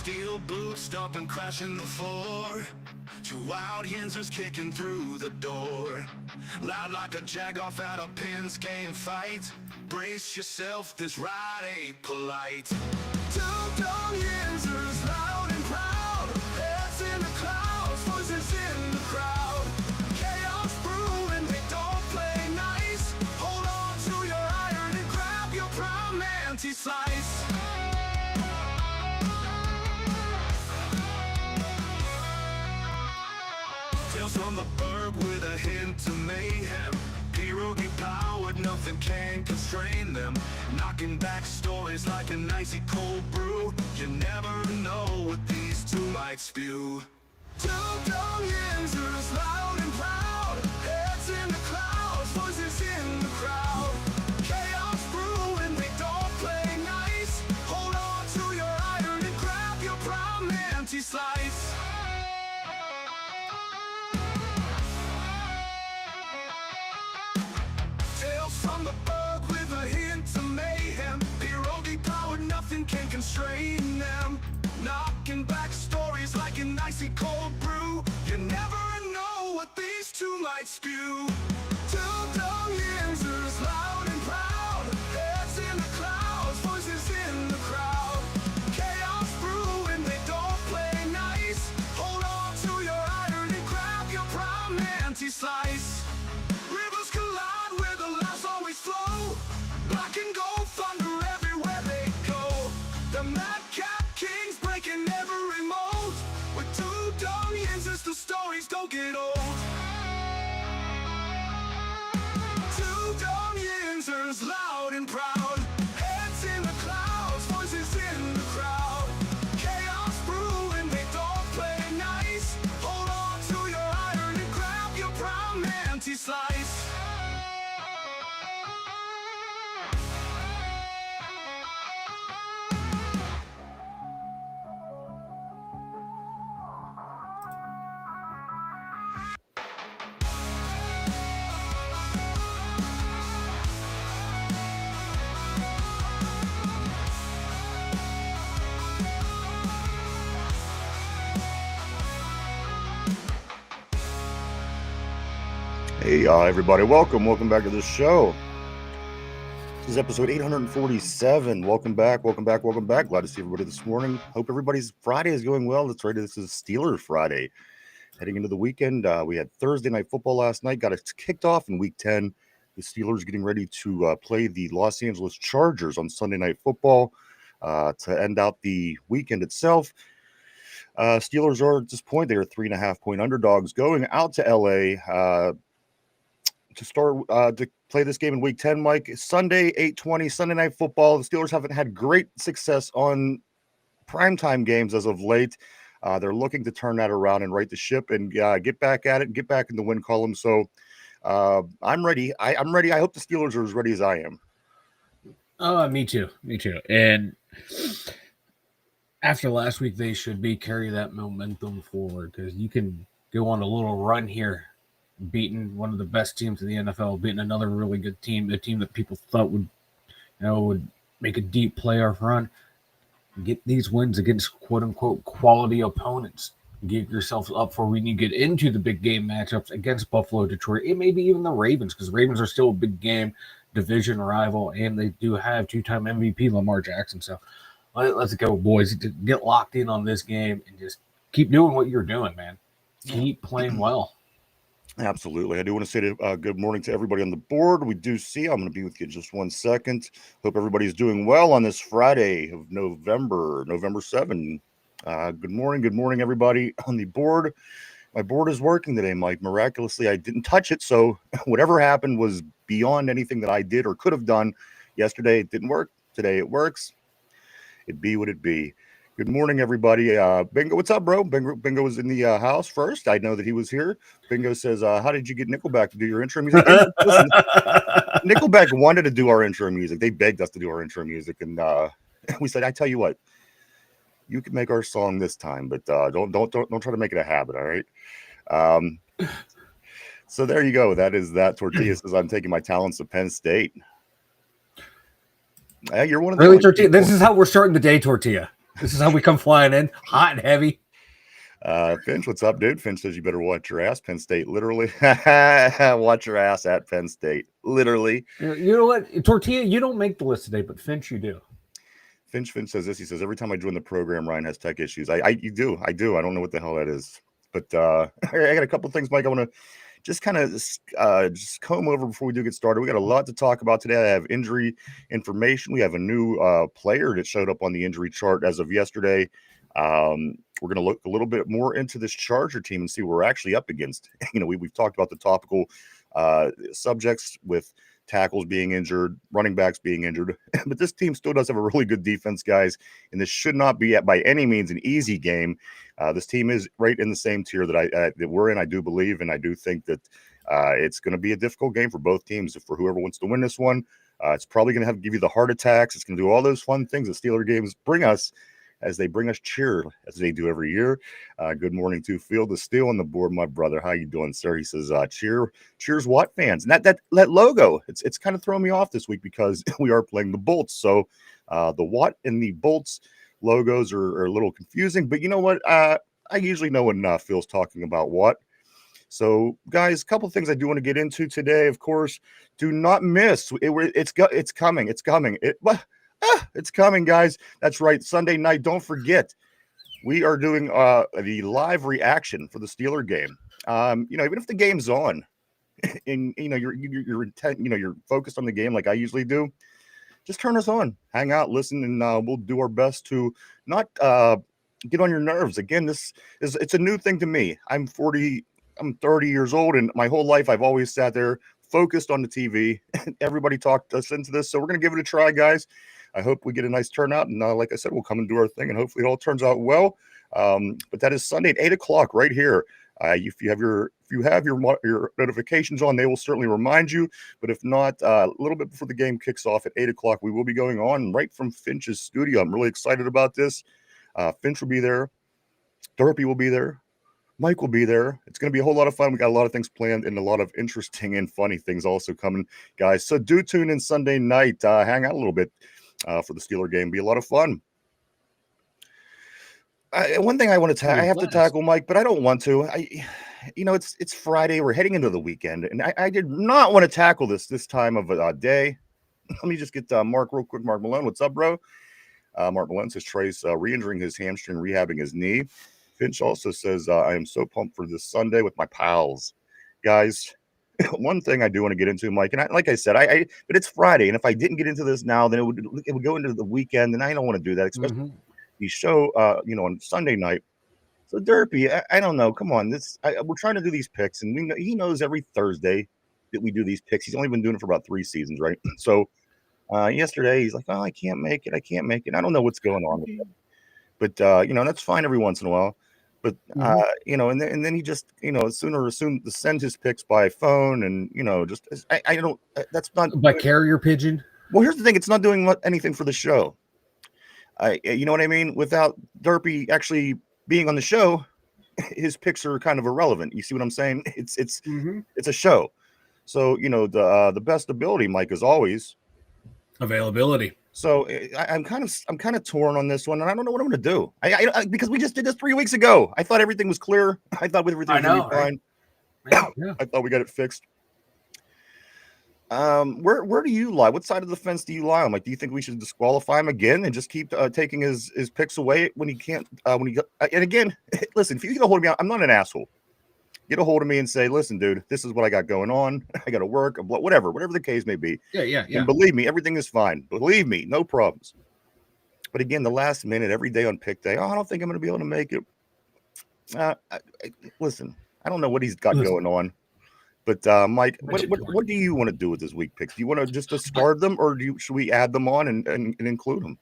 Steel boots stomping, crashing the floor. Two wild Yinzers kicking through the door. Loud like a jag-off at a pins game fight. Brace yourself, this ride ain't polite. Two dumb Yinzers, loud and proud. Heads in the clouds, voices in the crowd. Chaos brewing, they don't play nice. Hold on to your iron and grab your prime anti-slice. Tales from the burg with a hint of mayhem. Pierogi powered, nothing can constrain them. Knocking back stories like an icy cold brew. You never know what these two might spew. Two dumb Yinzers, loud and proud. Heads in the clouds, voices in the crowd. Chaos brewing, they don't play nice. Hold on to your iron and grab your prime anti-slice. Tales from the burg with a hint of mayhem. Pierogi powered, nothing can constrain them. Knocking back stories like an icy cold brew. You never know what these two might spew. Two dumb Yinzers, loud and proud. Heads in the clouds, voices in the crowd. Chaos brewing, they don't play nice. Hold on to your iron and grab your prime anti-slice. Rivers collide where the laughs always flow. Black and gold thunder everywhere they go. The madcap kings breaking every mold. With two dumb Yinzers, the stories don't get old. Two dumb Yinzers, loud and proud. Heads in the clouds, voices in the crowd. Chaos brewing, they don't play nice. Hold on to your iron and grab your prime anti-slice. Hey, everybody. Welcome back to the show. This is episode 847. Welcome back. Glad to see everybody this morning. Hope everybody's Friday is going well. That's right. This is Steelers Friday. Heading into the weekend, we had Thursday night football last night. Got us kicked off in week 10. The Steelers getting ready to play the Los Angeles Chargers on Sunday night football to end out the weekend itself. Steelers are at this point, they are 3.5-point underdogs going out to LA to start to play this game in week 10, Mike. Sunday, 8:20, Sunday night football. The Steelers haven't had great success on primetime games as of late. They're looking to turn that around and right the ship and get back at it, get back in the win column. So I'm ready. I'm ready. I hope the Steelers are as ready as I am. Me too. And after last week, they should carry that momentum forward, because you can go on a little run here, beating one of the best teams in the NFL, beating another really good team, a team that people thought would make a deep playoff run. Get these wins against quote unquote quality opponents. Get yourself up for when you get into the big game matchups against Buffalo, Detroit, and maybe even the Ravens, because the Ravens are still a big game division rival, and they do have two-time MVP Lamar Jackson. So let's go, boys. Get locked in on this game and just keep doing what you're doing, man. Keep playing well. Absolutely. I do want to say good morning to everybody on the board. We do see, I'm going to be with you in just 1 second. Hope everybody's doing well on this Friday of November 7. Good morning, everybody on the board. My board is working today, Mike. Miraculously, I didn't touch it, so whatever happened was beyond anything that I did or could have done. Yesterday, it didn't work. Today, it works. It be what it be. Good morning, everybody. Bingo, what's up, bro? Bingo was in the house first. I know that he was here. Bingo says, how did you get Nickelback to do your intro music? Listen, Nickelback wanted to do our intro music. They begged us to do our intro music, and we said, I tell you what, you can make our song this time, but don't try to make it a habit, all right? So there you go. That is that. Tortilla says, I'm taking my talents to Penn State. You're one of the really, Tortilla. This is how we're starting the day, Tortilla. This is how we come flying in, hot and heavy. Finch, what's up, dude? Finch says you better watch your ass. Penn State, literally. Watch your ass at Penn State, literally. You know what, Tortilla, you don't make the list today, but Finch, you do. Finch says this. He says every time I join the program, Ryan has tech issues. I do. I don't know what the hell that is, but I got a couple of things, Mike. I want to just kind of just comb over before we do get started. We got a lot to talk about today. I have injury information. We have a new player that showed up on the injury chart as of yesterday. We're going to look a little bit more into this Charger team and see what we're actually up against. We've talked about the topical subjects with tackles being injured, running backs being injured, but this team still does have a really good defense, guys, and this should not be by any means an easy game. This team is right in the same tier that we're in, I do believe, and I do think that it's going to be a difficult game for both teams. For whoever wants to win this one, it's probably going to give you the heart attacks. It's going to do all those fun things that Steeler games bring us, as they bring us cheer, as they do every year. Good morning to Field is still on the board, my brother. How you doing, sir? He says, cheers what fans? And that logo, it's kind of throwing me off this week because we are playing the Bolts. So the Watt and the Bolts logos are a little confusing, but you know what? I usually know enough. Phil's talking about what. So, guys, a couple of things I do want to get into today. Of course, do not miss. It's coming. It's coming. It's coming, guys. That's right. Sunday night. Don't forget, we are doing the live reaction for the Steeler game. Even if the game's on, and you're intent, you're focused on the game like I usually do, just turn us on, hang out, listen, and we'll do our best to not get on your nerves. Again, it's a new thing to me. I'm 30 years old, and my whole life I've always sat there focused on the TV. Everybody talked us into this, so we're gonna give it a try, guys. I hope we get a nice turnout, and like I said, we'll come and do our thing, and hopefully it all turns out well. But that is Sunday at 8:00 right here. If you have your notifications on, they will certainly remind you. But if not, a little bit before the game kicks off at 8:00, we will be going on right from Finch's studio. I'm really excited about this. Finch will be there. Dorothy will be there. Mike will be there. It's going to be a whole lot of fun. We got a lot of things planned and a lot of interesting and funny things also coming, guys. So do tune in Sunday night. Hang out a little bit for the Steeler game. Be a lot of fun. One thing I want to I have to tackle, Mike, but I don't want to. It's Friday. We're heading into the weekend, and I did not want to tackle this time of day. Let me just get Mark real quick. Mark Malone, what's up, bro? Mark Malone says Trey's re-injuring his hamstring, rehabbing his knee. Finch also says, I am so pumped for this Sunday with my pals. Guys, one thing I do want to get into, Mike, and like I said, but it's Friday, and if I didn't get into this now, then it would go into the weekend, and I don't want to do that, especially the show, on Sunday night. So Derpy, I don't know. Come on, we're trying to do these picks, and he knows every Thursday that we do these picks. He's only been doing it for about 3 seasons, right? So yesterday he's like, "Oh, I can't make it. I don't know what's going on with him." But that's fine every once in a while. But and then he just sooner to send his picks by phone, and I don't. That's not by carrier pigeon. Well, here's the thing: it's not doing anything for the show. You know what I mean? Without Derpy actually being on the show, his picks are kind of irrelevant. You see what I'm saying? It's a show. So the best ability, Mike, is always availability. So I'm kind of torn on this one, and I don't know what I'm going to do. I because we just did this 3 weeks ago. I thought everything was clear. I thought everything was going to be fine. Yeah. I thought we got it fixed. Where do you lie? What side of the fence do you lie on? Like, do you think we should disqualify him again and just keep taking his picks away when he can't? And again, listen, if you get a hold of me, I'm not an asshole. Get a hold of me and say, listen, dude, this is what I got going on. I got to work, whatever the case may be. Yeah. And believe me, everything is fine. Believe me, no problems. But again, the last minute, every day on pick day, I don't think I'm going to be able to make it. Listen, I don't know what he's got going on. But Mike, what do you want to do with his week picks? Do you want to just discard them, or should we add them on and include them?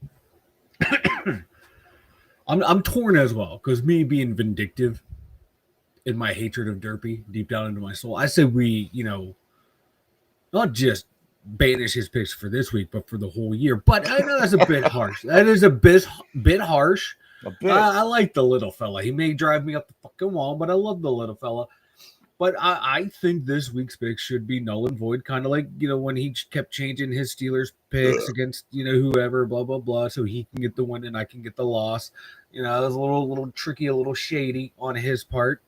I'm torn as well, because me being vindictive in my hatred of Derpy deep down into my soul, I say we, not just banish his picks for this week, but for the whole year. But I know that's a bit harsh. That is a bit harsh. I like the little fella. He may drive me up the fucking wall, but I love the little fella. But I think this week's pick should be null and void, kind of like, when he kept changing his Steelers picks against, whoever, blah, blah, blah, so he can get the win and I can get the loss. It was a little tricky, a little shady on his part.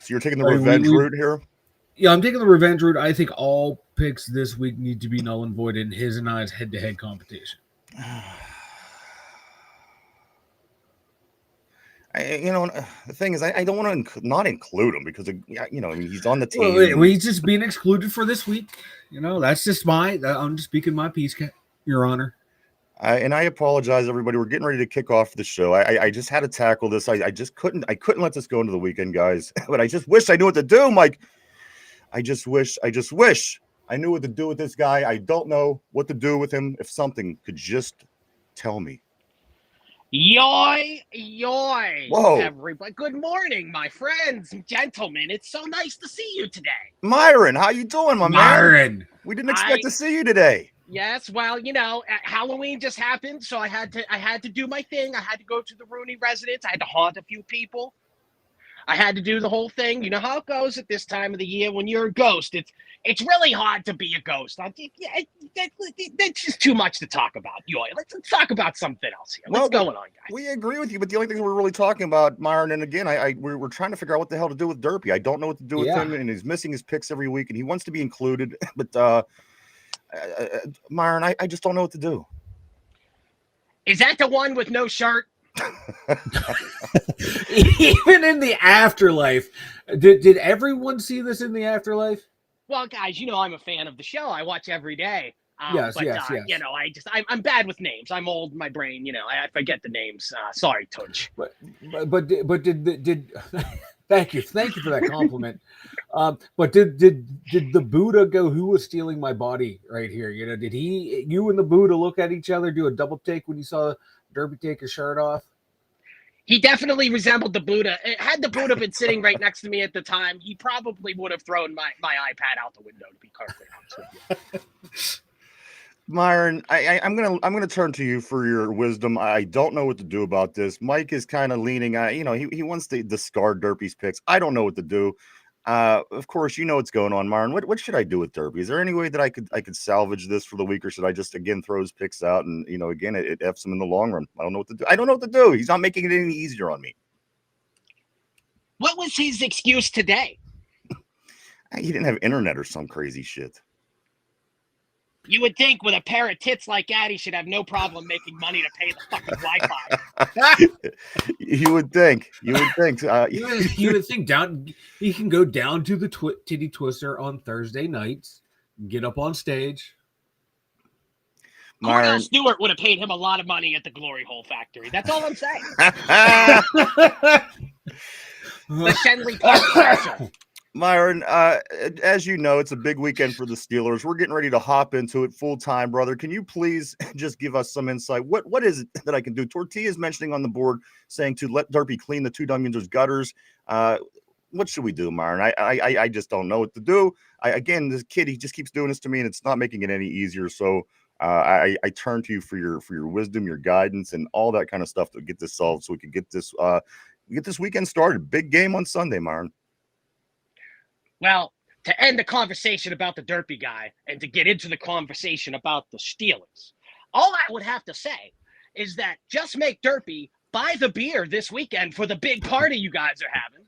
So you're taking the revenge route here? Yeah, I'm taking the revenge route. I think all picks this week need to be null and void in his and I's head-to-head competition. The thing is, I don't want to not include him because, he's on the team. Well, he's just being excluded for this week. That's just I'm just speaking my piece, Your Honor. And I apologize, everybody. We're getting ready to kick off the show. I just had to tackle this. I just couldn't let this go into the weekend, guys. But I just wish I knew what to do, Mike. I just wish I knew what to do with this guy. I don't know what to do with him. If something could just tell me. Yoy, Whoa. everybody. Good morning, my friends and gentlemen. It's so nice to see you today. Myron, how you doing, my man? We didn't expect to see you today. Yes, well, Halloween just happened, so I had to do my thing. I had to go to the Rooney residence. I had to haunt a few people. I had to do the whole thing. You know how it goes at this time of the year when you're a ghost. It's really hard to be a ghost. That's just too much to talk about, Yoy. Let's talk about something else here. What's going on, guys? We agree with you, but the only thing we're really talking about, Myron, and again, we're trying to figure out what the hell to do with Derpy. I don't know what to do with him, and he's missing his picks every week, and he wants to be included. But Myron, I just don't know what to do. Is that the one with no shirt? Even in the afterlife, did everyone see this in the afterlife? Well, guys, I'm a fan of the show. I watch every day. Yes. I'm bad with names. I'm old. My brain, I forget the names. Sorry, Tunch. But did thank you for that compliment. But did the Buddha go, who was stealing my body right here? Did you and the Buddha look at each other, do a double take when you saw Derpy take his shirt off? He definitely resembled the Buddha. Had the Buddha been sitting right next to me at the time, he probably would have thrown my iPad out the window, to be perfectly honest with you. Myron, I'm gonna turn to you for your wisdom. I don't know what to do about this. Mike is kind of leaning. He wants to discard Derpy's picks. I don't know what to do. Of course, you know what's going on, Myron. What should I do with Derpy? Is there any way that I could salvage this for the week, or should I just again throw his picks out and again it f's him in the long run? I don't know what to do. I don't know what to do. He's not making it any easier on me. What was his excuse today? He didn't have internet or some crazy shit. You would think with a pair of tits like that, he should have no problem making money to pay the fucking Wi-Fi. You would think. You would think he can go down to the Titty Twister on Thursday nights, get up on stage. Cordell Stewart would have paid him a lot of money at the Glory Hole Factory. That's all I'm saying. The Shenley Park special. Myron, as you know, it's a big weekend for the Steelers. We're getting ready to hop into it full time, brother. Can you please just give us some insight? What is it that I can do? Tortilla's mentioning on the board saying to let Derpy clean the two Yinzers gutters. What should we do, Myron? I just don't know what to do. Again, this kid, he just keeps doing this to me, and it's not making it any easier. So I turn to you for your wisdom, your guidance, and all that kind of stuff to get this solved, so we can get this weekend started. Big game on Sunday, Myron. Well, to end the conversation about the Derpy guy and to get into the conversation about the Steelers, all I would have to say is that just make Derpy buy the beer this weekend for the big party you guys are having,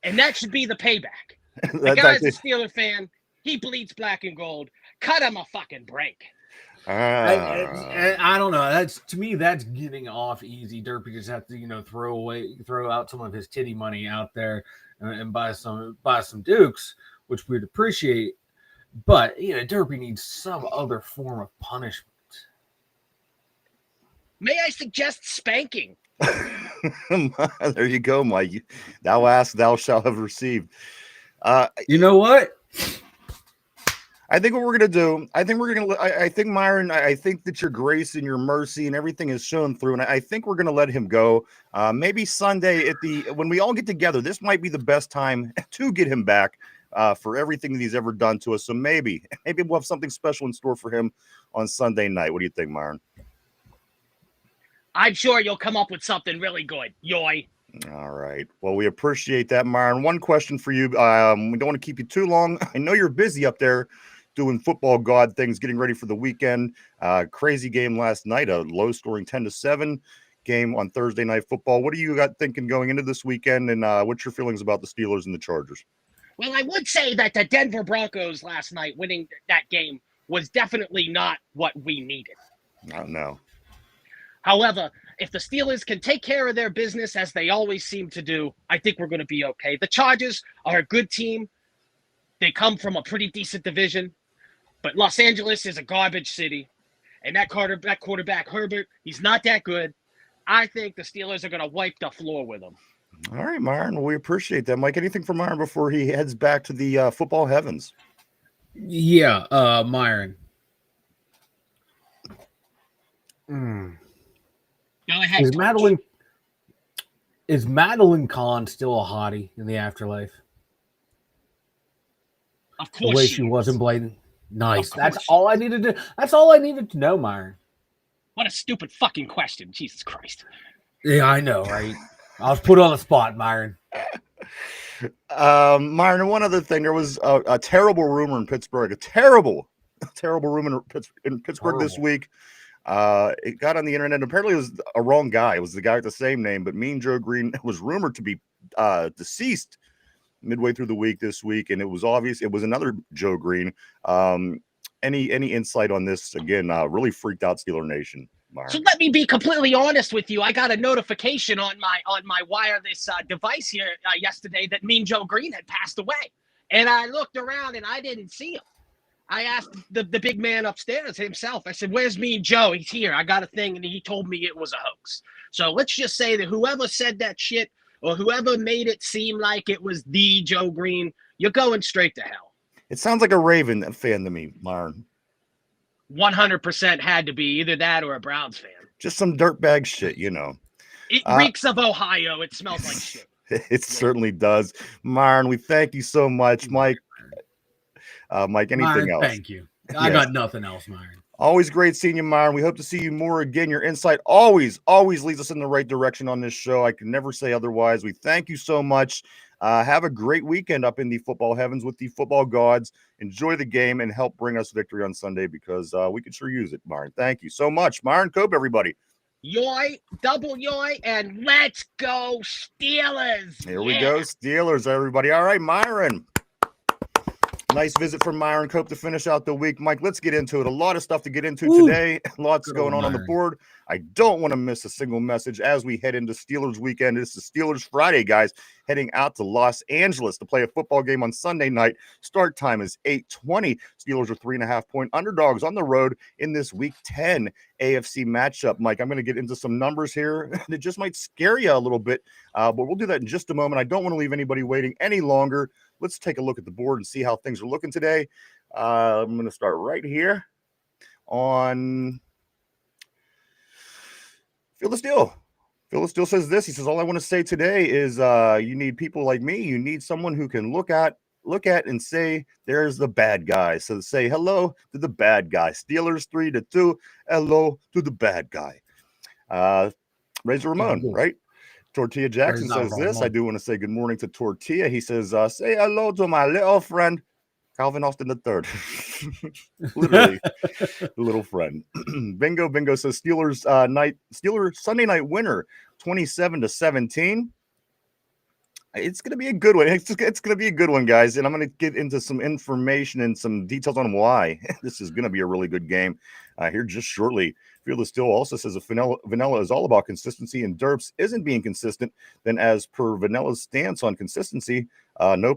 and that should be the payback. The guy's a Steeler fan. He bleeds black and gold. Cut him a fucking break. I don't know. To me, that's getting off easy. Derpy just have to, throw out some of his titty money out there and buy some Dukes, which we'd appreciate. But Derpy needs some other form of punishment. May I suggest spanking? There you go, Mike. Thou ask, thou shalt have received. You know what? I think what we're going to do, I think, Myron, I think that your grace and your mercy and everything is shown through, and I think we're going to let him go. Maybe Sunday when we all get together, this might be the best time to get him back for everything that he's ever done to us. So maybe we'll have something special in store for him on Sunday night. What do you think, Myron? I'm sure you'll come up with something really good, Yoy. All right. Well, we appreciate that, Myron. One question for you. We don't want to keep you too long. I know you're busy up there doing football god things, getting ready for the weekend. Crazy game last night, a low-scoring 10-7 game on Thursday Night Football. What do you got thinking going into this weekend, and what's your feelings about the Steelers and the Chargers? Well, I would say that the Denver Broncos last night winning that game was definitely not what we needed. No. However, if the Steelers can take care of their business as they always seem to do, I think we're going to be okay. The Chargers are a good team. They come from a pretty decent division, but Los Angeles is a garbage city. And that quarterback, Herbert, he's not that good. I think the Steelers are going to wipe the floor with him. All right, Myron. Well, we appreciate that. Mike, anything from Myron before he heads back to the football heavens? Yeah, Myron. Go ahead. Is Madeline Kahn still a hottie in the afterlife? Of course, the way she was in Bladen. Nice. That's all I needed to. That's all I needed to know, Myron. What a stupid fucking question. Jesus Christ. Yeah, I know, right? I was put on the spot, Myron. Myron, one other thing. There was a terrible rumor in Pittsburgh. A terrible rumor in Pittsburgh this week. It got on the internet. Apparently, it was a wrong guy. It was the guy with the same name, but Mean Joe Green was rumored to be deceased midway through the week this week, and it was obvious it was another Joe Green. Any insight on this? Again, really freaked out Steeler Nation. Myron. So let me be completely honest with you. I got a notification on my wireless device here yesterday that Mean Joe Green had passed away, and I looked around and I didn't see him. I asked the big man upstairs himself. I said, "Where's Mean Joe? He's here. I got a thing," and he told me it was a hoax. So let's just say that whoever said that shit or whoever made it seem like it was the Joe Green, you're going straight to hell. It sounds like a Raven fan to me, Myron. 100% had to be either that or a Browns fan. Just some dirtbag shit, you know. It reeks of Ohio. It smells like shit. It certainly does. Myron, we thank you so much. Mike, anything Myron, else? Thank you. I got nothing else, Myron. Always great seeing you, Myron. We hope to see you more again. Your insight always leads us in the right direction on this show. I can never say otherwise. We thank you so much. Have a great weekend up in the football heavens with the football gods. Enjoy the game and help bring us victory on Sunday because we could sure use it, Myron. Thank you so much. Myron Cope, everybody. Yoy, double yoy, and let's go Steelers. Here we go, Steelers, everybody. All right, Myron. Nice visit from Myron Cope to finish out the week. Mike, let's get into it. A lot of stuff to get into today. Lots going on the board. I don't want to miss a single message as we head into Steelers weekend. This is Steelers Friday, guys, heading out to Los Angeles to play a football game on Sunday night. Start time is 8:20. Steelers are 3.5-point underdogs on the road in this Week 10 AFC matchup. Mike, I'm going to get into some numbers here that just might scare you a little bit, but we'll do that in just a moment. I don't want to leave anybody waiting any longer. Let's take a look at the board and see how things are looking today. I'm going to start right here on Feel the Steel. Phil the Steel says this. He says, all I want to say today is you need people like me. You need someone who can look at and say, there's the bad guy. So say hello to the bad guy. Steelers 3-2. Hello to the bad guy. Razor Ramon, right? Tortilla Jackson says this. I do want to say good morning to Tortilla. He says, say hello to my little friend, Calvin Austin III. Literally, little friend. Bingo says Steelers Sunday night winner, 27-17. It's going to be a good one. It's going to be a good one, guys. And I'm going to get into some information and some details on why this is going to be a really good game here just shortly. Feel the Steel also says if Vanilla is all about consistency and Derps isn't being consistent, then as per Vanilla's stance on consistency, no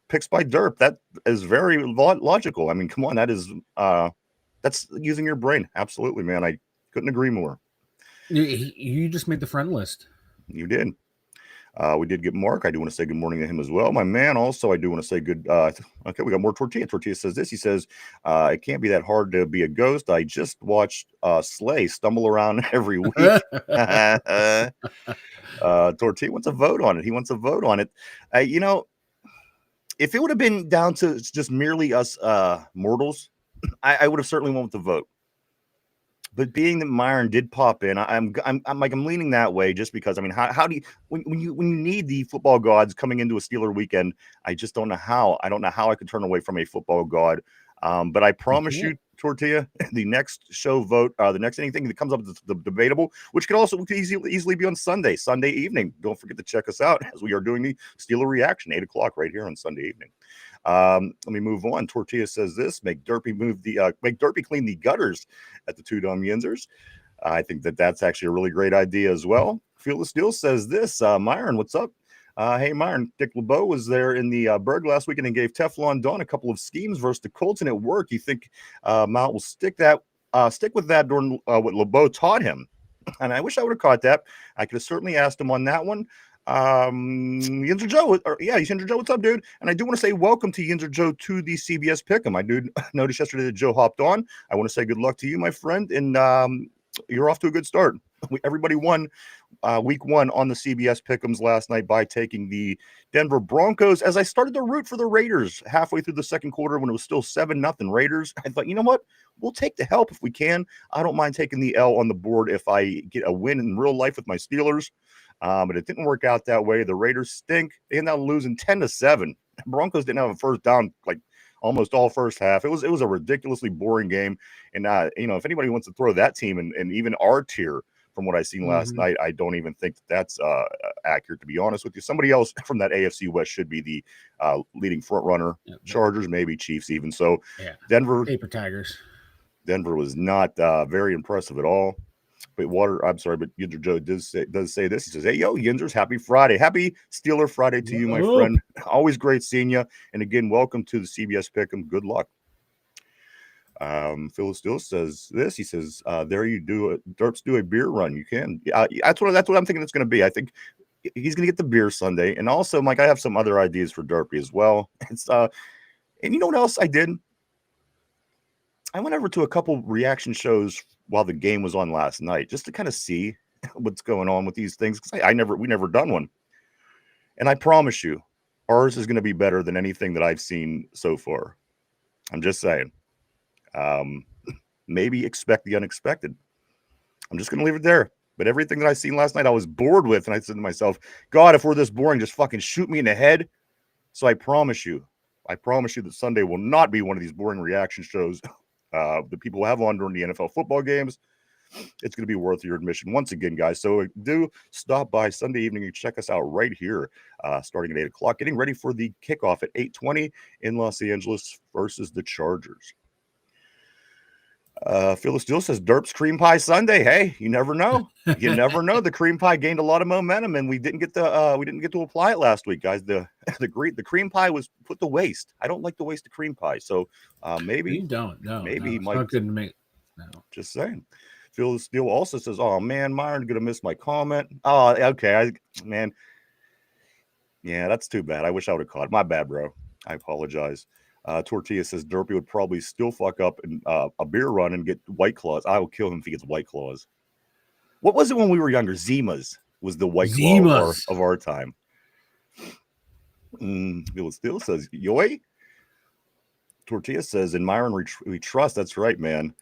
picks by Derp. That is very logical. I mean, come on, that's using your brain. Absolutely, man. I couldn't agree more. You just made the friend list. You did. We did get Mark. I do want to say good morning to him as well. My man also, I do want to say good. Okay, we got more Tortilla. Tortilla says this. He says, it can't be that hard to be a ghost. I just watched Slay stumble around every week. Tortilla wants a vote on it. He wants a vote on it. If it would have been down to just merely us mortals, I would have certainly went with the vote. But being that Myron did pop in, I'm leaning that way just because. I mean, how do you when you need the football gods coming into a Steeler weekend? I just don't know how. I don't know how I could turn away from a football god. But I promise you, Tortilla, the next show vote, the next anything that comes up is the debatable, which could also easily be on Sunday evening. Don't forget to check us out as we are doing the Steeler reaction, 8:00 right here on Sunday evening. Let me move on. Tortilla says this: make Derpy clean the gutters at the Two Dumb Yinzers. I think that's actually a really great idea as well. Feel the Steel says this: Myron, what's up? Hey, Myron, Dick LeBeau was there in the Berg last weekend and gave Teflon Don a couple of schemes versus the Colts, and it worked. You think Mount will stick with that during what LeBeau taught him? And I wish I would have caught that. I could have certainly asked him on that one. Yinzer Joe, Yinzer Joe, what's up, dude? And I do want to say welcome to Yinzer Joe to the CBS Pick'em. I do notice yesterday that Joe hopped on. I want to say good luck to you, my friend, and you're off to a good start. Everybody won week 1 on the CBS Pick'ems last night by taking the Denver Broncos. As I started to root for the Raiders halfway through the second quarter when it was still 7-0 Raiders, I thought, you know what? We'll take the help if we can. I don't mind taking the L on the board if I get a win in real life with my Steelers. But it didn't work out that way. The Raiders stink. They ended up losing 10-7. Broncos didn't have a first down like almost all first half. It was a ridiculously boring game. And if anybody wants to throw that team and even our tier from what I seen last night, I don't even think that's accurate, to be honest with you. Somebody else from that AFC West should be the leading front runner. Chargers, maybe Chiefs even. So Denver, Paper Tigers. Denver was not very impressive at all. But Yinzer Joe does say this. He says, "Hey, yo, Yinzers, happy Friday. Happy Steeler Friday to you, my friend. Always great seeing you. And again, welcome to the CBS Pick'em. Good luck." Phil Steele says this. He says, "There you do it. Derps do a beer run. You can." That's what I'm thinking it's going to be. I think he's going to get the beer Sunday. And also, Mike, I have some other ideas for Derpy as well. It's and you know what else I did? I went over to a couple reaction shows while the game was on last night just to kind of see what's going on with these things, because we never done one. And I promise you, ours is going to be better than anything that I've seen so far. I'm just saying. Maybe expect the unexpected. I'm just going to leave it there. But everything that I seen last night, I was bored with. And I said to myself, God, if we're this boring, just fucking shoot me in the head. So I promise you that Sunday will not be one of these boring reaction shows that people have on during the NFL football games. It's going to be worth your admission once again, guys. So do stop by Sunday evening and check us out right here, starting at 8:00, getting ready for the kickoff at 8:20 in Los Angeles versus the Chargers. Phyllis Steele says Derps cream pie Sunday. Hey, you never know. You never know. The cream pie gained a lot of momentum, and we didn't get to apply it last week, guys. The cream pie was put to waste. I don't like to waste the cream pie, so maybe you don't. No, maybe he might. Not good to me. No. Just saying. Phil Steele also says, "Oh man, Myron gonna miss my comment." Oh, okay, man. Yeah, that's too bad. I wish I would have caught it. My bad, bro. I apologize. Tortilla says Derpy would probably still fuck up in a beer run and get White Claws. I will kill him if he gets White Claws. What was it when we were younger? Zimas was the White Claw of our time. Phil Steele says, "Yoy." Tortilla says, "In Myron we trust." That's right, man.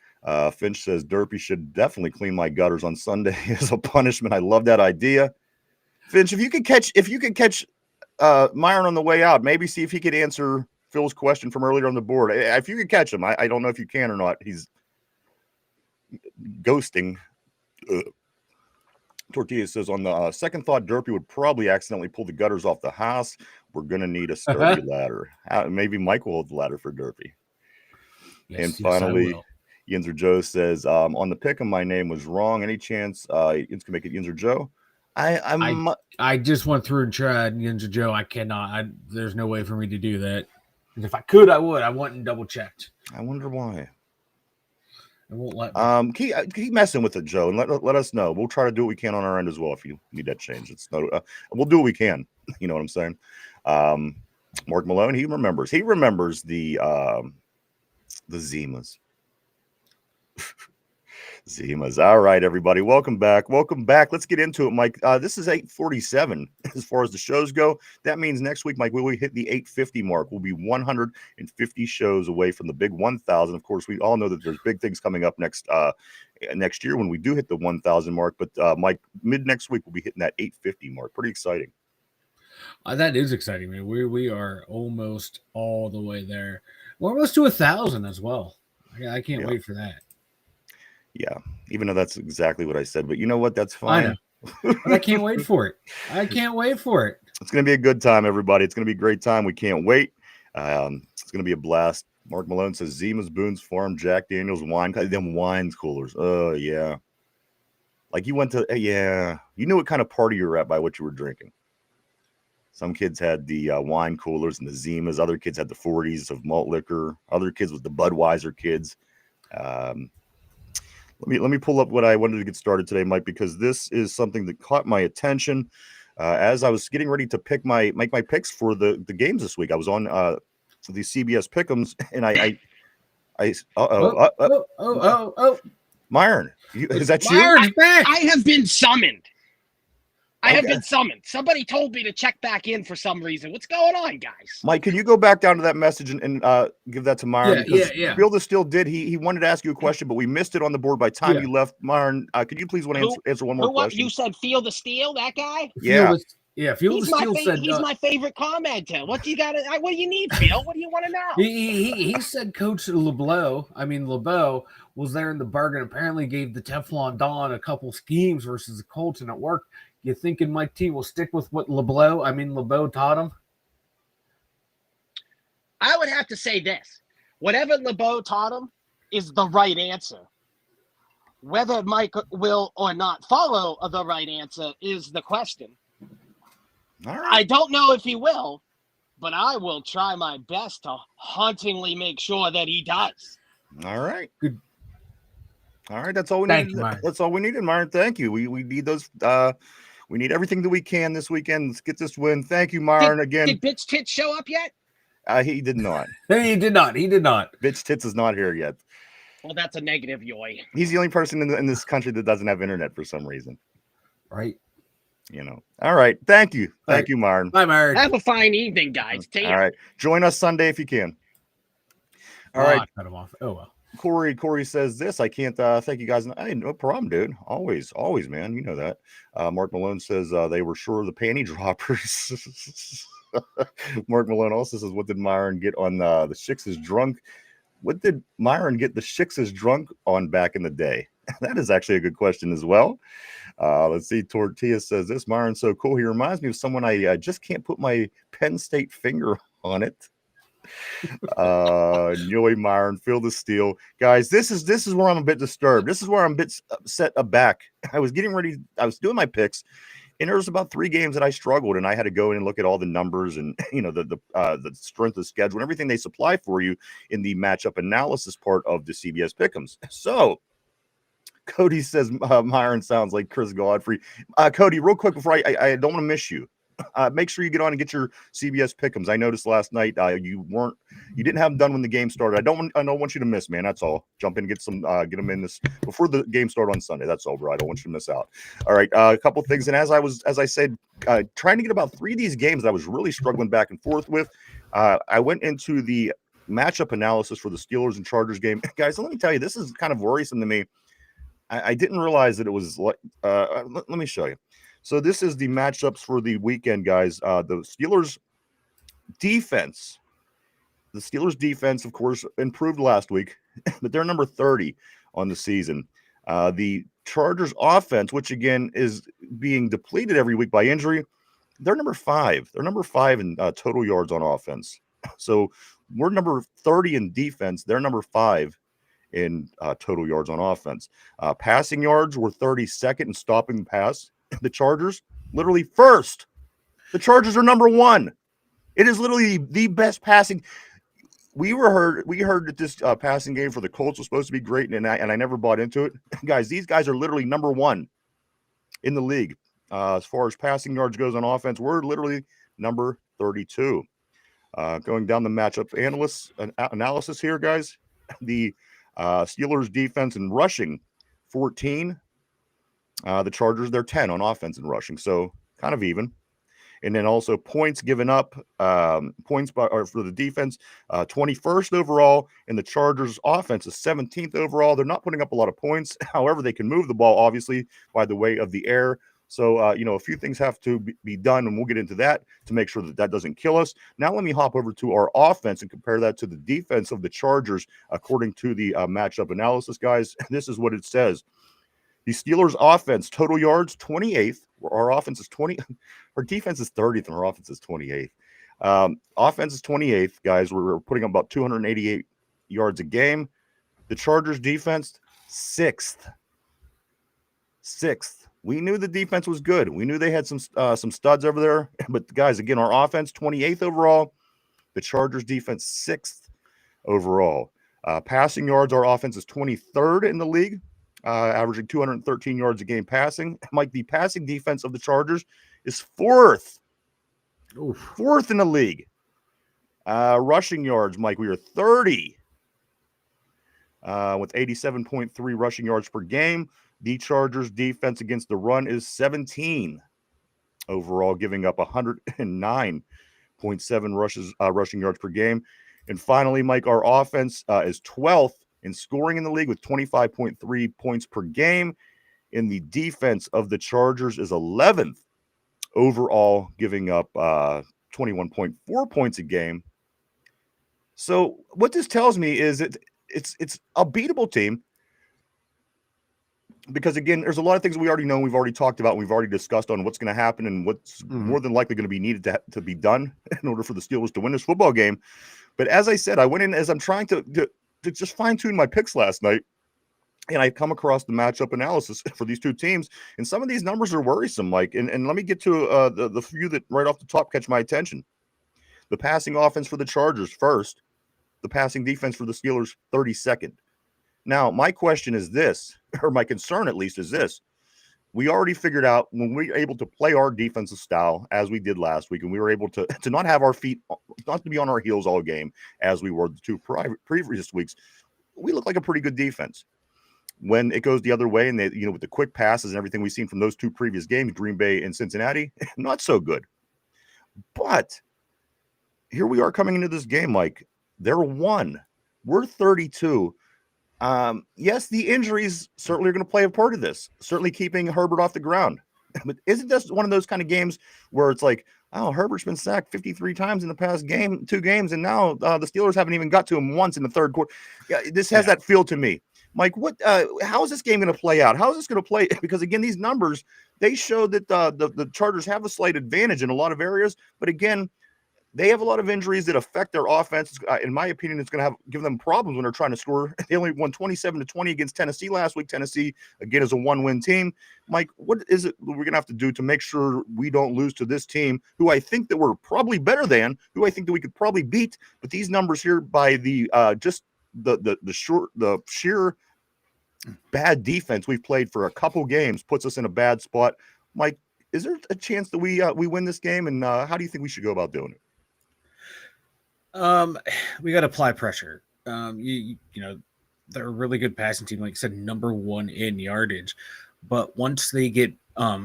Finch says Derpy should definitely clean my gutters on Sunday as a punishment. I love that idea. Finch, if you could catch Myron on the way out, maybe see if he could answer Phil's question from earlier on the board. If you could catch him, I don't know if you can or not. He's ghosting. Tortilla says, on the second thought, Derpy would probably accidentally pull the gutters off the house. We're going to need a sturdy ladder. Maybe Mike will hold the ladder for Derpy. Yes, and finally, Yinzer Joe says, on the pick, my name was wrong. Any chance it's gonna make it Yinzer Joe? I just went through and tried Yinzer Joe. I cannot. There's no way for me to do that. And if I could, I would. I went and double checked. I wonder why. It won't let me. Keep messing with it, Joe, and let us know. We'll try to do what we can on our end as well if you need that change. It's not. We'll do what we can. You know what I'm saying? Mark Malone, he remembers. He remembers the Zimas. Zimas. All right, everybody. Welcome back. Welcome back. Let's get into it, Mike. This is 847 as far as the shows go. That means next week, Mike, we hit the 850 mark. We'll be 150 shows away from the big 1,000. Of course, we all know that there's big things coming up next year when we do hit the 1,000 mark. But, Mike, mid next week, we'll be hitting that 850 mark. Pretty exciting. That is exciting, man. We are almost all the way there. We're almost to 1,000 as well. I can't wait for that. Yeah, even though that's exactly what I said, but you know what? That's fine. I know. But I can't wait for it. I can't wait for it. It's going to be a good time, everybody. It's going to be a great time. We can't wait. It's going to be a blast. Mark Malone says Zima's, Boone's Farm, Jack Daniels, wine, them wine coolers. Oh, yeah. Like you went to, you knew what kind of party you were at by what you were drinking. Some kids had the wine coolers and the Zimas. Other kids had the 40s of malt liquor. Other kids with the Budweiser kids. Let me pull up what I wanted to get started today, Mike, because this is something that caught my attention as I was getting ready to make my picks for the games this week. I was on the CBS Pick'ems, and Myron, is that you? I have been summoned. I have been summoned. Somebody told me to check back in for some reason. What's going on, guys? Mike, can you go back down to that message and give that to Myron? Yeah. Field the Steel did. He wanted to ask you a question, but we missed it on the board by the time you left. Myron, could you please answer one more question? You said Field the Steel, that guy? Yeah. Field the Steel said he's my favorite commenter. What do you got? What do you need, Phil? What do you want to know? He said Coach LeBeau was there in the bargain. Apparently gave the Teflon Don a couple schemes versus the Colts, and it worked. You thinking Mike T will stick with what LeBeau taught him? I would have to say this. Whatever LeBeau taught him is the right answer. Whether Mike will or not follow the right answer is the question. All right. I don't know if he will, but I will try my best to hauntingly make sure that he does. All right. Good. All right. That's all we Thank needed. you, Myron. That's all we needed, Myron. Thank you. We need those. We need everything that we can this weekend. Let's get this win. Thank you, Myron. Again. Did Bitch Tits show up yet? He did not. He did not. Bitch Tits is not here yet. Well, that's a negative, yoy. He's the only person in this country that doesn't have internet for some reason. Right. All right. Thank you. Thank you, Myron. Bye, Myron. Have a fine evening, guys. Take All right. Join us Sunday if you can. All right. Cut him off. Oh, well. Corey says this. I can't thank you guys. Hey, no problem, dude. Always, man. You know that. Mark Malone says they were sure the panty droppers. Mark Malone also says, what did Myron get on the Shix's drunk? What did Myron get the Shix's drunk on back in the day? That is actually a good question as well. Let's see. Tortilla says this. Myron's so cool. He reminds me of someone I just can't put my Penn State finger on it. Yoy Myron, Field the Steel. Guys, this is where I'm a bit disturbed. This is where I'm a bit set aback. I was doing my picks, and there was about 3 games that I struggled, and I had to go in and look at all the numbers and the strength of schedule and everything they supply for you in the matchup analysis part of the CBS Pick'ems. So Cody says Myron sounds like Chris Godfrey. Cody, real quick before I don't want to miss you. Make sure you get on and get your CBS Pick'ems. I noticed last night you didn't have them done when the game started. I don't want you to miss, man. That's all. Jump in and get them in this before the game started on Sunday. That's all, bro. I don't want you to miss out. All right, a couple things. And as I said, trying to get about 3 of these games that I was really struggling back and forth with. I went into the matchup analysis for the Steelers and Chargers game, guys. Let me tell you, this is kind of worrisome to me. I didn't realize that it was like. Let me show you. So this is the matchups for the weekend, guys. The Steelers defense. The Steelers defense, of course, improved last week, but they're number 30 on the season. The Chargers offense, which again is being depleted every week by injury, they're number 5. They're number 5 in total yards on offense. So we're number 30 in defense. They're number 5 in total yards on offense. Passing yards were 32nd in stopping the pass. The Chargers, literally first. The Chargers are number 1. It is literally the best passing. We heard that this passing game for the Colts was supposed to be great, and I never bought into it. Guys, these guys are literally number 1 in the league. As far as passing yards goes on offense, we're literally number 32. Going down the matchup analysis here, guys. The Steelers defense and rushing 14. The Chargers, they're 10 on offense and rushing, so kind of even. And then also points given up, points for the defense, 21st overall, and the Chargers offense is 17th overall. They're not putting up a lot of points. However, they can move the ball, obviously, by the way of the air. So, a few things have to be done, and we'll get into that to make sure that that doesn't kill us. Now, let me hop over to our offense and compare that to the defense of the Chargers, according to the matchup analysis, guys. This is what it says. The Steelers' offense, total yards, 28th. Our offense is 20. Our defense is 30th, and our offense is 28th. Offense is 28th, guys. We're putting up about 288 yards a game. The Chargers' defense, 6th. 6th. We knew the defense was good. We knew they had some studs over there. But, guys, again, our offense, 28th overall. The Chargers' defense, 6th overall. Passing yards, our offense is 23rd in the league. Averaging 213 yards a game passing. Mike, the passing defense of the Chargers is 4th. Oof. 4th in the league. Rushing yards, Mike, we are 30 with 87.3 rushing yards per game. The Chargers defense against the run is 17 overall, giving up 109.7 rushing yards per game. And finally, Mike, our offense is 12th in scoring in the league with 25.3 points per game. And the defense of the Chargers is 11th overall, giving up 21.4 points a game. So what this tells me is it's a beatable team, because, again, there's a lot of things we already know, we've already talked about, we've already discussed on what's going to happen and what's more than likely going to be needed to be done in order for the Steelers to win this football game. But as I said, I went in as I'm trying to just fine-tune my picks last night, and I come across the matchup analysis for these two teams, and some of these numbers are worrisome, Mike. And let me get to the few that right off the top catch my attention. The passing offense for the Chargers, first. The passing defense for the Steelers, 32nd. Now, my question is this, or my concern at least is this. We already figured out when we were able to play our defensive style as we did last week, and we were able to not have our feet, not to be on our heels all game as we were the two previous weeks, we look like a pretty good defense. When it goes the other way, and they, with the quick passes and everything we've seen from those two previous games, Green Bay and Cincinnati, not so good. But here we are coming into this game, Mike. They're 1. We're 32. Yes, the injuries certainly are going to play a part of this, certainly keeping Herbert off the ground. But isn't this one of those kind of games where it's like, oh, Herbert's been sacked 53 times in the past 2 games, and now the Steelers haven't even got to him once in the third quarter. Yeah, this has that feel to me. Mike, how is this game going to play out? How is this going to play? Because, again, these numbers, they show that the Chargers have a slight advantage in a lot of areas, but, again, they have a lot of injuries that affect their offense. In my opinion, it's going to give them problems when they're trying to score. They only won 27-20 against Tennessee last week. Tennessee, again, is a 1-win team. Mike, what is it we're going to have to do to make sure we don't lose to this team, who I think that we're probably better than, who I think that we could probably beat? But these numbers here, by the the sheer bad defense we've played for a couple games, puts us in a bad spot. Mike, is there a chance that we win this game? And how do you think we should go about doing it? We got to apply pressure. You know, they're a really good passing team, like you said, number 1 in yardage. But once they get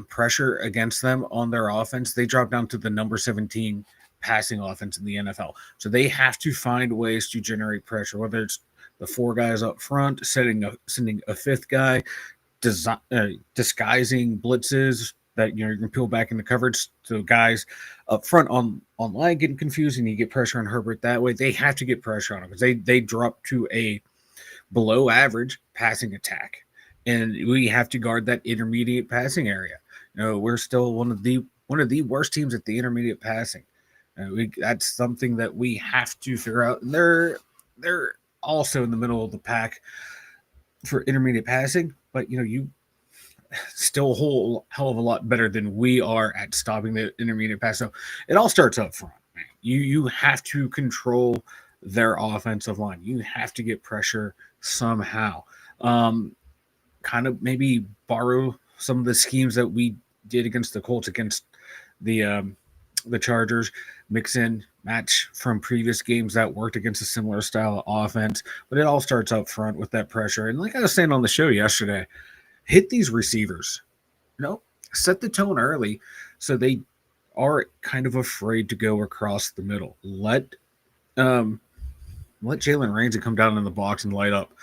pressure against them on their offense, they drop down to the number 17 passing offense in the NFL. So they have to find ways to generate pressure, whether it's the 4 guys up front, sending a 5th guy, disguising blitzes that you can peel back into coverage. So guys up front on line getting confused, and you get pressure on Herbert that way. They have to get pressure on him because they drop to a below average passing attack, and we have to guard that intermediate passing area. We're still one of the worst teams at the intermediate passing. That's something that we have to figure out. And they're also in the middle of the pack for intermediate passing, but you still a whole hell of a lot better than we are at stopping the intermediate pass. So it all starts up front, man. You have to control their offensive line. You have to get pressure somehow. Kind of maybe borrow some of the schemes that we did against the Colts, against the Chargers, mix in match from previous games that worked against a similar style of offense. But it all starts up front with that pressure. And like I was saying on the show yesterday, hit these receivers. Set the tone early so they are kind of afraid to go across the middle. Let Jalen Ramsey come down in the box and light up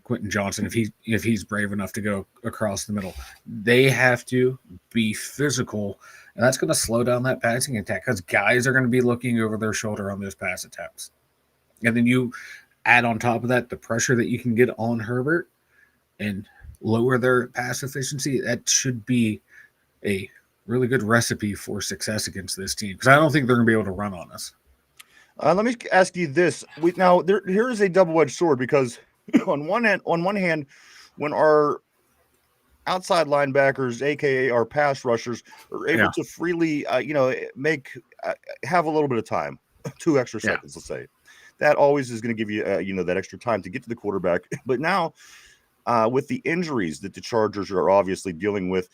Quentin Johnson if he's brave enough to go across the middle. They have to be physical, and that's going to slow down that passing attack because guys are going to be looking over their shoulder on those pass attempts. And then you add on top of that the pressure that you can get on Herbert and lower their pass efficiency. That should be a really good recipe for success against this team because I don't think they're going to be able to run on us. Let me ask you this. Here is a double-edged sword because on one hand, when our outside linebackers, aka our pass rushers, are able to freely, have a little bit of time, 2 extra seconds, let's say, that always is going to give you, that extra time to get to the quarterback. But now, with the injuries that the Chargers are obviously dealing with,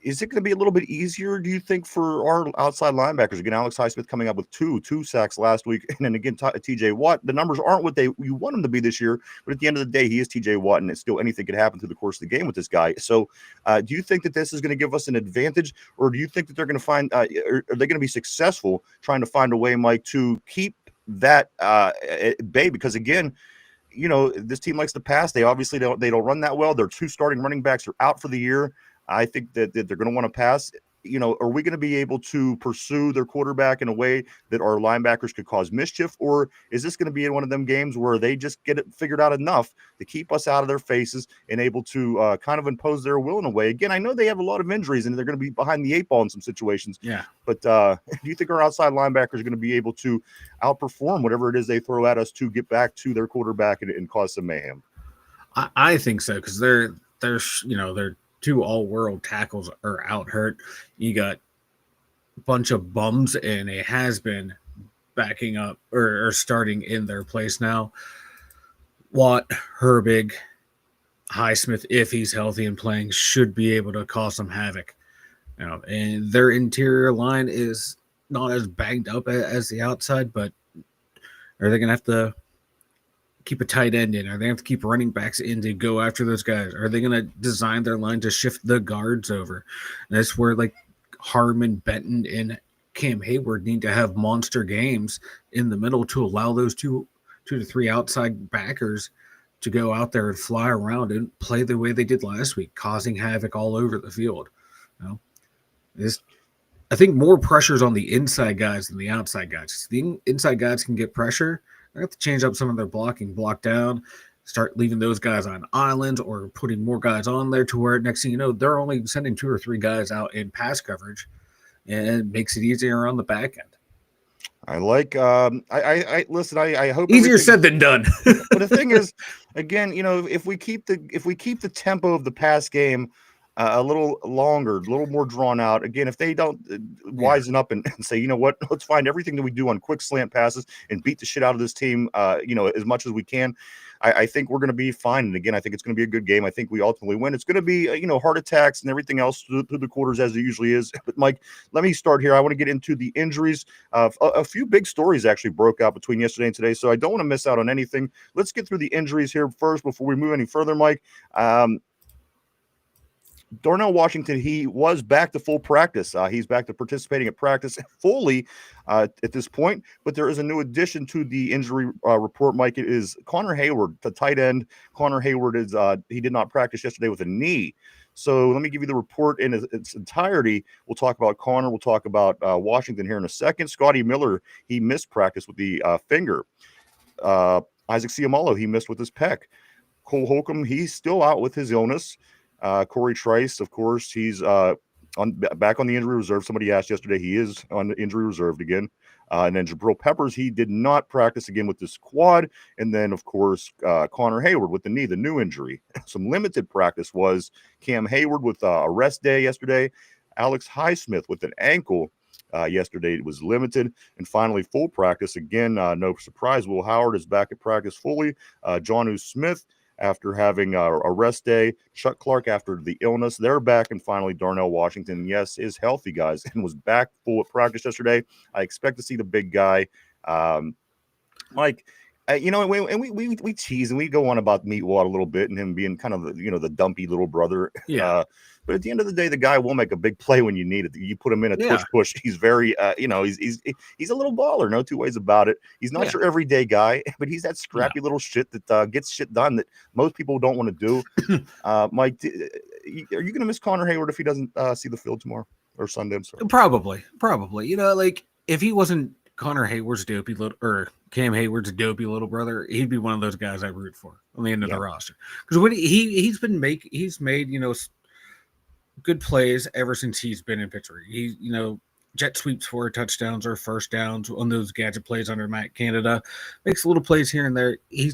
is it going to be a little bit easier, do you think, for our outside linebackers? Again, Alex Highsmith coming up with two sacks last week. And then again, TJ Watt, the numbers aren't what you want them to be this year. But at the end of the day, he is TJ Watt, and it's still anything could happen through the course of the game with this guy. So do you think that this is going to give us an advantage? Or do you think that they're going to find, are they going to be successful trying to find a way, Mike, to keep that at bay? Because again, this team likes to pass. They obviously don't run that well. Their 2 starting running backs are out for the year. I think that they're going to want to pass. Are we going to be able to pursue their quarterback in a way that our linebackers could cause mischief? Or is this going to be in one of them games where they just get it figured out enough to keep us out of their faces and able to kind of impose their will in a way? Again, I know they have a lot of injuries and they're going to be behind the 8 ball in some situations. Yeah. But do you think our outside linebackers are going to be able to outperform whatever it is they throw at us to get back to their quarterback and cause some mayhem? I think so because they're 2 all-world tackles are out hurt. You got a bunch of bums and a has-been backing up or starting in their place now. Watt, Herbig, Highsmith, if he's healthy and playing, should be able to cause some havoc. And their interior line is not as banged up as the outside, but are they going to have to keep a tight end in? Are they going to have to keep running backs in to go after those guys? Are they going to design their line to shift the guards over? And that's where Harmon, Benton, and Cam Hayward need to have monster games in the middle to allow those two to 3 outside backers to go out there and fly around and play the way they did last week, causing havoc all over the field. I think more pressure's on the inside guys than the outside guys. The inside guys can get pressure. They have to change up some of their blocking, block down, start leaving those guys on islands or putting more guys on there to where next thing you know, they're only sending 2 or 3 guys out in pass coverage, and it makes it easier on the back end. I like, listen, I hope easier said than done. But the thing is, again, if we keep the tempo of the pass game a little longer, a little more drawn out. Again, if they don't wisen up and say, you know what, let's find everything that we do on quick slant passes and beat the shit out of this team, as much as we can. I think we're going to be fine. And again, I think it's going to be a good game. I think we ultimately win. It's going to be, heart attacks and everything else through the quarters as it usually is. But Mike, let me start here. I want to get into the injuries. A few big stories actually broke out between yesterday and today, so I don't want to miss out on anything. Let's get through the injuries here first before we move any further, Mike. Darnell Washington, he was back to full practice. He's back to participating at practice fully at this point, but there is a new addition to the injury report, Mike. It is Connor Hayward, the tight end. Connor Hayward is he did not practice yesterday with a knee. So let me give you the report in its entirety. We'll talk about Connor. We'll talk about Washington here in a second. Scotty Miller, he missed practice with the finger. Isaac Ciamalo, he missed with his pec. Cole Holcomb, he's still out with his illness. Corey Trice, of course, he's back on the injury reserve. Somebody asked yesterday, he is on the injury reserved again. And then Jabril Peppers, he did not practice again with this quad. And then, of course, Connor Hayward with the knee, the new injury. Some limited practice was Cam Hayward with a rest day yesterday. Alex Highsmith with an ankle yesterday. It was limited. And finally, full practice. Again, no surprise, Will Howard is back at practice fully. Jonnu Smith, after having a rest day. Chuck Clark after the illness. They're back. And finally, Darnell Washington, yes, is healthy, guys, and was back full at practice yesterday. I expect to see the big guy. Mike, we tease and we go on about Meatwad a little bit and him being kind of the dumpy little brother. Yeah. But at the end of the day, the guy will make a big play when you need it. You put him in a tush push. He's very, he's a little baller. No two ways about it. He's not your everyday guy, but he's that scrappy little shit that gets shit done that most people don't want to do. Mike, are you going to miss Connor Hayward if he doesn't see the field tomorrow or Sunday? I'm sorry. Probably. Like if he wasn't Connor Hayward's dopey little or Cam Hayward's dopey little brother, he'd be one of those guys I root for on the end of the roster. Because when he's made good plays ever since he's been in Pittsburgh. He jet sweeps for touchdowns or first downs on those gadget plays under Matt Canada. Makes little plays here and there. He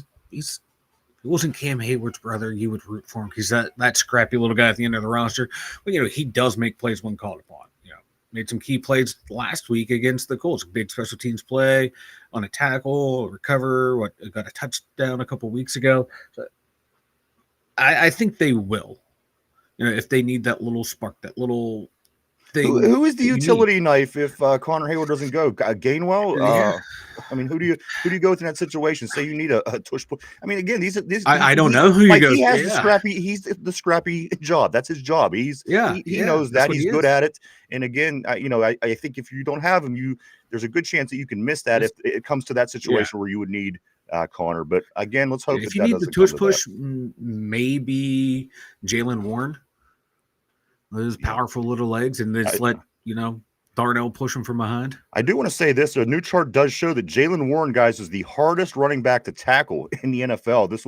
wasn't Cam Hayward's brother, you would root for him because that scrappy little guy at the end of the roster. But he does make plays when called upon. Made some key plays last week against the Colts. Big special teams play on a tackle, recover. Got a touchdown a couple weeks ago. So I think they will. If they need that little spark, that little thing. Who is the utility knife if Connor Hayward doesn't go? Gainwell? I mean, who do you go with in that situation? Say you need a tush. I mean, again, these I don't know who you go. He has the scrappy job. That's his job. He knows that he's good at it. And again, I think if you don't have him, there's a good chance that you can miss that if it comes to that situation where you would need Connor. But again, let's hope if you need the tush push, maybe Jalen Warren. Those powerful little legs, and just let Darnell push him from behind. I do want to say this: a new chart does show that Jalen Warren, guys, is the hardest running back to tackle in the NFL. This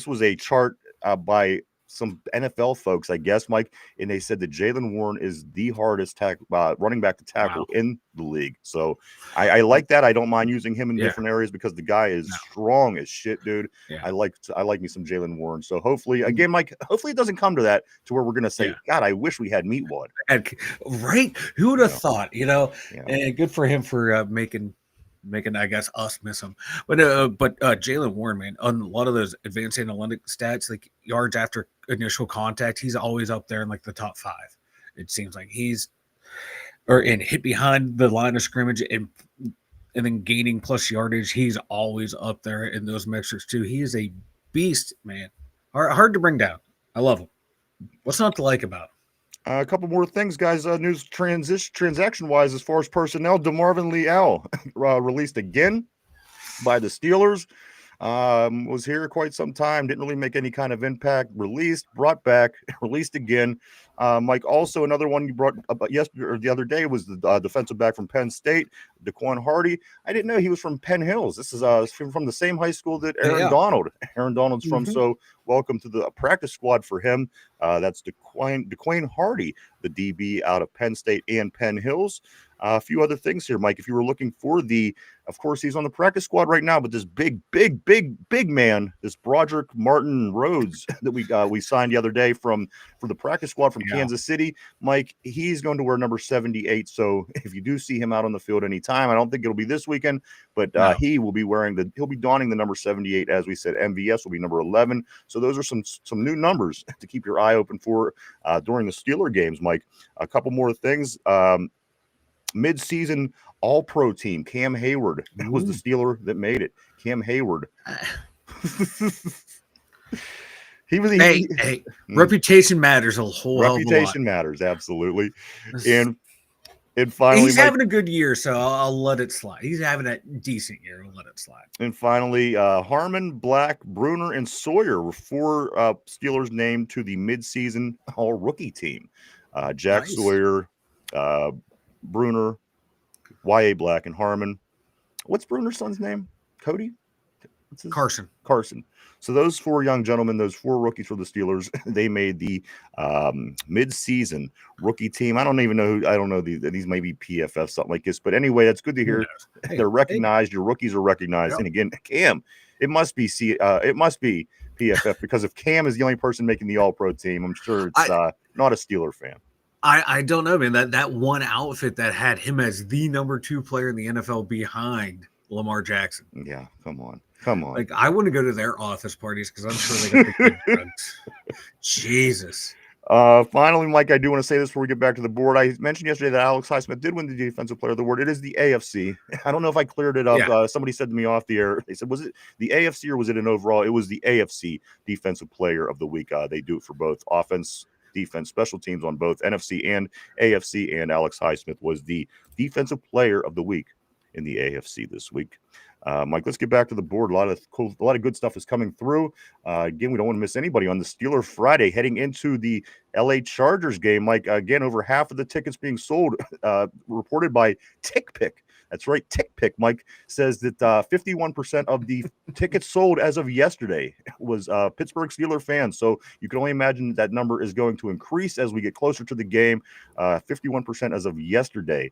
was a chart by some NFL folks, I guess, Mike, and they said that Jalen Warren is the hardest running back to tackle in the league. So I like that. I don't mind using him in different areas because the guy is strong as shit, dude. Yeah. I like me some Jalen Warren. So hopefully, again, Mike, hopefully it doesn't come to that to where we're gonna say, God, I wish we had Meatwad. Right? Who would have thought? And good for him for making I guess us miss him, but Jalen Warren, man, on a lot of those advanced analytic stats, like yards after initial contact, he's always up there in like the top 5. It seems like and hit behind the line of scrimmage and then gaining plus yardage. He's always up there in those metrics too. He is a beast, man. Hard to bring down. I love him. What's not to like about him? A couple more things, guys. News transaction-wise, as far as personnel, DeMarvin Leal released again by the Steelers. Was here quite some time. Didn't really make any kind of impact. Released, brought back, released again. Mike, also another one you brought up yesterday or the other day was the defensive back from Penn State, Daquan Hardy. I didn't know he was from Penn Hills. This is from the same high school that Aaron Donald's from. So welcome to the practice squad for him. That's Daquan Hardy, the DB out of Penn State and Penn Hills. A few other things here, Mike. If you were looking for of course, he's on the practice squad right now, but this big man, this Broderick Martin Rhodes that we signed the other day for the practice squad from Kansas City, Mike, he's going to wear number 78. So if you do see him out on the field anytime, I don't think it'll be this weekend, but he will be he'll be donning the number 78. As we said, MVS will be number 11. So those are some new numbers to keep your eye open for during the Steeler games, Mike. A couple more things. Mid-season All-Pro team, Cam Hayward. That was the Steeler that made it. Cam Hayward. Reputation matters a whole hell of a lot. Reputation matters, absolutely. And finally, he's having a good year, so I'll let it slide. He's having a decent year. I'll let it slide. And finally, Harmon, Black, Bruner, and Sawyer were 4 Steelers named to the mid-season All-Rookie team. Jack Sawyer, Bruner, Y.A. Black, and Harmon. What's Bruner's son's name? Cody? Carson. So those 4 young gentlemen, those 4 rookies for the Steelers, they made the mid-season rookie team. I don't know these may be PFF, something like this. But anyway, that's good to hear. They're recognized. Your rookies are recognized. Yep. And again, Cam, it must be PFF because if Cam is the only person making the All-Pro team, I'm sure it's not a Steeler fan. I don't know, man. That one outfit that had him as the number 2 player in the NFL behind Lamar Jackson. Yeah, come on. Like, I want to go to their office parties because I'm sure they got the good drugs. Jesus. Finally, Mike, I do want to say this before we get back to the board. I mentioned yesterday that Alex Highsmith did win the Defensive Player of the Award. It is the AFC. I don't know if I cleared it up. Yeah. Somebody said to me off the air, they said, was it the AFC or was it an overall? It was the AFC Defensive Player of the Week. They do it for both offense, defense, special teams on both NFC and AFC, and Alex Highsmith was the Defensive Player of the Week in the AFC this week. Mike, let's get back to the board. A lot of good stuff is coming through. Again, we don't want to miss anybody on the Steeler Friday heading into the LA Chargers game. Mike, again, over half of the tickets being sold, reported by TickPick. That's right, TickPick. Mike says that 51% of the tickets sold as of yesterday was Pittsburgh Steeler fans. So you can only imagine that number is going to increase as we get closer to the game. 51% as of yesterday.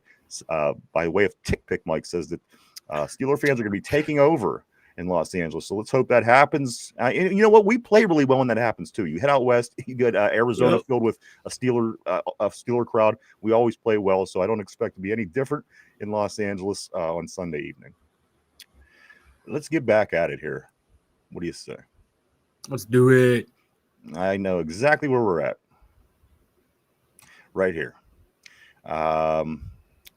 By way of TickPick, Mike says that Steeler fans are going to be taking over in Los Angeles. So let's hope that happens. And you know what? We play really well when that happens too. You head out west, you get Arizona filled with a Steeler crowd. We always play well, so I don't expect to be any different in Los Angeles on Sunday evening. Let's get back at it here. What do you say? Let's do it. I know exactly where we're at. Right here.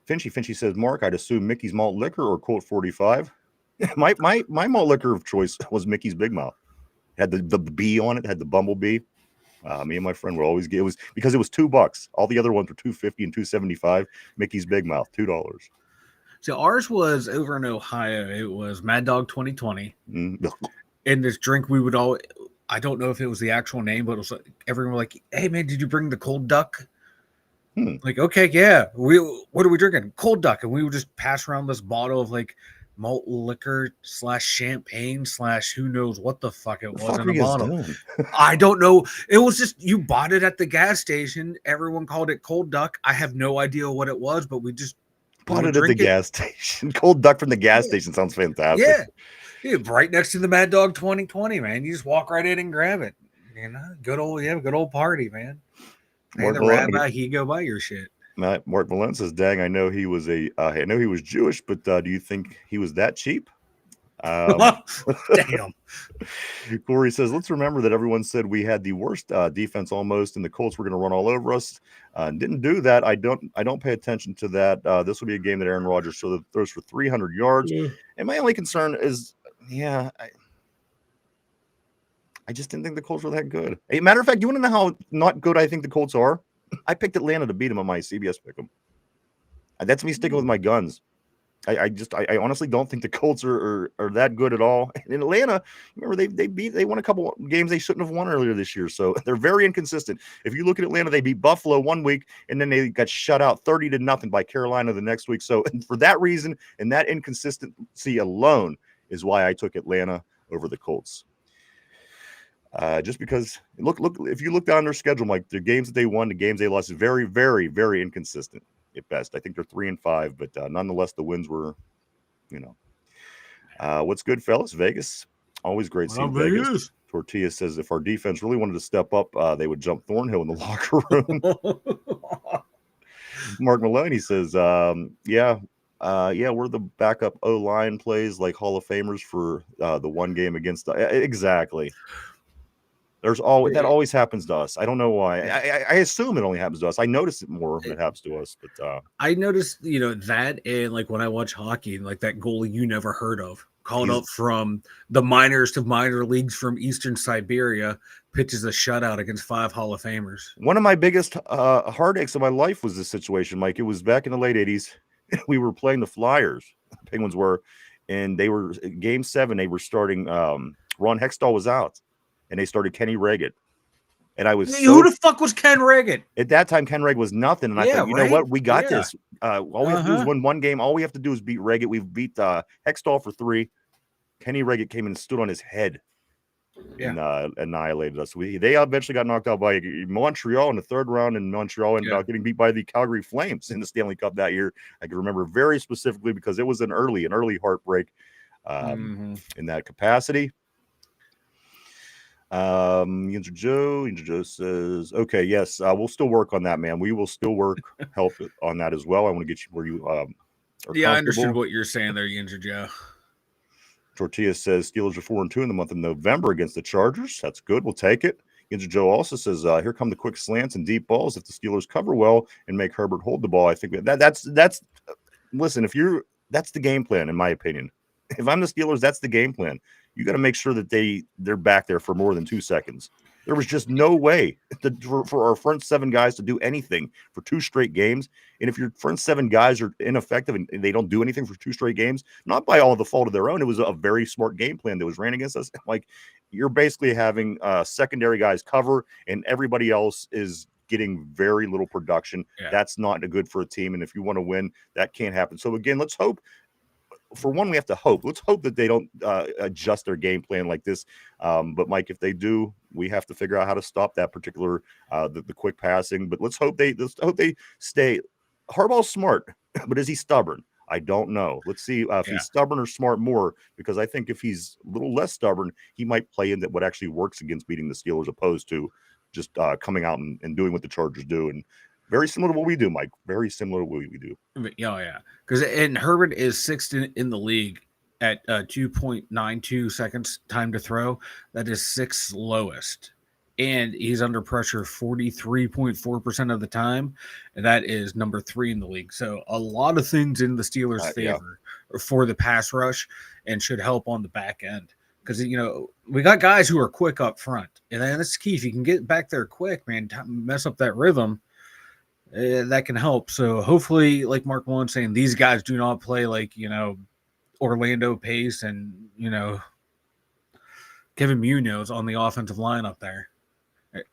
Finchy says, Mark, I'd assume Mickey's Malt Liquor or Colt 45. my malt liquor of choice was Mickey's Big Mouth. It had the bee on it, had the bumblebee. Me and my friend would always get it was because it was $2. All the other ones were $2.50 and $2.75. Mickey's Big Mouth, $2. So ours was over in Ohio. It was Mad Dog 2020. And this drink we would all, I don't know if it was the actual name, but it was like, everyone was like, hey man, did you bring the cold duck? Like, okay, yeah. What are we drinking? Cold duck. And we would just pass around this bottle of like malt liquor / champagne / who knows what the fuck it was in the bottle. I don't know. It was just, you bought it at the gas station. Everyone called it cold duck. I have no idea what it was, but we just bought it at the gas station. Cold duck from the gas station sounds fantastic. Yeah, right next to the Mad Dog 2020, man. You just walk right in and grab it. You know, good old party, man. Hey, the rabbi, he go buy your shit. Mark Valent says, "Dang, I know he was I know he was Jewish, but do you think he was that cheap?" Damn. Corey says, "Let's remember that everyone said we had the worst defense almost, and the Colts were going to run all over us. Didn't do that. I don't pay attention to that. This will be a game that Aaron Rodgers throws for 300 yards. And my only concern is, I just didn't think the Colts were that good. Hey, matter of fact, you want to know how not good I think the Colts are? I picked Atlanta to beat them on my CBS pick'em. That's me sticking with my guns. I honestly don't think the Colts are that good at all. And in Atlanta, remember they won a couple games they shouldn't have won earlier this year. So they're very inconsistent. If you look at Atlanta, they beat Buffalo one week and then they got shut out 30-0 by Carolina the next week. So for that reason and that inconsistency alone is why I took Atlanta over the Colts. Just because look, if you look down their schedule, Mike, the games that they won, the games they lost, is very, very, very inconsistent at best. I think they're 3-5, but nonetheless, the wins were, what's good, fellas? Vegas, always great seeing Vegas. Tortilla says if our defense really wanted to step up, they would jump Thornhill in the locker room. Mark Maloney says, we're the backup O-line plays like Hall of Famers for the one game against exactly. That always happens to us. I don't know why. I assume it only happens to us. I notice it more when it happens to us. But I noticed, that, and like when I watch hockey, like that goalie you never heard of, called up from the minors to minor leagues from Eastern Siberia, pitches a shutout against 5 Hall of Famers. One of my biggest heartaches of my life was this situation, Mike. It was back in the late 80s. We were playing the Flyers. Penguins were, and they were game 7. They were starting. Ron Hextall was out. And they started Kenny Reggett. And I was who the fuck was Ken Reggett? At that time, Ken Reggett was nothing. And I thought, you know what? We got this. All we have to do is win one game. All we have to do is beat Reggett. We've beat Hextall for 3. Kenny Reggett came in and stood on his head and annihilated us. They eventually got knocked out by Montreal in the 3rd round, and Montreal ended up getting beat by the Calgary Flames in the Stanley Cup that year. I can remember very specifically because it was an early heartbreak in that capacity. Yinzer Joe says, okay, yes, we'll still work on that, man. We will still help on that as well. I want to get you where you are. I understood what you're saying there, Yinzer Joe. Tortilla says Steelers are 4-2 in the month of November against the Chargers. That's good. We'll take it. Yinzer Joe also says, here come the quick slants and deep balls. If the Steelers cover well and make Herbert hold the ball, I think that's listen, that's the game plan, in my opinion. If I'm the Steelers, that's the game plan. You got to make sure that they're back there for more than 2 seconds. There was just no way for our front 7 guys to do anything for 2 straight games. And if your front 7 guys are ineffective and they don't do anything for 2 straight games, not by all the fault of their own, it was a very smart game plan that was ran against us. Like, you're basically having secondary guys cover, and everybody else is getting very little production. Yeah. That's not good for a team. And if you want to win, that can't happen. So again, let's hope. For one, we have to hope. Let's hope that they don't adjust their game plan like this. But Mike, if they do, we have to figure out how to stop that particular the quick passing. But let's hope they stay. Harbaugh's smart, but is he stubborn? I don't know. Let's see if he's stubborn or smart more, because I think if he's a little less stubborn, he might play in that what actually works against beating the Steelers, opposed to just coming out and doing what the Chargers do. And very similar to what we do, Mike. Very similar to what we do. Yeah. Because Herbert is 6th in the league at 2.92 seconds time to throw. That is 6th lowest. And he's under pressure 43.4% of the time. And that is number 3 in the league. So a lot of things in the Steelers' favor for the pass rush, and should help on the back end. Because, we got guys who are quick up front. And that's key. If you can get back there quick, man, mess up that rhythm, that can help. So hopefully, like Mark Malone saying, these guys do not play like, Orlando Pace and, Kevin Munoz on the offensive line up there.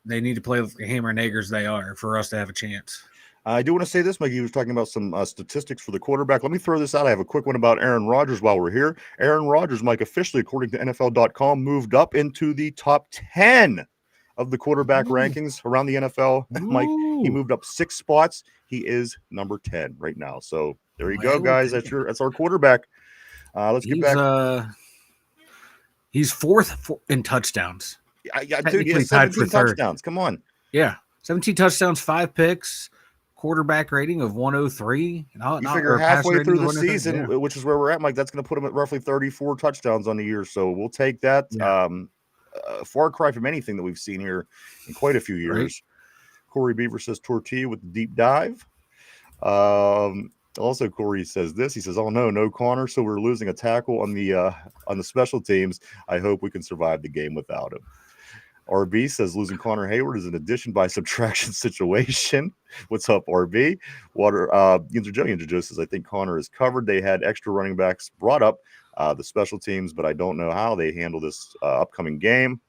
They need to play like the hammer and eggers they are for us to have a chance. I do want to say this, Mike. He was talking about some statistics for the quarterback. Let me throw this out. I have a quick one about Aaron Rodgers while we're here. Aaron Rodgers, Mike, officially, according to NFL.com, moved up into the top 10 of the quarterback rankings around the NFL. Mike, he moved up 6 spots. He is number 10 right now. So there you go, guys. That's our quarterback. Let's get back. He's 4th in touchdowns. Yeah, dude, he has 17 touchdowns. Come on. Yeah, 17 touchdowns, 5 picks, quarterback rating of 103. You figure halfway through the season, which is where we're at, Mike, that's going to put him at roughly 34 touchdowns on the year. So we'll take that. Yeah. Far cry from anything that we've seen here in quite a few years. Right. Corey Beaver says Tortilla with the deep dive. Also, Corey says this. He says, "Oh no Connor. So we're losing a tackle on the special teams. I hope we can survive the game without him." RB says losing Connor Hayward is an addition by subtraction situation. What's up, RB? Yinzer Joe says, I think Connor is covered. They had extra running backs brought up the special teams, but I don't know how they handle this upcoming game.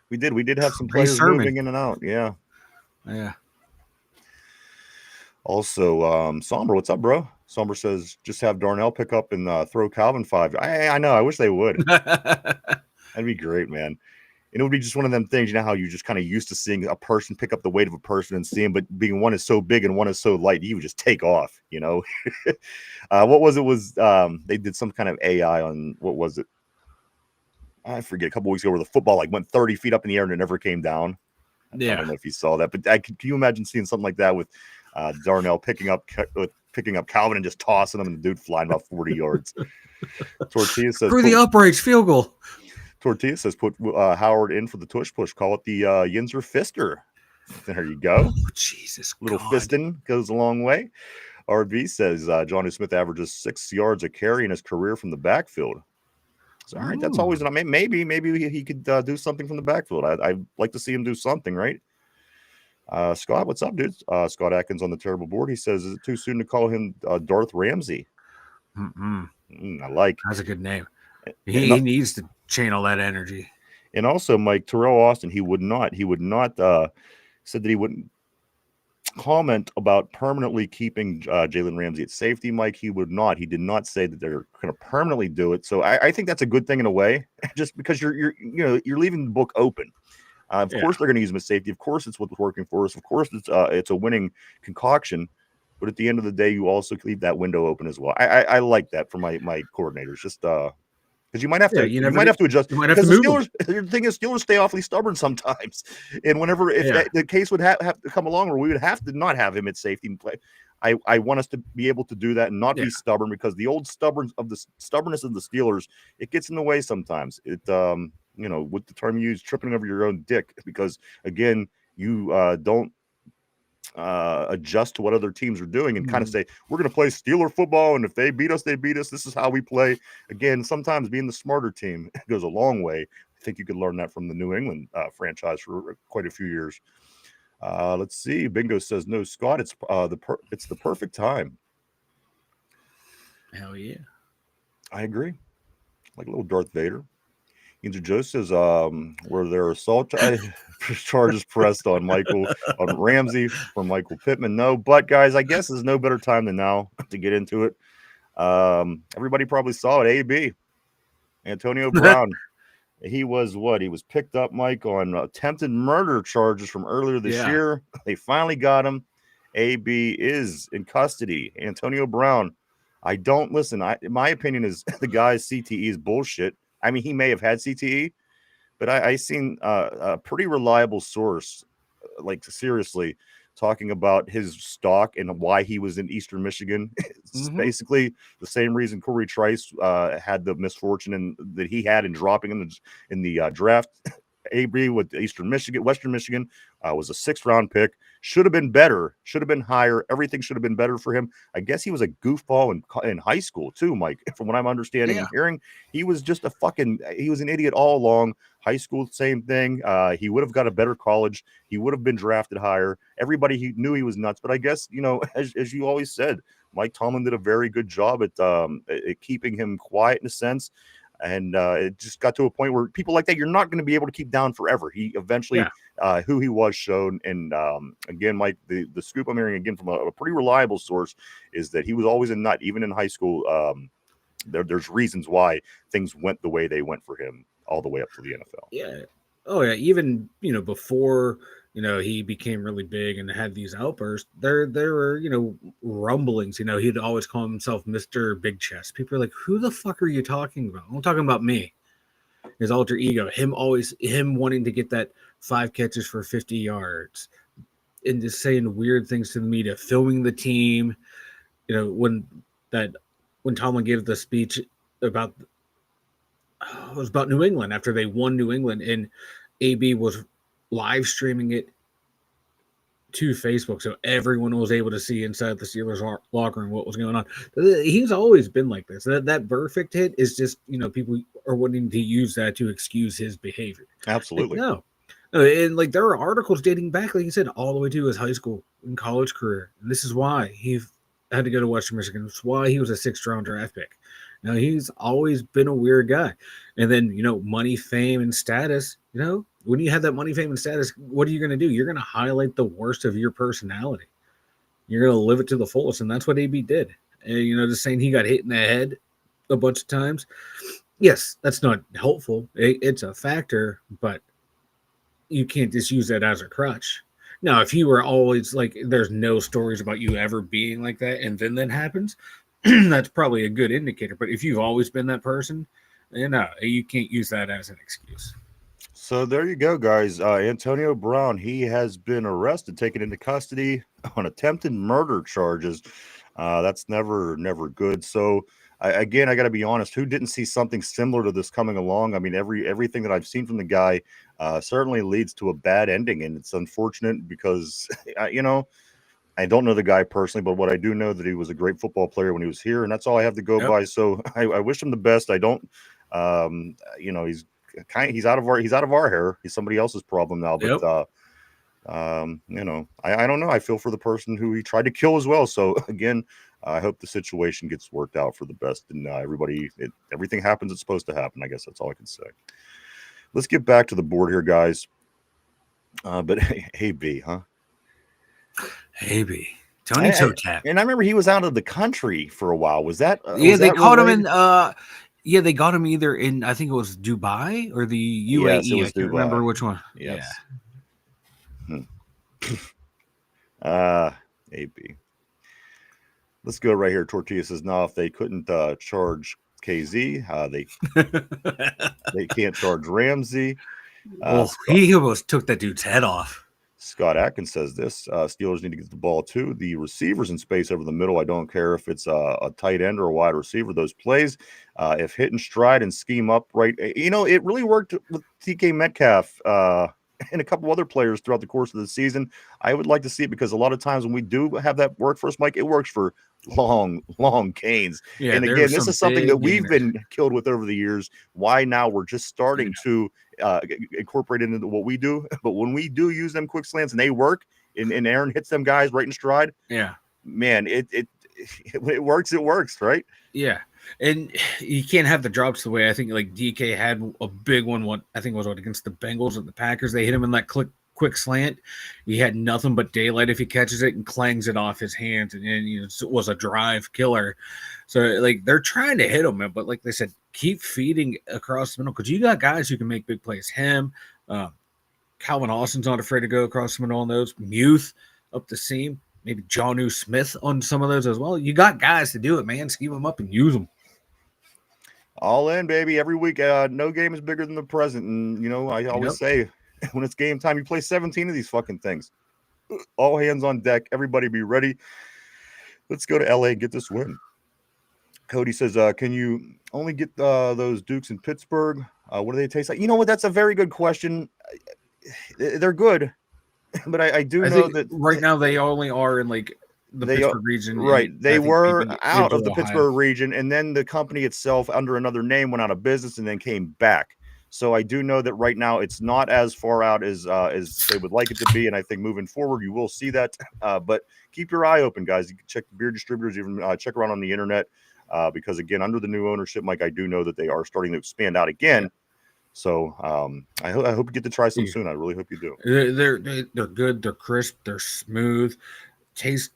We did have some players moving in and out. Yeah. Also, Somber, what's up, bro? Somber says, just have Darnell pick up and throw Calvin 5. I know. I wish they would. That'd be great, man. And it would be just one of them things, how you just kind of used to seeing a person pick up the weight of a person and see him, but being one is so big and one is so light, he would just take off, What was it? They did some kind of AI on, what was it? I forget, a couple weeks ago, where the football went 30 feet up in the air and it never came down. I don't know if you saw that, but can you imagine seeing something like that with Darnell picking up Calvin and just tossing him, and the dude flying about 40 yards? Tortilla says, through the uprights, field goal. Tortilla says, put Howard in for the tush push. Call it the Yinzer Fister. There you go. Oh, Jesus. Little fisting goes a long way. RB says Johnny Smith averages 6 yards a carry in his career from the backfield. So, all right, that's always maybe he could do something from the backfield. I'd like to see him do something, right? Scott, what's up, dude? Scott Atkins on the terrible board. He says, is it too soon to call him Darth Ramsey? I like. That's a good name. He needs to channel that energy. And also, Mike, Terrell Austin, he would not said that he wouldn't comment about permanently keeping Jalen Ramsey at safety. Mike, he did not say that they're going to permanently do it. So I think that's a good thing in a way, just because you're leaving the book open. Of course, they're going to use him as safety. Of course, it's what's working for us. Of course, it's a winning concoction. But at the end of the day, you also leave that window open as well. I like that for my coordinators. Just because you might have to, you might have to adjust. You might have to move. The thing is, Steelers stay awfully stubborn sometimes. And whenever the case would have to come along where we would have to not have him at safety and play, I want us to be able to do that and not be stubborn, because the old stubbornness of the Steelers, it gets in the way sometimes. with the term you use, tripping over your own dick, because again, you don't adjust to what other teams are doing and kind of say, we're going to play Steeler football, and if they beat us, they beat us. This is how we play. Again, sometimes being the smarter team goes a long way. I think you could learn that from the New England franchise for quite a few years. Let's see. Bingo says no, Scott. It's the perfect time. Hell yeah. I agree. Like a little Darth Vader. Yinzer Joe says, were there assault charges pressed on Ramsey from Michael Pittman? No, but guys, I guess there's no better time than now to get into it. Everybody probably saw it. AB, Antonio Brown. He was picked up, Mike, on attempted murder charges from earlier this year. They finally got him. AB is in custody. Antonio Brown. I don't listen. My opinion is the guy's CTE is bullshit. I mean, he may have had CTE, but I seen a pretty reliable source, like seriously, talking about his stock and why he was in Eastern Michigan. It's basically the same reason Corey Trice had the misfortune that he had in dropping in the draft. AB with Western Michigan was a 6th round pick. Should have been better. Should have been higher. Everything should have been better for him. I guess he was a goofball in high school too, Mike. From what I'm understanding and hearing, he was just he was an idiot all along. High school, same thing. He would have got a better college. He would have been drafted higher. Everybody knew he was nuts. But I guess, as you always said, Mike Tomlin did a very good job at keeping him quiet in a sense. And it just got to a point where people like that, you're not going to be able to keep down forever. He eventually, who he was shown. And again, Mike, the scoop I'm hearing again from a pretty reliable source is that he was always a nut, even in high school. There's reasons why things went the way they went for him all the way up to the NFL. Yeah. Oh, yeah. Even, before, he became really big and had these outbursts, there were, rumblings. He'd always call himself Mr. Big Chest. People are like, who the fuck are you talking about? I'm talking about me. His alter ego, him wanting to get that 5 catches for 50 yards and just saying weird things to the media, filming the team. When Tomlin gave the speech about, it was about New England after they won New England, and AB was live streaming it to Facebook, so everyone was able to see inside the Steelers locker room what was going on. He's always been like this. That perfect hit is just, people are wanting to use that to excuse his behavior. Absolutely. No. And there are articles dating back, like you said, all the way to his high school and college career. And this is why he had to go to Western Michigan. It's why he was a 6th round draft pick. Now, he's always been a weird guy. And then, money, fame, and status, when you have that money, fame, and status, what are you going to do? You're going to highlight the worst of your personality. You're going to live it to the fullest, and that's what AB did. And, just saying he got hit in the head a bunch of times. Yes, that's not helpful. It's a factor, but you can't just use that as a crutch. Now, if you were always there's no stories about you ever being like that, and then that happens, that's probably a good indicator. But if you've always been that person, you can't use that as an excuse. So there you go, guys. Antonio Brown, he has been arrested, taken into custody on attempted murder charges. That's never good. So I got to be honest, who didn't see something similar to this coming along? I mean, everything that I've seen from the guy certainly leads to a bad ending, and it's unfortunate because I don't know the guy personally, but what I do know that he was a great football player when he was here, and that's all I have to go by. So I wish him the best. I don't, he's out of our hair. He's somebody else's problem now. But I don't know. I feel for the person who he tried to kill as well. So again, I hope the situation gets worked out for the best, and everything happens it's supposed to happen. I guess that's all I can say. Let's get back to the board here, guys. But hey, B, huh? Hey, B. Tony Toe Tap. And I remember he was out of the country for a while. Was that? They caught him in. They got him either in, I think it was Dubai or the UAE. Yes, it was I can't remember which one. Yes. Yeah. AB. Let's go right here. Tortilla says, no, if they couldn't charge KZ, they can't charge Ramsey. He almost took that dude's head off. Scott Atkins says this: Steelers need to get the ball too. The receivers in space over the middle. I don't care if it's a tight end or a wide receiver. Those plays, if hit and stride and scheme up right, it really worked with TK Metcalf and a couple other players throughout the course of the season. I would like to see it because a lot of times when we do have that work for us, Mike, it works for long gains. Yeah, and again, this is something that we've been killed with over the years. Why now we're just starting to incorporate it into what we do. But when we do use them quick slants and they work, and Aaron hits them guys right in stride, man, it works, right? Yeah. And you can't have the drops the way I think like DK had a big one. What I think was against the Bengals and the Packers. They hit him in that quick slant. He had nothing but daylight if he catches it and clangs it off his hands, and it was a drive killer. So like they're trying to hit him, but like they said, keep feeding across the middle because you got guys who can make big plays. Him, Calvin Austin's not afraid to go across the middle on those. Muth up the seam. Maybe Jonnu Smith on some of those as well. You got guys to do it, man. Scheme them up and use them. All in, baby. Every week, no game is bigger than the present. And, I always say when it's game time, you play 17 of these fucking things. All hands on deck. Everybody be ready. Let's go to LA and get this win. Cody says, can you only get those Dukes in Pittsburgh? What do they taste like? You know what? That's a very good question. They're good. But I know that right now they only are in like the Pittsburgh region. Right. They were out of the Pittsburgh region, and then the company itself under another name went out of business and then came back. So I do know that right now it's not as far out as they would like it to be. And I think moving forward, you will see that. But keep your eye open, guys. You can check the beer distributors, even check around on the internet. Because again, under the new ownership, Mike, I do know that they are starting to expand out again. So I hope you get to try some soon. I really hope you do. They're good. They're crisp. They're smooth. Taste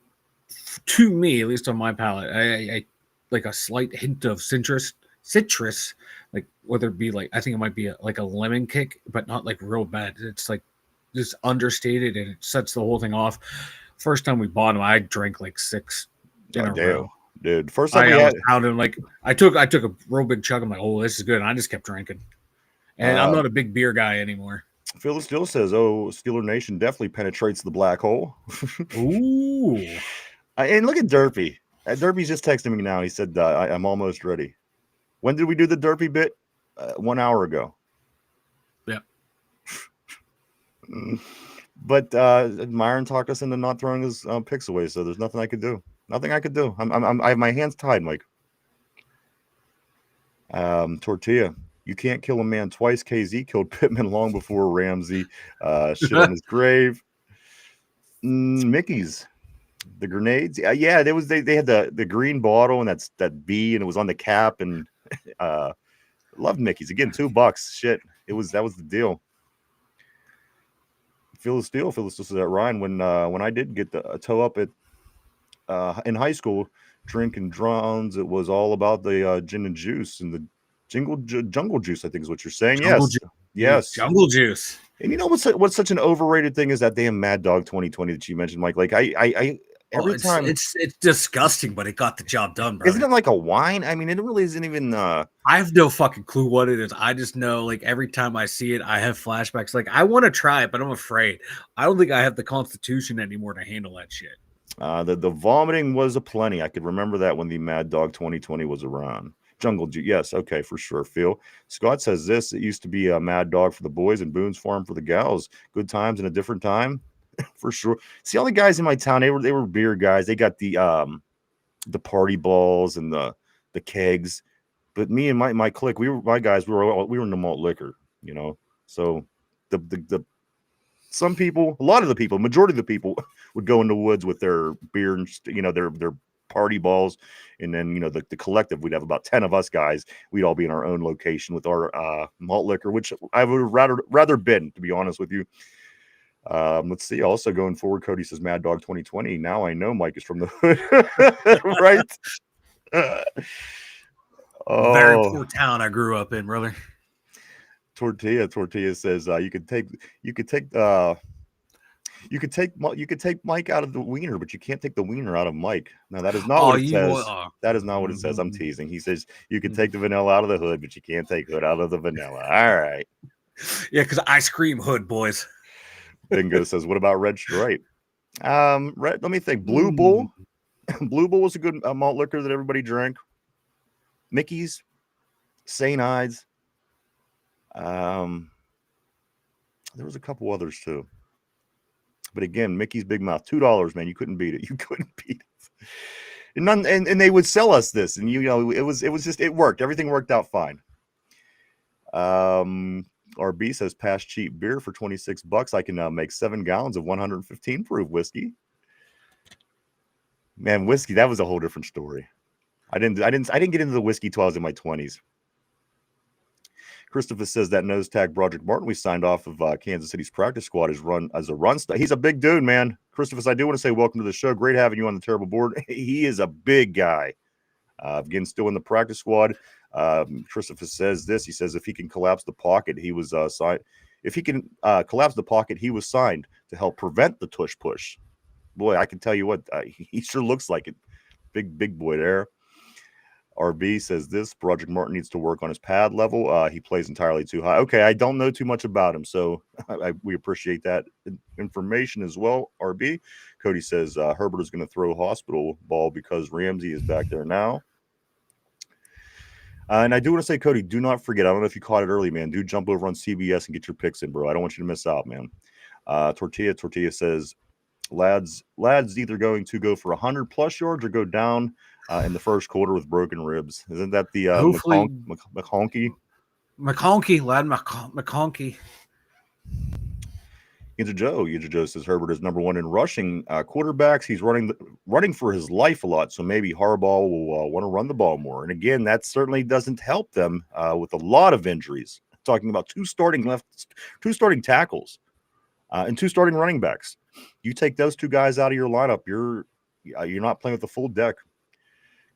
to me, at least on my palate, I like a slight hint of citrus. Like whether it be like I think it might be like a lemon kick, but not like real bad. It's like just understated, and it sets the whole thing off. First time we bought them, I drank like 6 in a row. Dude, first time we had them, like I took a real big chug. I'm like, oh, this is good. And I just kept drinking. And I'm not a big beer guy anymore. Phil still says, "Oh, Steeler Nation definitely penetrates the black hole." Ooh! And look at Derpy. Derpy's just texting me now. He said, "I'm almost ready." When did we do the Derpy bit? 1 hour ago. Yeah. But Myron talked us into not throwing his picks away, so there's nothing I could do. Nothing I could do. I have my hands tied, Mike. Tortilla. You can't kill a man twice. KZ killed Pittman long before Ramsey shit on his grave. Mickey's, the grenades. Yeah, they had the green bottle and that B, and it was on the cap, and loved Mickey's. Again, $2. Shit, that was the deal. Phyllis says that Ryan, when I did get a toe up at in high school, drinking drowns, it was all about the gin and juice and the jungle juice, I think is what you're saying. Yes. Jungle juice. And you know what's such an overrated thing is that damn Mad Dog 2020 that you mentioned, Mike. Like I every time it's disgusting, but it got the job done, bro. Isn't it like a wine? I mean, it really isn't even I have no fucking clue what it is. I just know like every time I see it, I have flashbacks. Like I want to try it, but I'm afraid. I don't think I have the constitution anymore to handle that shit. The vomiting was aplenty. I could remember that when the Mad Dog 2020 was around. Jungle juice, yes, okay, for sure. Phil Scott says this: it used to be a Mad Dog for the boys and Boone's Farm for the gals. Good times in a different time, for sure. See, all the guys in my town, they were beer guys. They got the party balls and the kegs, but me and my clique, we were in the malt liquor, So the some people, a lot of the people, majority of the people would go in the woods with their beer and their party balls, and then the collective, we'd have about 10 of us guys. We'd all be in our own location with our malt liquor, which I would have rather been, to be honest with you. Let's see. Also going forward, Cody says Mad Dog 2020. Now I know Mike is from the hood, right? Very poor town I grew up in, brother. Tortilla says you could take Mike out of the wiener, but you can't take the wiener out of Mike. No, that is not what it says. That is not what it says. I'm teasing. He says you can take the vanilla out of the hood, but you can't take hood out of the vanilla. All right. Yeah, because I scream hood, boys. Bingo says, what about Red Stripe? Let me think. Blue Bull. Blue Bull was a good malt liquor that everybody drank. Mickey's, St. Ides. There was a couple others too. But again, Mickey's Big Mouth, $2, man. You couldn't beat it. You couldn't beat it. And they would sell us this, and it was just, it worked. Everything worked out fine. RB says, pass cheap beer for $26. I can make 7 gallons of 115 proof whiskey. Man, whiskey, that was a whole different story. I didn't get into the whiskey till I was in my 20s. Christopher says that nose tag Broderick Martin we signed off of Kansas City's practice squad is run as a run star. He's a big dude, man. Christopher, I do want to say welcome to the show. Great having you on the terrible board. He is a big guy. Again, still in the practice squad. Christopher says this. He says if he can collapse the pocket, he was signed. If he can collapse the pocket, he was signed to help prevent the tush push. Boy, I can tell you what, he sure looks like it. Big boy there. RB says this. Broderick Martin needs to work on his pad level. He plays entirely too high. Okay, I don't know too much about him, so we appreciate that information as well, RB. Cody says Herbert is going to throw hospital ball because Ramsey is back there now. And I do want to say, Cody, do not forget. I don't know if you caught it early, man. Do jump over on CBS and get your picks in, bro. I don't want you to miss out, man. Tortilla says, lads either going to go for 100+ yards or go down in the first quarter with broken ribs. Isn't that the McConkey? McConkey, lad, McConkey. Yinzer Joe says Herbert is number 1 in rushing quarterbacks. He's running for his life a lot, so maybe Harbaugh will want to run the ball more. And again, that certainly doesn't help them with a lot of injuries. Talking about 2 starting tackles, and 2 starting running backs. You take those 2 guys out of your lineup, you're not playing with the full deck.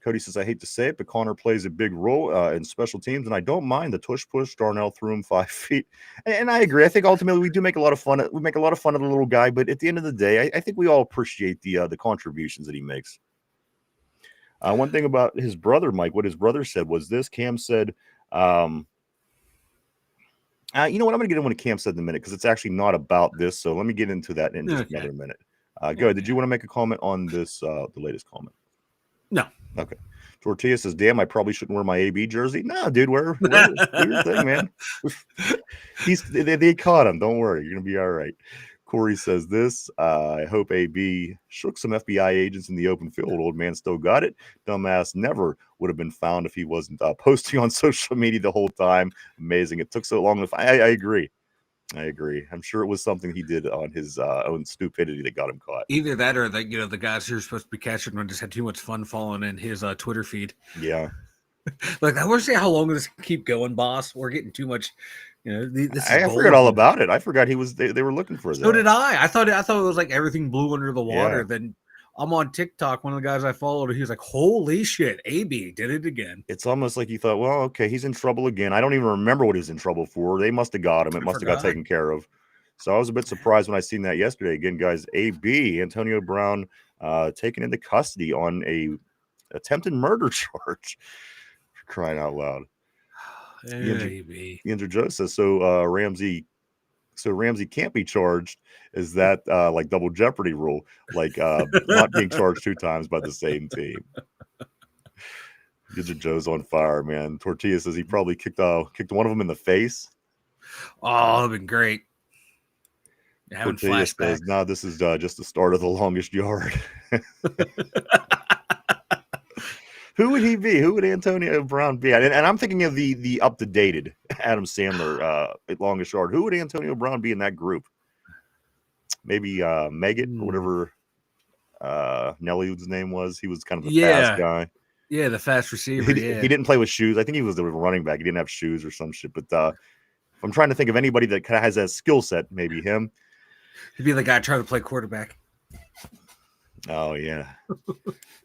Cody says, I hate to say it, but Connor plays a big role in special teams, and I don't mind the tush push. Darnell threw him 5 feet. And I agree. I think ultimately we do make a lot of fun. We make a lot of fun of the little guy, but at the end of the day, I think we all appreciate the contributions that he makes. One thing about his brother, Mike, what his brother said was this. Cam said, you know what? I'm going to get into what Cam said in a minute because it's actually not about this. So let me get into that in just another minute. Go ahead. Did you want to make a comment on this, the latest comment? No. Okay. Tortilla says, damn, I probably shouldn't wear my AB jersey. No, dude, wear your thing, man. They caught him. Don't worry. You're going to be all right. Corey says this. I hope AB shook some FBI agents in the open field. Old man still got it. Dumbass never would have been found if he wasn't posting on social media the whole time. Amazing. It took so long to find. I agree. I'm sure it was something he did on his own stupidity that got him caught. Either that or that, the guys who are supposed to be catching one just had too much fun following in his Twitter feed. Yeah. Like, I want to see how long this can keep going, boss. We're getting too much. I forgot all about it. I forgot he was. They were looking for that. So did I. I thought it was like everything blew under the water. Yeah. Then I'm on TikTok. One of the guys I followed, he was like, "Holy shit, AB did it again." It's almost like you thought, well, okay, he's in trouble again. I don't even remember what he was in trouble for. They must have got him. It must have got taken care of. So I was a bit surprised when I seen that yesterday. Again, guys, AB Antonio Brown taken into custody on a attempted murder charge. For crying out loud. Yinzer Joe says so. Ramsey can't be charged. Is that like double jeopardy rule? Like not being charged 2 times by the same team. Yinzer Joe's on fire, man. Tortilla says he probably kicked one of them in the face. Oh, that'd been great. Having flashbacks. Says, no, this is just the start of the longest yard. Who would he be? Who would Antonio Brown be? And I'm thinking of the up-to-dated Adam Sandler at longest yard. Who would Antonio Brown be in that group? Maybe Meggett or whatever Nelly's name was. He was kind of the fast guy. Yeah, the fast receiver. He didn't play with shoes. I think he was the running back. He didn't have shoes or some shit. But if I'm trying to think of anybody that kind of has that skill set, maybe him. He'd be the guy trying to play quarterback. Oh, yeah.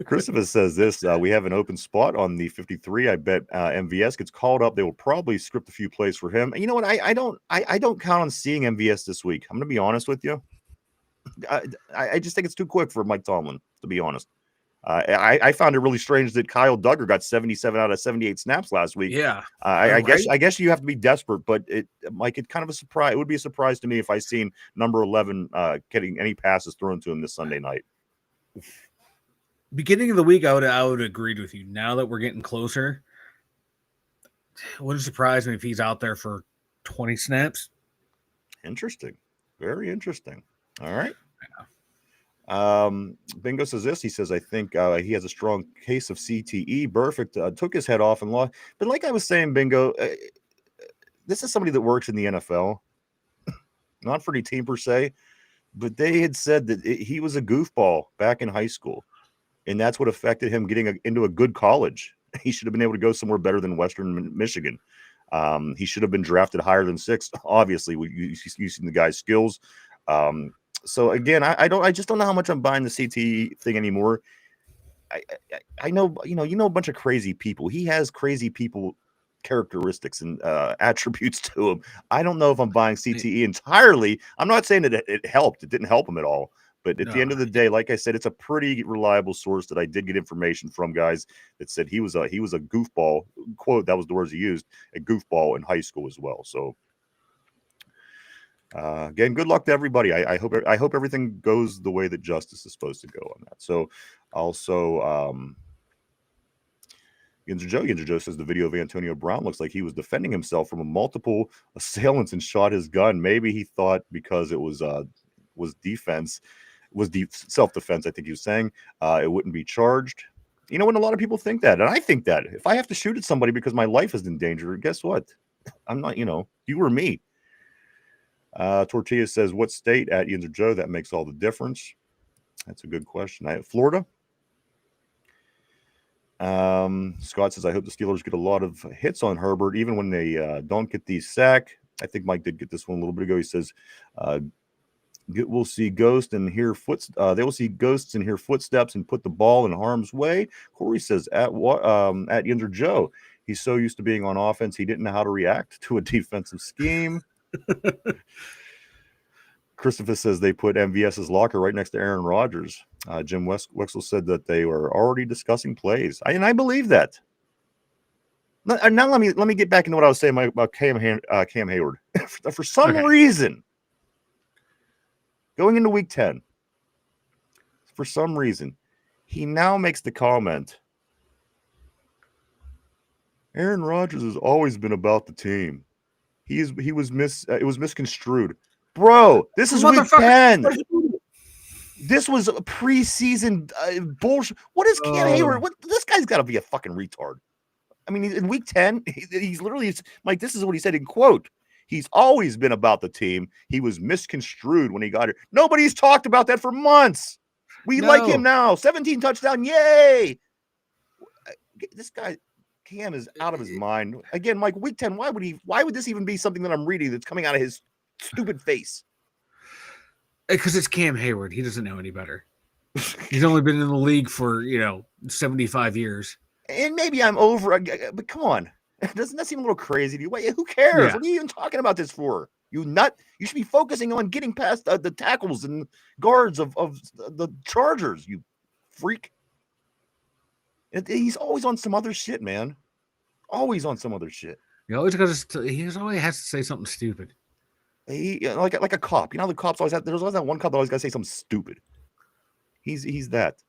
Christopher says this. We have an open spot on the 53. I bet MVS gets called up. They will probably script a few plays for him. And you know what? I don't count on seeing MVS this week. I'm going to be honest with you. I just think it's too quick for Mike Tomlin, to be honest. I found it really strange that Kyle Duggar got 77 out of 78 snaps last week. Yeah. I guess you have to be desperate, but Mike, it kind of a surprise. It would be a surprise to me if I seen number 11 getting any passes thrown to him this Sunday night. Beginning of the week, I would agree with you. Now that we're getting closer, it wouldn't surprise me if he's out there for 20 snaps. Interesting. Very interesting. All right. Bingo says this. He says, I think he has a strong case of CTE. Perfect. Took his head off and lost. But like I was saying, Bingo, this is somebody that works in the NFL, not for any team per se, but they had said that he was a goofball back in high school, and that's what affected him getting into a good college. He should have been able to go somewhere better than Western Michigan. He should have been drafted higher than 6th. Obviously, using the guy's skills. So again, I just don't know how much I'm buying the CTE thing anymore. I know, a bunch of crazy people. He has crazy people characteristics and attributes to him. I don't know if I'm buying CTE entirely. I'm not saying that it helped. It didn't help him at all. But at the end of the day, like I said, it's a pretty reliable source that I did get information from guys that said he was a goofball. Quote, that was the words he used, a goofball in high school as well. So again, good luck to everybody. I hope everything goes the way that justice is supposed to go on that. So also Yinzer Joe says the video of Antonio Brown looks like he was defending himself from multiple assailants and shot his gun. Maybe he thought because it was self-defense, I think he was saying, it wouldn't be charged. And a lot of people think that, and I think that if I have to shoot at somebody because my life is in danger, guess what? I'm not, you or me. Tortilla says, what state at Yinzer Joe? That makes all the difference. That's a good question. Florida. Scott says, I hope the Steelers get a lot of hits on Herbert, even when they don't get the sack. I think Mike did get this one a little bit ago. He says, we'll see ghosts and hear they will see ghosts and hear footsteps and put the ball in harm's way. Corey says, at Yinzer Joe, he's so used to being on offense, he didn't know how to react to a defensive scheme. Christopher says they put MVS's locker right next to Aaron Rodgers. Jim Wexel said that they were already discussing plays, and I believe that. Now let me get back into what I was saying about Cam Hayward. For some reason, going into week 10, for some reason, he now makes the comment, Aaron Rodgers has always been about the team. It was misconstrued. Bro, this is week 10. This was a preseason bullshit. What is Cam Hayward? This guy's got to be a fucking retard. I mean, in week 10, he's literally, Mike, this is what he said in quote. He's always been about the team. He was misconstrued when he got here. Nobody's talked about that for months. We like him now. 17 touchdown. Yay. This guy, Cam, is out of his mind. Again, Mike, week 10, why would this even be something that I'm reading that's coming out of his stupid face? Because it's Cam Hayward. He doesn't know any better. He's only been in the league for, 75 years. And maybe I'm over, but come on. Doesn't that seem a little crazy to you? Wait, who cares? Yeah. What are you even talking about this for? You nut. You should be focusing on getting past the tackles and guards of the Chargers, you freak. He's always on some other shit, man. Always on some other shit. He always has to say something stupid. Like a cop. The cops always have. There's always that one cop that always got to say something stupid. He's that.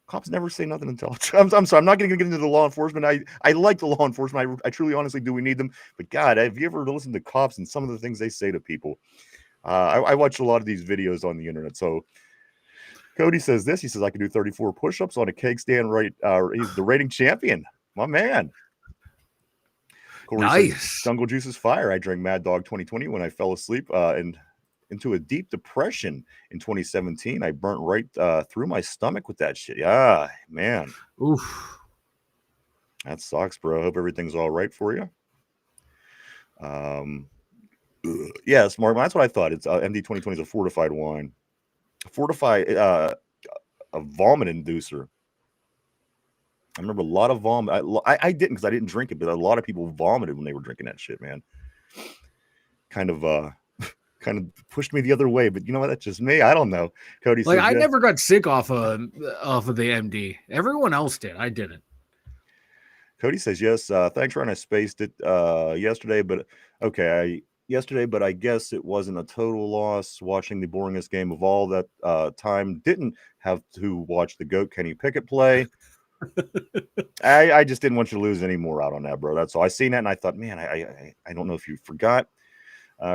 Cops never say nothing intelligent. I'm sorry. I'm not going to get into the law enforcement. I like the law enforcement. I truly, honestly do. We need them. But God, have you ever listened to cops and some of the things they say to people? I watch a lot of these videos on the internet. So Cody says this. He says I can do 34 push-ups on a cake stand. Right. He's the rating champion. My man. Corey nice. Says, Jungle Juice is fire. I drank Mad Dog 2020 when I fell asleep and into a deep depression in 2017. I burnt right through my stomach with that shit. Yeah, man. Oof. That sucks, bro. I hope everything's all right for you. Yeah, smart. That's what I thought. It's MD 2020 is a fortified wine. A vomit inducer. I remember a lot of vomit. I didn't because I didn't drink it, but a lot of people vomited when they were drinking that shit, man. Kind of kind of pushed me the other way. But you know what? That's just me. I don't know. Cody Like says, I yes. never got sick off of the MD. Everyone else did. I didn't. Cody says, yes. Thanks, Ryan. I spaced it yesterday, but okay. But I guess it wasn't a total loss. Watching the boringest game of all that time. Didn't have to watch the GOAT Kenny Pickett play. I just didn't want you to lose any more out on that, bro. That's all. I seen that and I thought, man, I don't know if you forgot.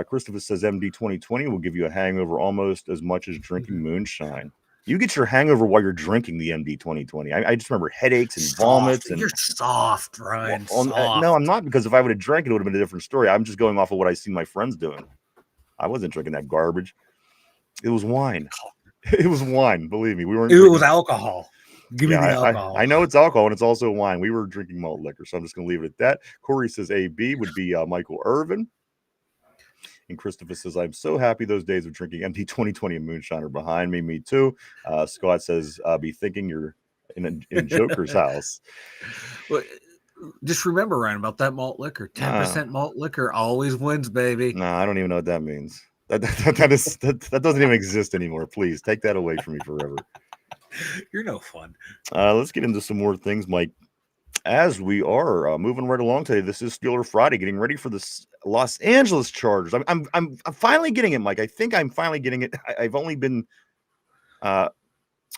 Christopher says MD 2020 will give you a hangover almost as much as drinking moonshine. You get your hangover while you're drinking the MD 2020. I just remember headaches and vomits. And you're soft, Ryan. well, soft. no, I'm not, because if I would have drank it, it would have been a different story. I'm just going off of what I see my friends doing. I wasn't drinking that garbage. It was wine. It was wine. Believe me, we weren't. It drinking. was alcohol. Give me the alcohol. I know it's alcohol and it's also wine. We were drinking malt liquor, so I'm just going to leave it at that. Corey says AB would be Michael Irvin. And Christopher says, I'm so happy those days of drinking MD 2020 and moonshine are behind me. Me too. Scott says, be thinking you're in Joker's house. Well, just remember, Ryan, about that malt liquor. 10% malt liquor always wins, baby. No, I don't even know what that means. That doesn't even exist anymore. Please take that away from me forever. You're no fun. Let's get into some more things, Mike. As we are moving right along today, this is Steeler Friday, getting ready for the Los Angeles Chargers. I'm finally getting it, Mike. I think I'm finally getting it. I've only been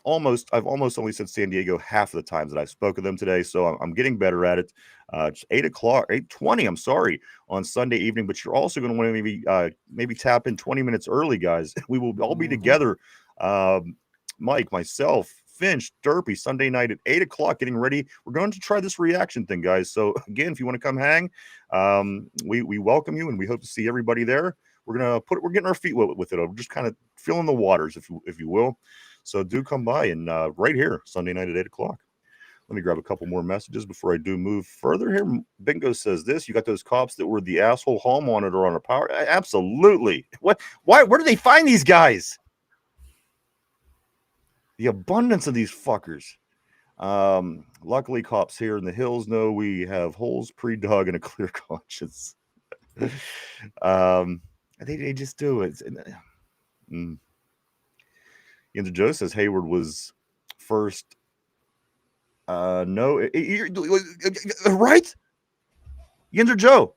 almost only said San Diego half of the times that I've spoken to them today, so I'm getting better at it. It's 8:20. I'm sorry, on Sunday evening, but you're also going to want to maybe tap in 20 minutes early, guys. We will all be together. Mike, myself, Finch, Derpy, Sunday night at 8:00, getting ready. We're going to try this reaction thing, guys. So again, if you want to come hang, we welcome you, and we hope to see everybody there. We're getting our feet wet with it. We're just kind of feeling the waters, if you will. So do come by and right here Sunday night at 8:00. Let me grab a couple more messages before I do move further here. Bingo says this: you got those cops that were the asshole hall monitor on a power. Absolutely. What? Why? Where do they find these guys? The abundance of these fuckers. Luckily, cops here in the hills know we have holes pre-dug and a clear conscience. They just do it. Yinzer Joe says Hayward was first. No, right? Yinzer Joe,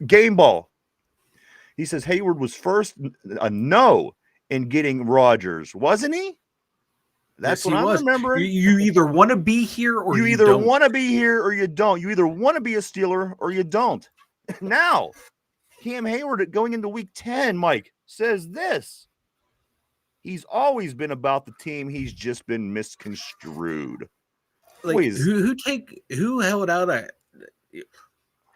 game ball. He says Hayward was first. No, in getting Rodgers, wasn't he? That's yes, what I'm remembering. You either want to be here or you either want to be here or you don't. You either want to be a Steeler or you don't. Now, Cam Hayward going into week 10, Mike, says this. He's always been about the team. He's just been misconstrued. Like, who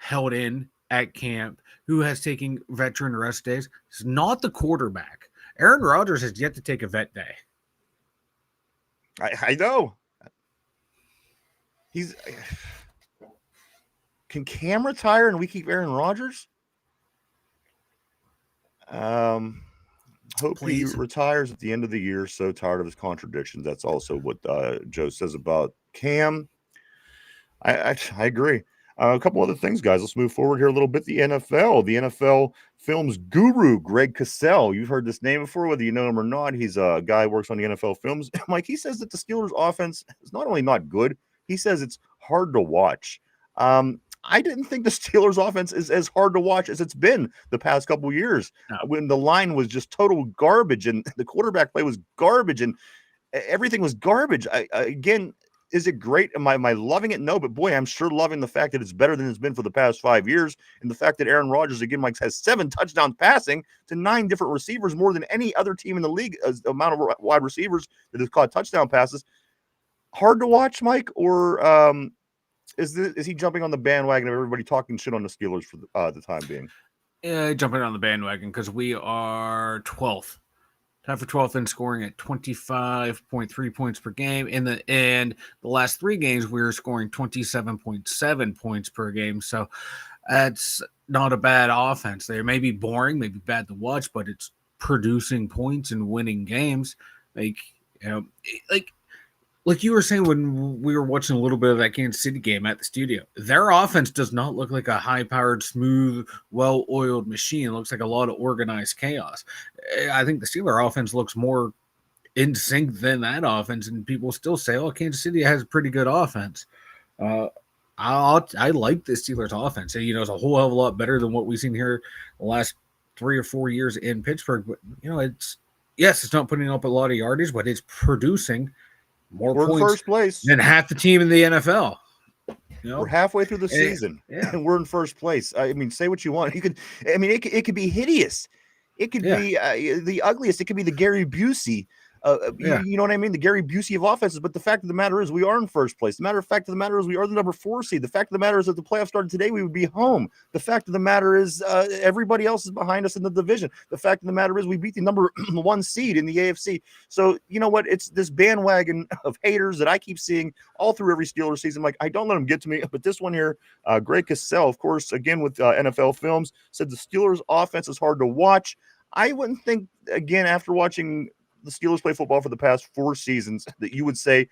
held in at camp, who has taken veteran rest days? It's not the quarterback. Aaron Rodgers has yet to take a vet day. I know. Can Cam retire and we keep Aaron Rodgers? Hope Please. He retires at the end of the year. So tired of his contradictions. That's also what Joe says about Cam. I agree. A couple other things, guys. Let's move forward here a little bit. The NFL Films guru, Greg Cassell. You've heard this name before, whether you know him or not. He's a guy who works on the NFL Films. Mike, he says that the Steelers offense is not only not good, he says it's hard to watch. I didn't think the Steelers offense is as hard to watch as it's been the past couple of years, when the line was just total garbage and the quarterback play was garbage and everything was garbage. Again, is it great? Am I loving it? No, but boy, I'm sure loving the fact that it's better than it's been for the past 5 years. And the fact that Aaron Rodgers, again, Mike, has 7 touchdowns passing to 9 different receivers, more than any other team in the league, as the amount of wide receivers that have caught touchdown passes. Hard to watch, Mike, or is he jumping on the bandwagon of everybody talking shit on the Steelers for the time being? Yeah, jumping on the bandwagon because we are 12th. Tied for 12th in scoring at 25.3 points per game. And the last 3 games, we were scoring 27.7 points per game. So that's not a bad offense. They may be boring, maybe bad to watch, but it's producing points and winning games. like you were saying when we were watching a little bit of that Kansas City game at the studio, their offense does not look like a high-powered, smooth, well-oiled machine. It looks like a lot of organized chaos. I think the Steelers offense looks more in sync than that offense, and people still say, "Oh, Kansas City has a pretty good offense." Uh, I like the Steelers offense. You know, it's a whole hell of a lot better than what we've seen here the last 3 or 4 years in Pittsburgh. But you know, it's not putting up a lot of yardage, but it's producing more We're in points first place. than half the team in the NFL. You know? We're halfway through the season, and we're in first place. I mean, say what you want. You could, I mean, it could be hideous. It could be the ugliest. It could be the Gary Busey. You know what I mean? The Gary Busey of offenses. But the fact of the matter is, we are in first place. The fact of the matter is, we are the number 4 seed. The fact of the matter is, if the playoffs started today, we would be home. The fact of the matter is, everybody else is behind us in the division. The fact of the matter is, we beat the number 1 seed in the AFC. So you know what? It's this bandwagon of haters that I keep seeing all through every Steelers season. Like, I don't let them get to me. But this one here, Greg Cassell, of course, again with NFL Films, said the Steelers' offense is hard to watch. I wouldn't think, again, after watching the Steelers play football for the past 4 seasons, that you would say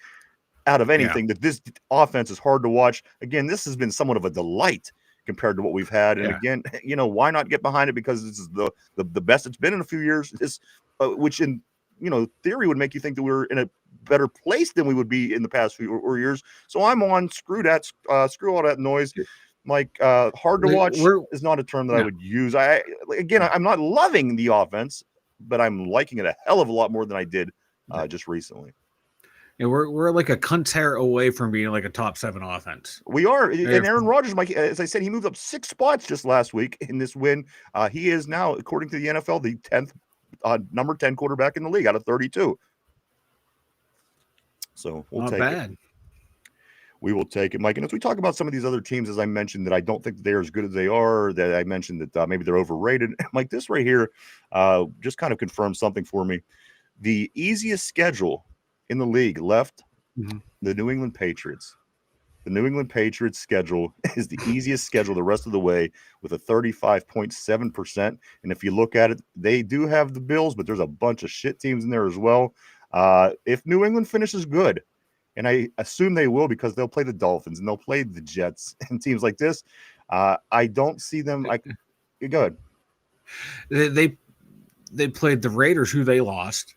out of anything that this offense is hard to watch. Again, this has been somewhat of a delight compared to what we've had. And again, you know, why not get behind it? Because this is the best it's been in a few years, which in, you know, theory would make you think that we're in a better place than we would be in the past few years. So I'm on screw all that noise. Mike, hard to watch is not a term that I would use. I'm not loving the offense, but I'm liking it a hell of a lot more than I did just recently. Yeah, we're like a cunt's hair away from being like a top 7 offense. We are. And Aaron Rodgers, Mike, as I said, he moved up 6 spots just last week in this win. He is now, according to the NFL, the 10th number 10 quarterback in the league out of 32. So we'll take it. We will take it, Mike. And as we talk about some of these other teams, as I mentioned, that I don't think they're as good as they are, that I mentioned that maybe they're overrated. Mike, this right here just kind of confirms something for me. The easiest schedule in the league left the New England Patriots. The New England Patriots schedule is the easiest schedule the rest of the way with a 35.7%. And if you look at it, they do have the Bills, but there's a bunch of shit teams in there as well. If New England finishes good, and I assume they will because they'll play the Dolphins and they'll play the Jets and teams like this. I don't see them. Go ahead. They played the Raiders, who they lost,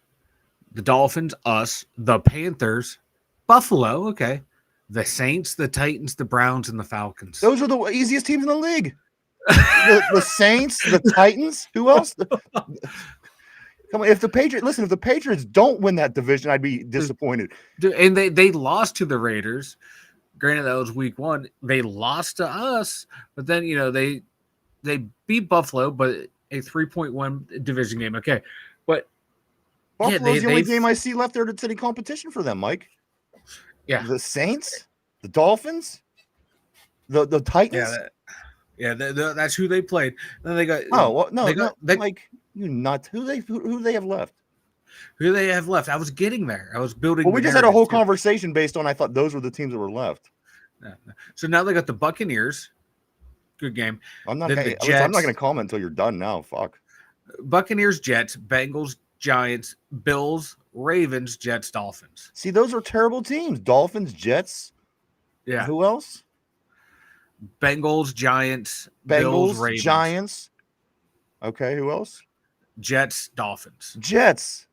the Dolphins, us, the Panthers, Buffalo, okay, the Saints, the Titans, the Browns, and the Falcons. Those are the easiest teams in the league. the Saints, the Titans. Who else? Come on, if the Patriots don't win that division, I'd be disappointed. And they lost to the Raiders. Granted, that was week 1. They lost to us, but then, you know, they beat Buffalo, but a 3-point division game. Okay. But Buffalo's the only game I see left there that's any competition for them, Mike. Yeah. The Saints, the Dolphins, the Titans. That's who they played. Then they got Mike, you nuts. Who they have left? Who they have left? I was getting there. I was building. Well, we just had a whole conversation based on I thought those were the teams that were left. So now they got the Buccaneers. Good game. I'm not going to comment until you're done now. Fuck. Buccaneers, Jets, Bengals, Giants, Bills, Ravens, Jets, Dolphins. See, those are terrible teams. Dolphins, Jets. Yeah. Who else? Bengals, Giants, Bills, Ravens. Giants. Okay, who else? Jets, Dolphins. Jets.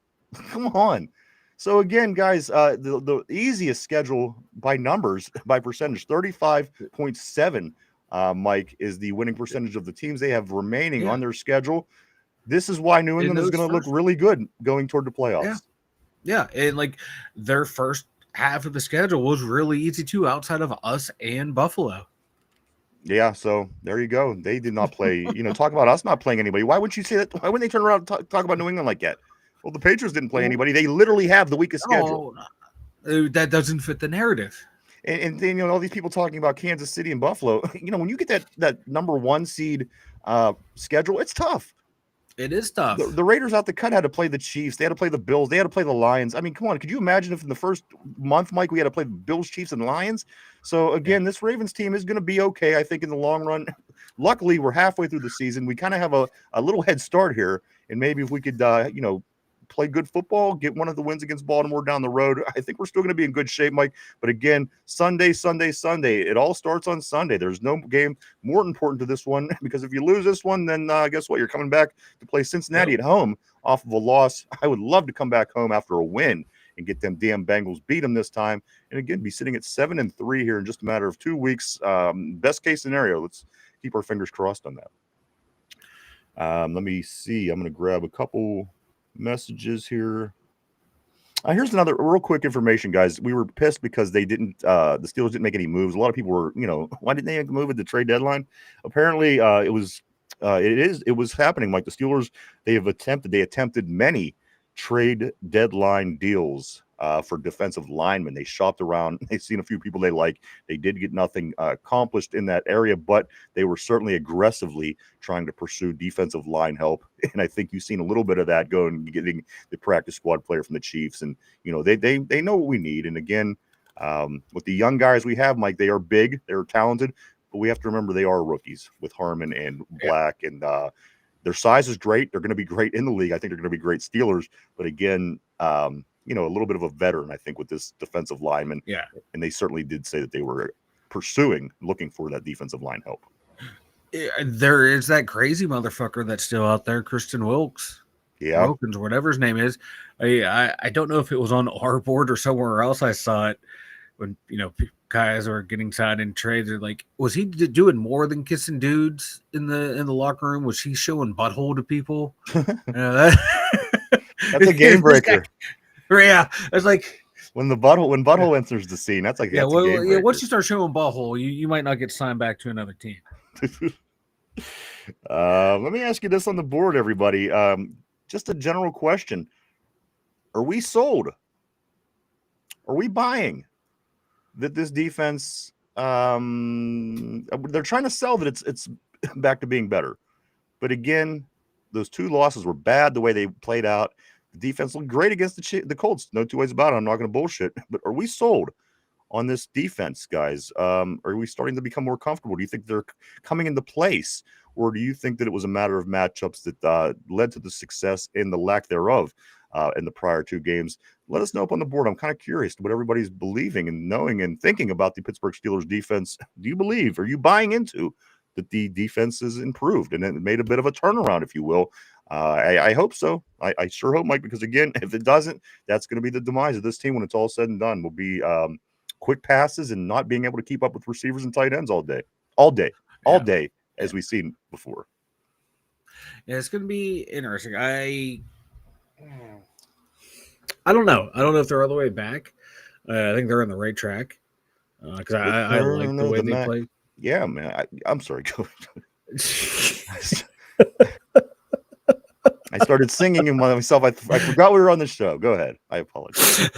Come on. So again, guys, the easiest schedule by numbers, by percentage, 35.7, Mike, is the winning percentage of the teams they have remaining on their schedule. This is why New England is going to look really good going toward the playoffs. Yeah, and like their first half of the schedule was really easy too, outside of us and Buffalo. Yeah, so there you go. They did not play. Talk about us not playing anybody. Why would you say that? Why wouldn't they turn around and talk about New England like that? Well, the Patriots didn't play anybody. They literally have the weakest schedule. That doesn't fit the narrative. And then all these people talking about Kansas City and Buffalo. When you get that number 1 seed schedule, it's tough. It is tough. The Raiders out the cut had to play the Chiefs. They had to play the Bills. They had to play the Lions. I mean, come on. Could you imagine if in the first month, Mike, we had to play the Bills, Chiefs, and Lions? So, again, this Ravens team is going to be okay, I think, in the long run. Luckily, we're halfway through the season. We kind of have a little head start here. And maybe if we could, play good football, get one of the wins against Baltimore down the road, I think we're still going to be in good shape, Mike. But again, Sunday. It all starts on Sunday. There's no game more important to this one, because if you lose this one, then guess what? You're coming back to play Cincinnati at home off of a loss. I would love to come back home after a win and get them damn Bengals, beat them this time, and again be sitting at 7-3 here in just a matter of 2 weeks. Best case scenario. Let's keep our fingers crossed on that. Let me see. I'm going to grab a couple messages here. Here's another real quick information, guys. We were pissed because they didn't. The Steelers didn't make any moves. A lot of people were, why didn't they make a move at the trade deadline? Apparently, it was happening. Like the Steelers, they attempted many trade deadline deals for defensive linemen. They shopped around. They've seen a few people they like. They did get nothing accomplished in that area, but they were certainly aggressively trying to pursue defensive line help. And I think you've seen a little bit of that going, getting the practice squad player from the Chiefs. And, they know what we need. And again, with the young guys we have, Mike, they are big, they're talented, but we have to remember they are rookies with Harmon and Black, and their size is great. They're going to be great in the league. I think they're going to be great Steelers. But again, a little bit of a veteran, I think, with this defensive lineman. Yeah. And they certainly did say that they were looking for that defensive line help. There is that crazy motherfucker that's still out there, Kristen Wilkes. Yeah. Wilkins, whatever his name is. I don't know if it was on our board or somewhere else. I saw it when, guys were getting signed in trades. They're like, was he doing more than kissing dudes in the locker room? Was he showing butthole to people? That's a game breaker. Yeah, it's like when butthole enters the scene. That's like once you start showing butthole, you might not get signed back to another team. Let me ask you this on the board, everybody. Just a general question: are we sold? Are we buying that this defense? They're trying to sell that it's back to being better, but again, those two losses were bad the way they played out. The defense looked great against the Colts. No two ways about it. I'm not going to bullshit. But are we sold on this defense, guys? Are we starting to become more comfortable? Do you think they're coming into place? Or do you think that it was a matter of matchups that led to the success and the lack thereof in the prior two games? Let us know up on the board. I'm kind of curious what everybody's believing and knowing and thinking about the Pittsburgh Steelers defense. Do you believe? Are you buying into that the defense is improved and it made a bit of a turnaround, if you will? I hope so. I sure hope, Mike, because again, if it doesn't, that's going to be the demise of this team when it's all said and done. Will be quick passes and not being able to keep up with receivers and tight ends all day, as we've seen before. Yeah, it's going to be interesting. I don't know. I don't know if they're all the way back. I think they're on the right track because I like the way they play. Yeah, man. I'm sorry. I started singing in myself. I forgot we were on the show. Go ahead. I apologize.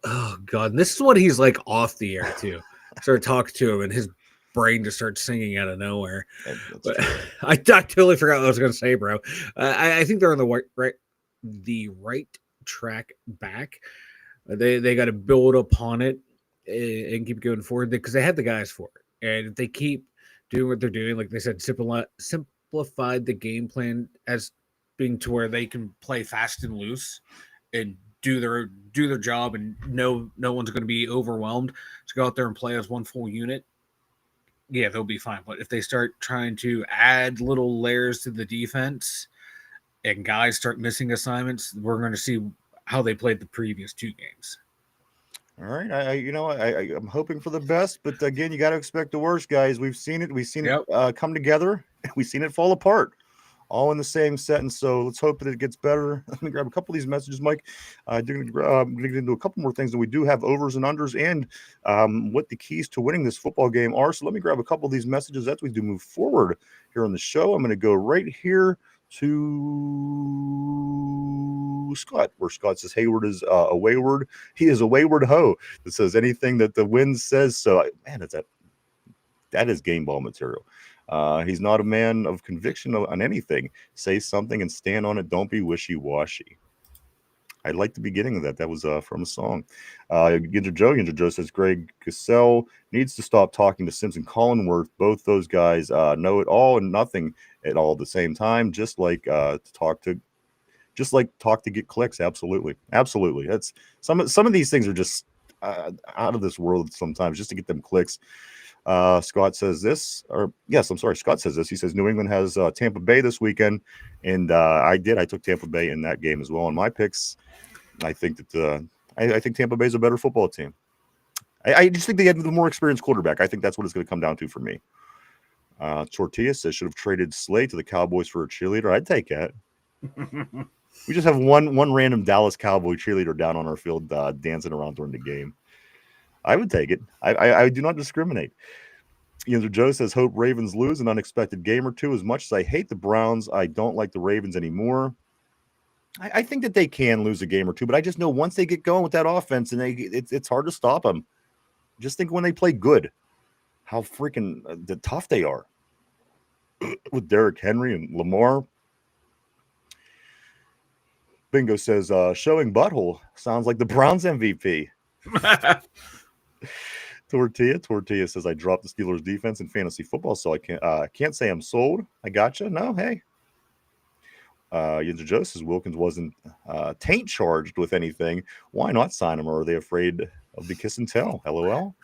Oh, God. And this is what he's like off the air, too. I started talking to him, and his brain just starts singing out of nowhere. But I totally forgot what I was going to say, bro. I think they're on the right track back. They got to build upon it and keep going forward because they had the guys for it. And if they keep doing what they're doing, like they said, simplified the game plan as being to where they can play fast and loose and do their job, and no one's going to be overwhelmed to go out there and play as one full unit. Yeah, they'll be fine. But if they start trying to add little layers to the defense and guys start missing assignments, we're going to see how they played the previous two games. All right, I'm hoping for the best, but again, you got to expect the worst, guys. We've seen it come together. We've seen it fall apart, all in the same sentence. So let's hope that it gets better. Let me grab a couple of these messages, Mike. I'm going to get into a couple more things, and we do have overs and unders and what the keys to winning this football game are. So let me grab a couple of these messages as we do move forward here on the show. I'm going to go right here to Scott, where Scott says Hayward is a wayward. He is a wayward hoe that says anything that the wind says. So, man, that is game ball material. He's not a man of conviction on anything. Say something and stand on it. Don't be wishy-washy. I like the beginning of that. That was from a song. Yinzer Joe says Greg Cassell needs to stop talking to Simpson Collinworth. Both those guys know it all and nothing at all at the same time. Just like to talk to just like talk to get clicks. Absolutely. That's some of these things are just out of this world sometimes, just to get them clicks. Scott says this, or yes, I'm sorry. Scott says this. He says New England has Tampa Bay this weekend, and I took Tampa Bay in that game as well. In my picks, I think that I think Tampa Bay is a better football team. I just think they had the more experienced quarterback. I think that's what it's going to come down to for me. Tortilla says should have traded Slay to the Cowboys for a cheerleader. I'd take that. We just have one random Dallas Cowboy cheerleader down on our field dancing around during the game. I would take it. I do not discriminate. Yinzer Joe says hope Ravens lose an unexpected game or two. As much as I hate the Browns, I don't like the Ravens anymore. I think that they can lose a game or two, but I just know once they get going with that offense, and it's hard to stop them. Just think when they play good, how freaking tough they are with Derrick Henry and Lamar. Bingo says showing butthole sounds like the Browns MVP. Tortilla says I dropped the Steelers defense in fantasy football, so I can't say I'm sold. I gotcha. No, hey. Yinzer Joe says Wilkins wasn't taint charged with anything. Why not sign him? Or are they afraid of the kiss and tell? LOL.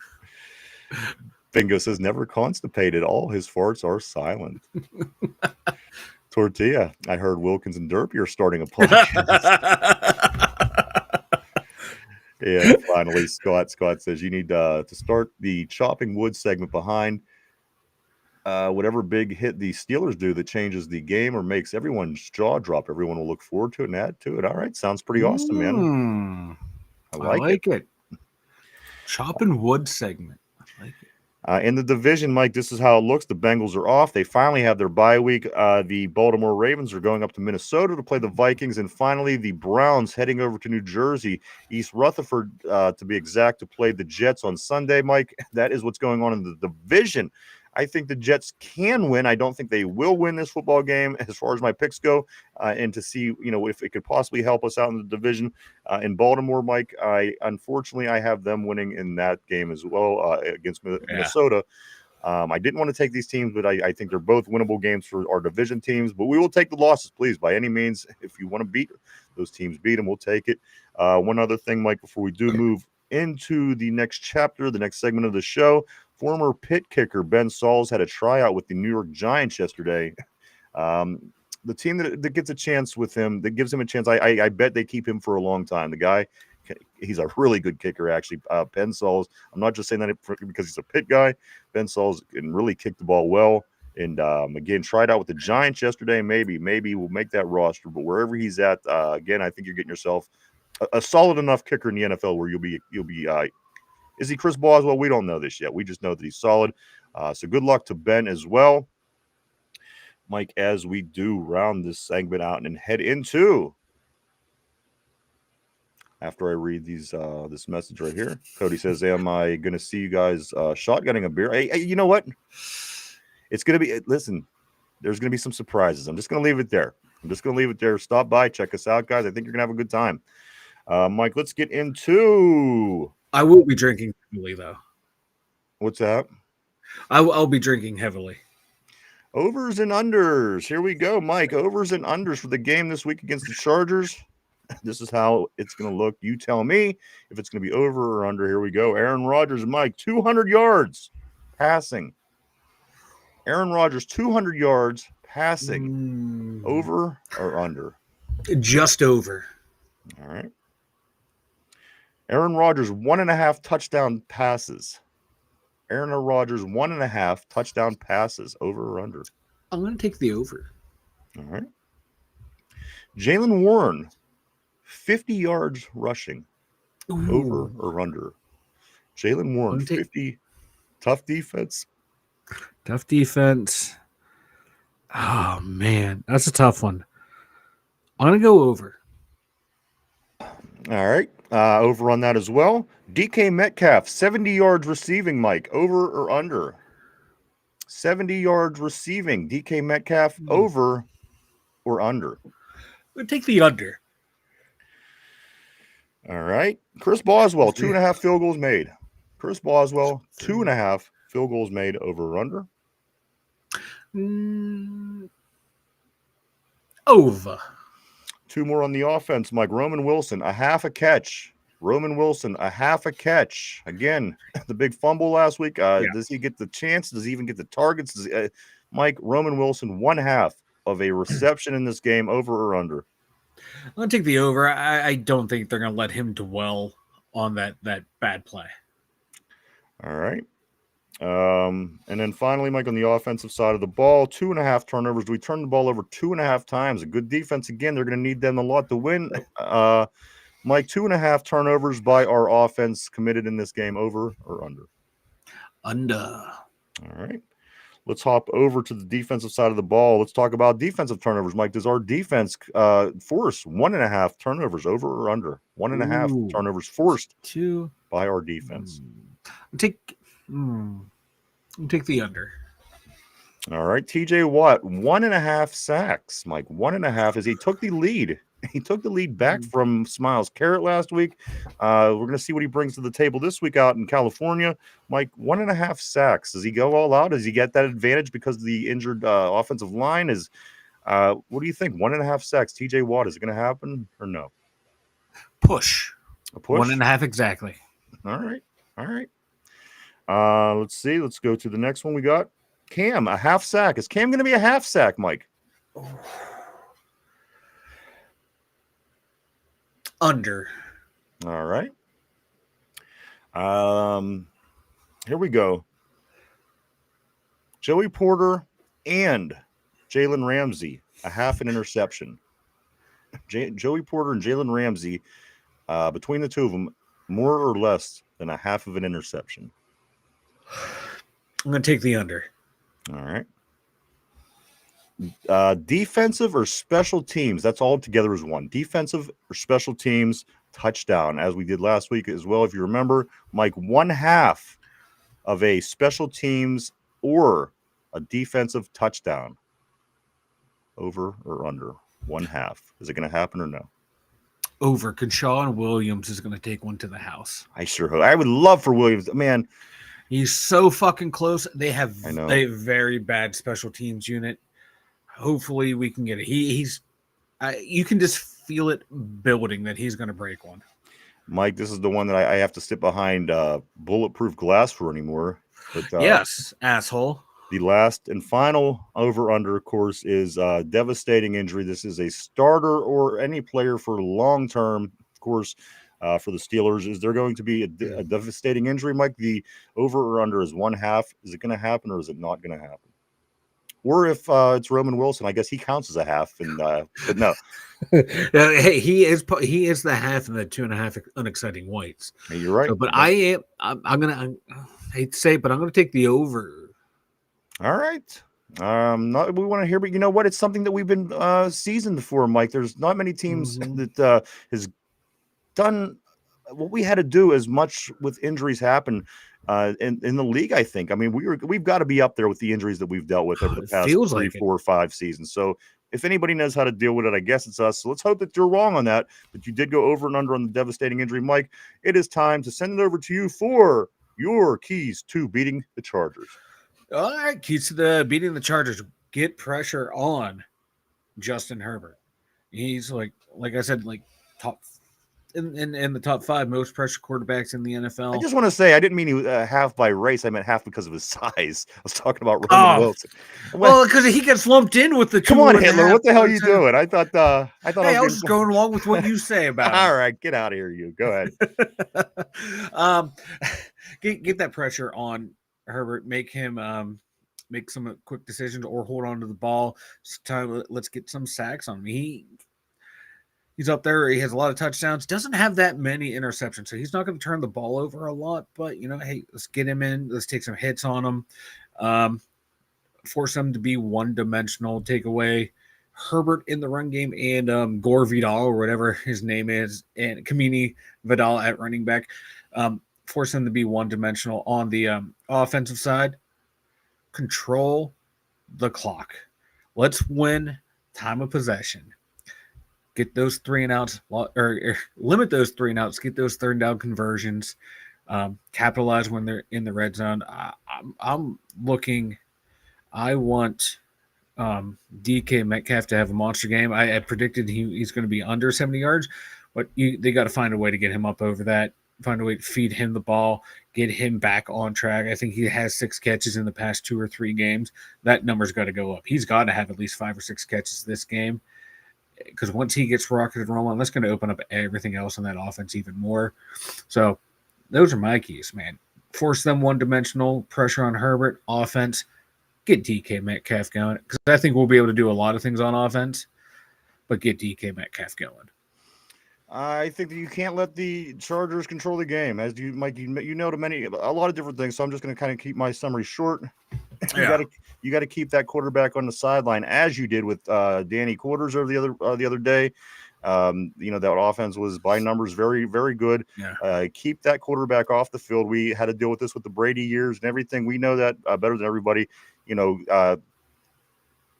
Bingo says never constipated. All his farts are silent. Tortilla, I heard Wilkins and Derpy are starting a podcast. And finally, Scott says you need to start the chopping wood segment behind whatever big hit the Steelers do that changes the game or makes everyone's jaw drop. Everyone will look forward to it and add to it. All right, sounds pretty awesome, man. I like it. Chopping wood segment. I like it. In the division, Mike, this is how it looks. The Bengals are off. They finally have their bye week. The Baltimore Ravens are going up to Minnesota to play the Vikings. And finally, the Browns heading over to New Jersey, East Rutherford, to be exact, to play the Jets on Sunday, Mike. That is what's going on in the division. I think the Jets can win. I don't think they will win this football game as far as my picks go. And to see, if it could possibly help us out in the division in Baltimore, Mike, unfortunately, I have them winning in that game as well against Minnesota. I didn't want to take these teams, but I think they're both winnable games for our division teams. But we will take the losses, please, by any means. If you want to beat those teams, beat them. We'll take it. One other thing, Mike, before we do move into the next chapter, the next segment of the show. Former Pitt kicker Ben Sauls had a tryout with the New York Giants yesterday. The team that gets a chance with him, that gives him a chance, I bet they keep him for a long time. The guy, he's a really good kicker, actually. Ben Sauls, I'm not just saying that because he's a Pitt guy. Ben Sauls can really kick the ball well. And again, tried out with the Giants yesterday. Maybe we'll make that roster. But wherever he's at, again, I think you're getting yourself a solid enough kicker in the NFL where you'll be. Is he Chris Boswell? We don't know this yet. We just know that he's solid. So good luck to Ben as well. Mike, as we do round this segment out and head into, after I read this message right here, Cody says, am I going to see you guys shotgunning a beer? Hey, you know what? It's going to be, listen, there's going to be some surprises. I'm just going to leave it there. Stop by, check us out, guys. I think you're going to have a good time. Mike, let's get into... I will be drinking heavily, though. What's that? I'll be drinking heavily. Overs and unders. Here we go, Mike. Overs and unders for the game this week against the Chargers. This is how it's going to look. You tell me if it's going to be over or under. Here we go. Aaron Rodgers, Mike, 200 yards passing. Aaron Rodgers, 200 yards passing. Over or under? Just over. All right. Aaron Rodgers, 1.5 touchdown passes. Aaron Rodgers, 1.5 touchdown passes. Over or under? I'm going to take the over. All right. Jalen Warren, 50 yards rushing. Ooh. Over or under? Jalen Warren, 50. Tough defense. Tough defense. Oh, man. That's a tough one. I'm going to go over. All right. Over on that as well. DK Metcalf, 70 yards receiving, Mike. Over or under? 70 yards receiving. DK Metcalf, over or under? We'll take the under. All right. Chris Boswell, 2.5 field goals made. Chris Boswell, 2.5 field goals made. Over or under? Over. Two more on the offense, Mike. Roman Wilson, a half a catch. Roman Wilson, a half a catch. Again, the big fumble last week. Does he get the chance? Does he even get the targets? Mike, Roman Wilson, 1/2 of a reception in this game, over or under? I'm going to take the over. I don't think they're going to let him dwell on that bad play. All right. And then finally, Mike, on the offensive side of the ball, 2.5 turnovers. We turned the ball over 2.5 times. A good defense. Again, they're going to need them a lot to win. Mike, 2.5 turnovers by our offense committed in this game, over or under? Under. All right. Let's hop over to the defensive side of the ball. Let's talk about defensive turnovers. Mike, does our defense force 1.5 turnovers, over or under? 1.5 turnovers forced by our defense. Take the under. All right. TJ Watt, 1.5 sacks. Mike, 1.5 as he took the lead. He took the lead back from Smiles Carrot last week. We're going to see what he brings to the table this week out in California. Mike, 1.5 sacks. Does he go all out? Does he get that advantage because of the injured offensive line? What do you think? 1.5 sacks. TJ Watt, is it going to happen or no? Push. A push? 1.5 exactly. All right. Let's see. Let's go to the next one we got. Cam, a half sack. Is Cam going to be a half sack, Mike? Under. All right. Here we go. Joey Porter and Jalen Ramsey, a half an interception. Joey Porter and Jalen Ramsey, between the two of them, more or less than a half of an interception. I'm going to take the under. All right. Defensive or special teams, that's all together as one. Defensive or special teams touchdown, as we did last week as well. If you remember, Mike, 1/2 of a special teams or a defensive touchdown, over or under? 1/2. Is it going to happen or no? Over. Conshawn Williams is going to take one to the house. I sure hope. I would love for Williams. Man, he's so fucking close. They have a very bad special teams unit. Hopefully we can get it. He's you can just feel it building that he's going to break one. Mike, this is the one that I have to sit behind bulletproof glass for anymore. But, yes, asshole. The last and final over-under, of course, is devastating injury. This is a starter or any player for long-term, of course, for the Steelers. Is there going to be a devastating injury, Mike? The over or under is 1/2. Is it going to happen or is it not going to happen? Or if it's Roman Wilson, I guess he counts as a half. But no. Hey, he is the half in the 2.5 unexciting whites. Hey, you're right. So, but I hate to say it, but I'm gonna take the over. All right. Not we want to hear, but you know what? It's something that we've been seasoned for, Mike. There's not many teams that has done what we had to do as much with injuries happen in the league. I think. I mean, we've got to be up there with the injuries that we've dealt with over the past 3, 4, 5 seasons. So if anybody knows how to deal with it, I guess it's us. So let's hope that you're wrong on that. But you did go over and under on the devastating injury, Mike. It is time to send it over to you for your keys to beating the Chargers. All right, keys to beating the Chargers. Get pressure on Justin Herbert. He's like I said, like top in the top 5 most pressure quarterbacks in the NFL. I just want to say I didn't mean half by race. I meant half because of his size. I was talking about Roman Wilson. Well, because he gets lumped in with the. Come on, Hitler. What the hell are you doing? I thought. Hey, I was just going along with what you say about it. All right, get out of here. You go ahead. Get that pressure on Herbert. Make him make some quick decisions or hold on to the ball. Let's get some sacks on him. He's up there. He has a lot of touchdowns. Doesn't have that many interceptions, so he's not going to turn the ball over a lot. But hey, let's get him in. Let's take some hits on him. Force him to be one-dimensional. Take away Herbert in the run game and Gore Vidal or whatever his name is, and Kamini Vidal at running back. Force him to be one-dimensional on the offensive side. Control the clock. Let's win time of possession. Get those 3 and outs, or limit those 3 and outs. Get those 3rd down conversions. Capitalize when they're in the red zone. I'm looking. I want DK Metcalf to have a monster game. I predicted he's going to be under 70 yards, but they got to find a way to get him up over that, find a way to feed him the ball, get him back on track. I think he has 6 catches in the past 2 or 3 games. That number's got to go up. He's got to have at least 5 or 6 catches this game, because once he gets rocketed and rolling, that's going to open up everything else in that offense even more. So those are my keys, man. Force them one-dimensional, pressure on Herbert, offense, get DK Metcalf going. Because I think we'll be able to do a lot of things on offense, but get DK Metcalf going. I think that you can't let the Chargers control the game, as you, Mike. You know, a lot of different things. So I'm just going to kind of keep my summary short. You got to keep that quarterback on the sideline, as you did with Danny Quarters over the other day. That offense was by numbers very, very good. Yeah. Keep that quarterback off the field. We had to deal with this with the Brady years and everything. We know that better than everybody.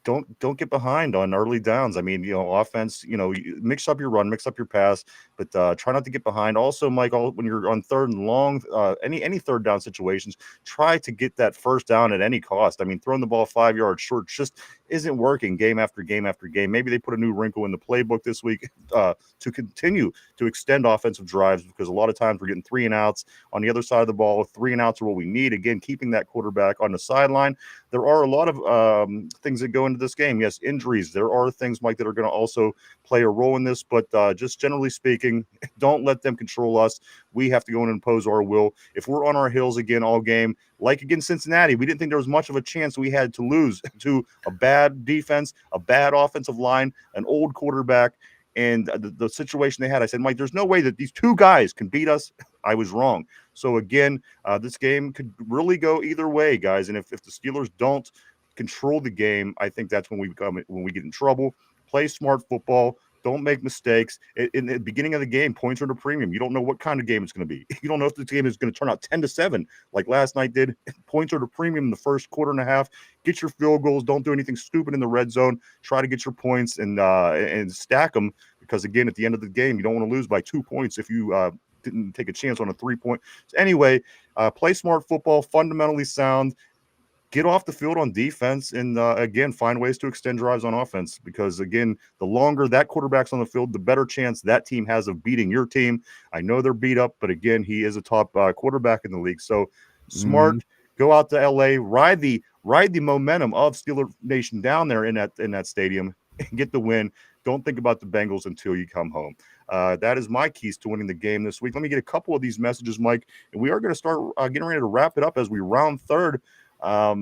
Don't get behind on early downs. I mean, offense, mix up your run, mix up your pass, but try not to get behind. Also, Mike, when you're on third and long, any third down situations, try to get that first down at any cost. I mean, throwing the ball 5 yards short just isn't working game after game after game. Maybe they put a new wrinkle in the playbook this week to continue to extend offensive drives, because a lot of times we're getting 3 and outs on the other side of the ball. 3 and outs are what we need. Again, keeping that quarterback on the sideline. There are a lot of things that go into this game. Yes, injuries. There are things, Mike, that are going to also play a role in this. But just generally speaking, don't let them control us. We have to go in and impose our will. If we're on our heels again all game, like against Cincinnati, we didn't think there was much of a chance we had to lose to a bad defense, a bad offensive line, an old quarterback, and the situation they had. I said, Mike, there's no way that these 2 guys can beat us. I was wrong. So again, this game could really go either way, guys. And if the Steelers don't control the game, I think that's when we get in trouble. Play smart football. Don't make mistakes. In the beginning of the game, points are at a premium. You don't know what kind of game it's going to be. You don't know if this game is going to turn out 10-7 like last night did. Points are at a premium in the first quarter and a half. Get your field goals. Don't do anything stupid in the red zone. Try to get your points and stack them, because, again, at the end of the game, you don't want to lose by 2 points if you didn't take a chance on a 3-point. So anyway, play smart football, fundamentally sound. Get off the field on defense, and again, find ways to extend drives on offense, because, again, the longer that quarterback's on the field, the better chance that team has of beating your team. I know they're beat up, but, again, he is a top quarterback in the league. So smart, go out to LA, ride the momentum of Steeler Nation down there in that stadium, and get the win. Don't think about the Bengals until you come home. That is my keys to winning the game this week. Let me get a couple of these messages, Mike, and we are going to start getting ready to wrap it up as we round third. Let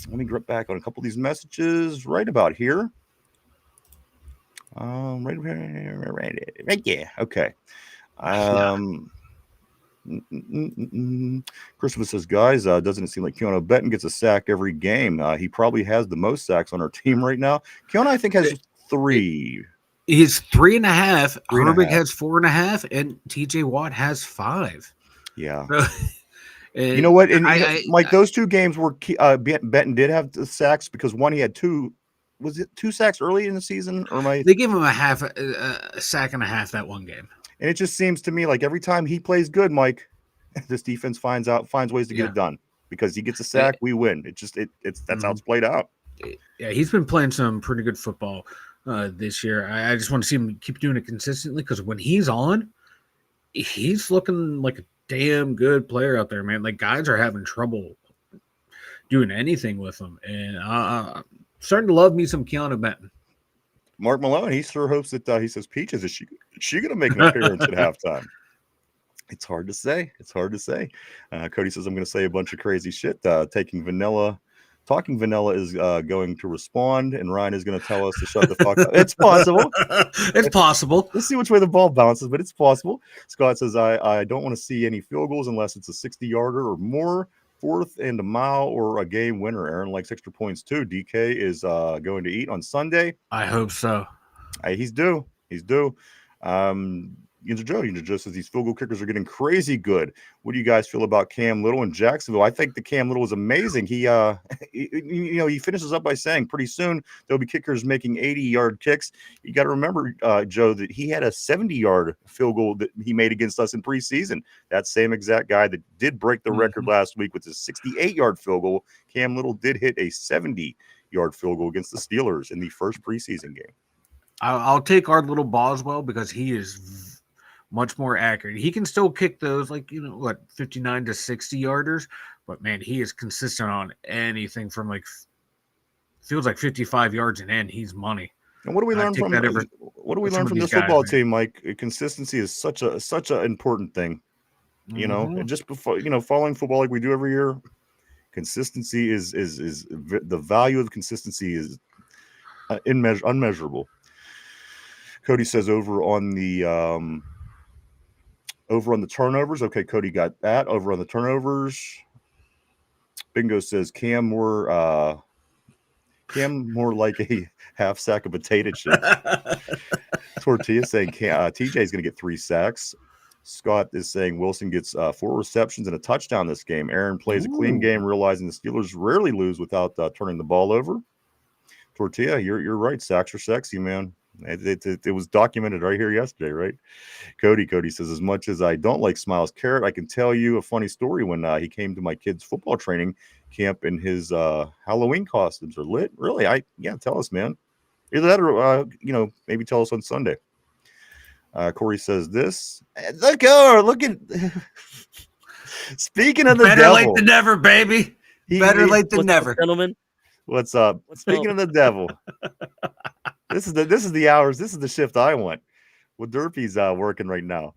me get back on a couple of these messages right about here. Right, yeah, okay. Christopher says, guys, doesn't it seem like Keanu Benton gets a sack every game? He probably has the most sacks on our team right now. Keanu, I think, has 3. He's 3.5. Herbig has 4.5, and TJ Watt has 5. Yeah. So, you know what? And Mike, those 2 games where Benton did have the sacks, because one he had 2. Was it 2 sacks early in the season, or they gave him a sack and a half that one game? And it just seems to me like every time he plays good, Mike, this defense finds ways to get it done, because he gets a sack, we win. That's how it's played out. Yeah, he's been playing some pretty good football this year. I just want to see him keep doing it consistently, because when he's on, he's looking like a damn good player out there, man. Like, guys are having trouble doing anything with him, and I'm starting to love me some Keanu Benton. Mark Malone, he sure hopes that he says, Peaches, is she going to make an appearance at halftime? It's hard to say. Cody says, I'm going to say a bunch of crazy shit. Talking Vanilla is going to respond, and Ryan is going to tell us to shut the fuck up. It's possible. It's possible. Let's see which way the ball bounces, but it's possible. Scott says, I don't want to see any field goals unless it's a 60-yarder or more, 4th and a mile, or a game winner. Aaron likes extra points too. DK is going to eat on Sunday. I hope so. He's due. Yinzer Joe says these field goal kickers are getting crazy good. What do you guys feel about Cam Little in Jacksonville? I think the Cam Little is amazing. He finishes up by saying pretty soon there'll be kickers making 80-yard kicks. You got to remember, Joe, that he had a 70-yard field goal that he made against us in preseason. That same exact guy that did break the record last week with his 68-yard field goal. Cam Little did hit a 70 50-yard field goal against the Steelers in the first preseason game. I'll take our little Boswell because he is much more accurate. He can still kick those 59 to 60 yarders, but man, he is consistent on anything from feels like 55 yards and in. He's money. And what do we learn from this football team, Mike? Consistency is such an important thing. You know, and just before, following football like we do every year, consistency is the value of consistency is unmeasurable. Cody says over on the turnovers. Okay, Cody got that. Over on the turnovers. Bingo says Cam more like a half sack of potato chips. Tortilla saying TJ is going to get 3 sacks. Scott is saying Wilson gets 4 receptions and a touchdown this game. Aaron plays a clean game, realizing the Steelers rarely lose without turning the ball over. Tortilla, you're right. Sacks are sexy, man. It was documented right here yesterday, right? Cody says, as much as I don't like Smiles Carrot, I can tell you a funny story when he came to my kid's football training camp in his Halloween costumes are lit. Really? Tell us, man. Either that or, maybe tell us on Sunday. Corey says this. Look at speaking of the better devil. Late than never, baby. Better late than never. Gentlemen. What's up? Speaking of the devil. This is the hours. This is the shift I want. Well, Derpy's working right now.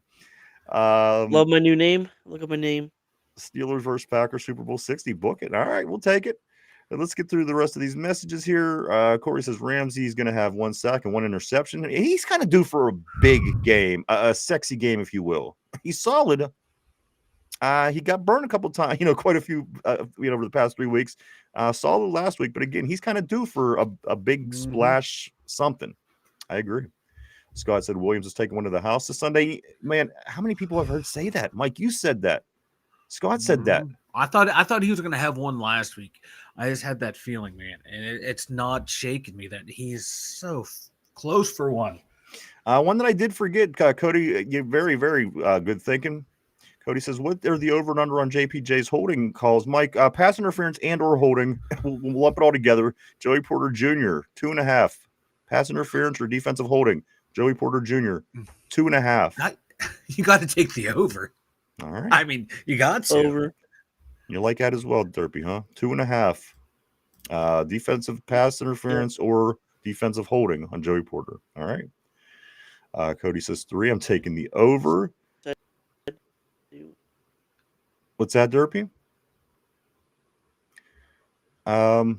Love my new name. Look at my name. Steelers versus Packers, Super Bowl 60. Book it. All right, we'll take it. And let's get through the rest of these messages here. Corey says Ramsey's going to have 1 sack and 1 interception. He's kind of due for a big game, a sexy game, if you will. He's solid. He got burned a couple times, quite a few, over the past 3 weeks. Solid last week, but again, he's kind of due for a big splash something. I agree. Scott said Williams is taking one to the house this Sunday. Man, how many people have heard say that? Mike, you said that. Scott said that. I thought he was going to have one last week. I just had that feeling, man, and it's not shaking me that he's so close for one. One that I did forget, Cody. You're very, very good thinking. Cody says, what are the over and under on JPJ's holding calls? Mike, pass interference and or holding. We'll lump it all together. Joey Porter Jr., 2.5. Pass interference or defensive holding. Joey Porter Jr., 2.5. You got to take the over. All right. I mean, you got to. Over. You like that as well, Derpy, huh? 2.5. Defensive pass interference or defensive holding on Joey Porter. All right. Cody says 3. I'm taking the over. What's that, Derpy? All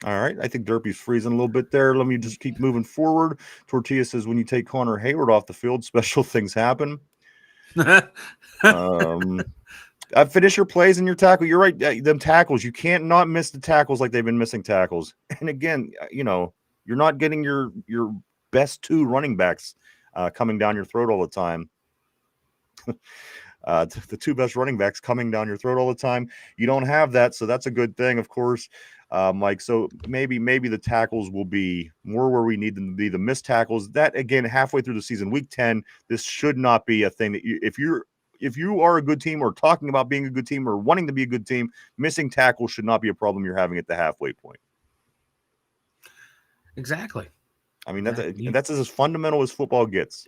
right. I think Derpy's freezing a little bit there. Let me just keep moving forward. Tortilla says when you take Connor Hayward off the field, special things happen. Finish your plays and your tackle. You're right. Them tackles, you can't not miss the tackles like they've been missing tackles. And again, you're not getting your best 2 running backs coming down your throat all the time. The 2 best running backs coming down your throat all the time. You don't have that, so that's a good thing, of course, Mike. So maybe the tackles will be more where we need them to be. The missed tackles, that again, halfway through the season, week 10, this should not be a thing that if you are a good team or talking about being a good team or wanting to be a good team, missing tackles should not be a problem you're having at the halfway point. Exactly. I mean, that's as fundamental as football gets.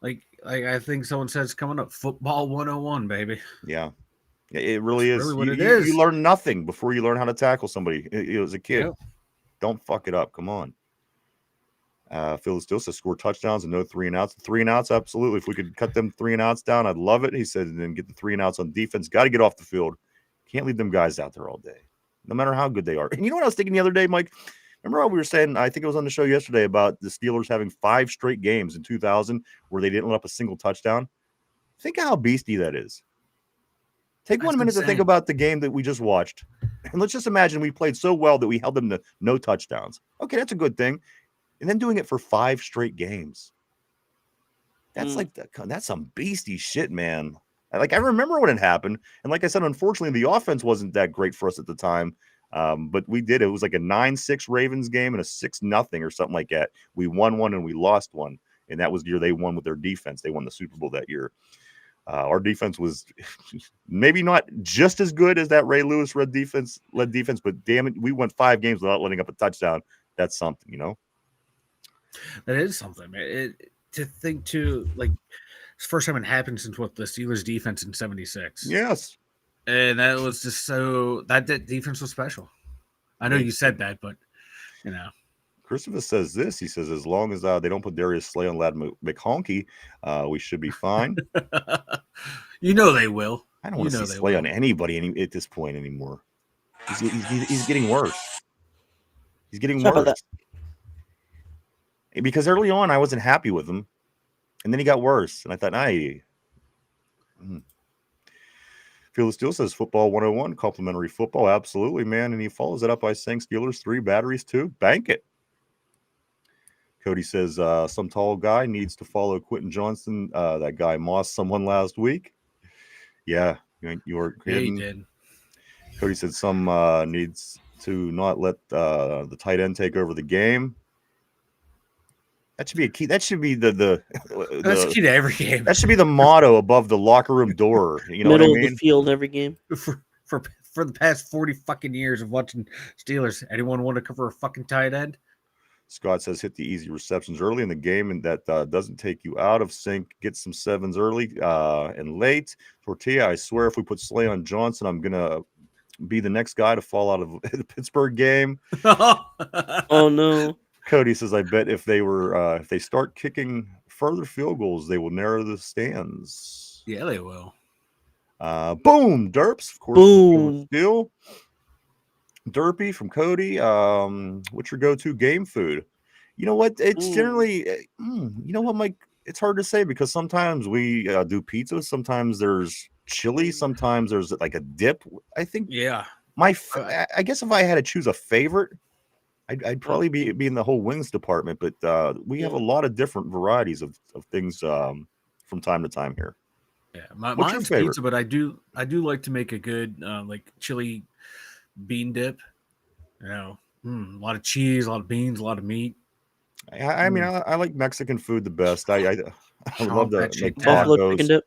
Like I think someone said it's coming up, football 101, baby. Yeah, it really is. Really what it is. You learn nothing before you learn how to tackle somebody. As a kid, Don't fuck it up. Come on. Phil still says score touchdowns and no 3 and outs. 3 and outs, absolutely. If we could cut them 3 and outs down, I'd love it. He said, and then get the 3 and outs on defense. Got to get off the field. Can't leave them guys out there all day, no matter how good they are. And you know what I was thinking the other day, Mike? Remember how we were saying, I think it was on the show yesterday, about the Steelers having 5 straight games in 2000 where they didn't let up a single touchdown? Think of how beastie that is. Take 1 minute to think about the game that we just watched. And let's just imagine we played so well that we held them to no touchdowns. Okay, that's a good thing. And then doing it for 5 straight games. That's that's some beastie shit, man. I remember when it happened. And like I said, unfortunately, the offense wasn't that great for us at the time. But we did. It was like a 9-6 Ravens game and a 6-0 or something like that. We won one and we lost one. And that was the year they won with their defense. They won the Super Bowl that year. Our defense was maybe not just as good as that Ray Lewis led defense, but damn it, we went 5 games without letting up a touchdown. That's something, That is something. To think too, like it's the first time it happened since the Steelers defense in '76. Yes. And that was just that defense was special. I know you said that, but Christopher says this. He says, as long as they don't put Darius Slay on Lad McHonky, we should be fine. They will. I don't want to see Slay on anybody at this point anymore. He's getting worse. He's getting worse. Because early on, I wasn't happy with him. And then he got worse. And I thought, Phil Steele says football 101, complimentary football. Absolutely, man. And he follows it up by saying Steelers 3, batteries 2. Bank it. Cody says some tall guy needs to follow Quentin Johnson. That guy mossed someone last week. Yeah, you were kidding. Yeah, he did. Cody said some needs to not let the tight end take over the game. That should be a key. That should be that's the key to every game. That should be the motto above the locker room door. You know Middle what I mean? of the field every game. For the past 40 fucking years of watching Steelers, anyone want to cover a fucking tight end? Scott says hit the easy receptions early in the game, and that doesn't take you out of sync. Get some 7s early and late. Tortilla, I swear, if we put Slay on Johnson, I'm gonna be the next guy to fall out of the Pittsburgh game. Oh no. Cody says, I bet if they start kicking further field goals, they will narrow the stands. Yeah, they will. Boom, Derps, of course. Boom. Still. Derpy from Cody. What's your go-to game food? You know what? It's generally, Mike? It's hard to say because sometimes we do pizza. Sometimes there's chili. Sometimes there's like a dip. I think. Yeah. I guess if I had to choose a favorite, I'd probably be in the whole wings department. But we have a lot of different varieties of things from time to time here. Yeah, mine's pizza, but I do like to make a good like chili bean dip. A lot of cheese, a lot of beans, a lot of meat. I mean, I like Mexican food the best. I love to make Buffalo chicken dip.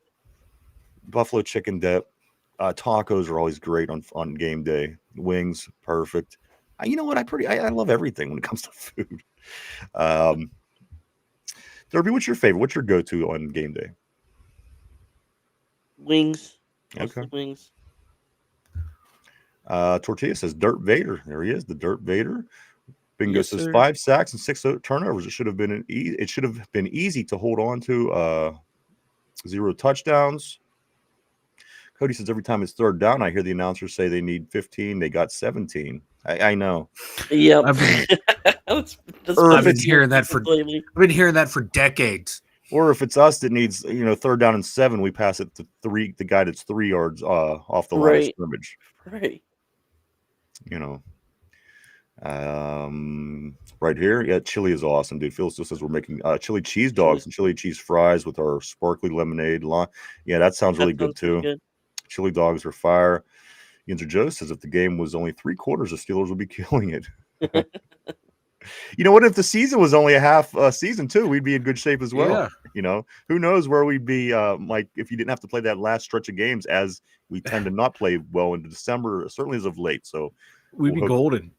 Buffalo chicken dip. Tacos are always great on game day. Wings, perfect. You know what? I love everything when it comes to food. Derby, what's your favorite? What's your go-to on game day? Wings. Okay. Wings. Tortilla says Dirt Vader. There he is, the Dirt Vader. Bingo Yes, says sir. 5 sacks and 6 turnovers. It should have been easy to hold on to. 0 touchdowns. Cody says every time it's third down, I hear the announcers say they need 15. They got 17. I know. Yep. I've been hearing that for decades. Or if it's us that needs, third down and 7, we pass it to the guy that's 3 yards off the line of scrimmage. Right. Right here, yeah, chili is awesome, dude. Phil still says we're making chili cheese dogs and chili cheese fries with our sparkly lemonade. Yeah, that sounds really good too. Good. Chili dogs are fire. Yinzer Joe says if the game was only 3/4, the Steelers would be killing it. You know what? If the season was only a half season too, we'd be in good shape as well. Yeah. Who knows where we'd be, Mike, if you didn't have to play that last stretch of games, as we tend to not play well into December, certainly as of late. So we'd be golden.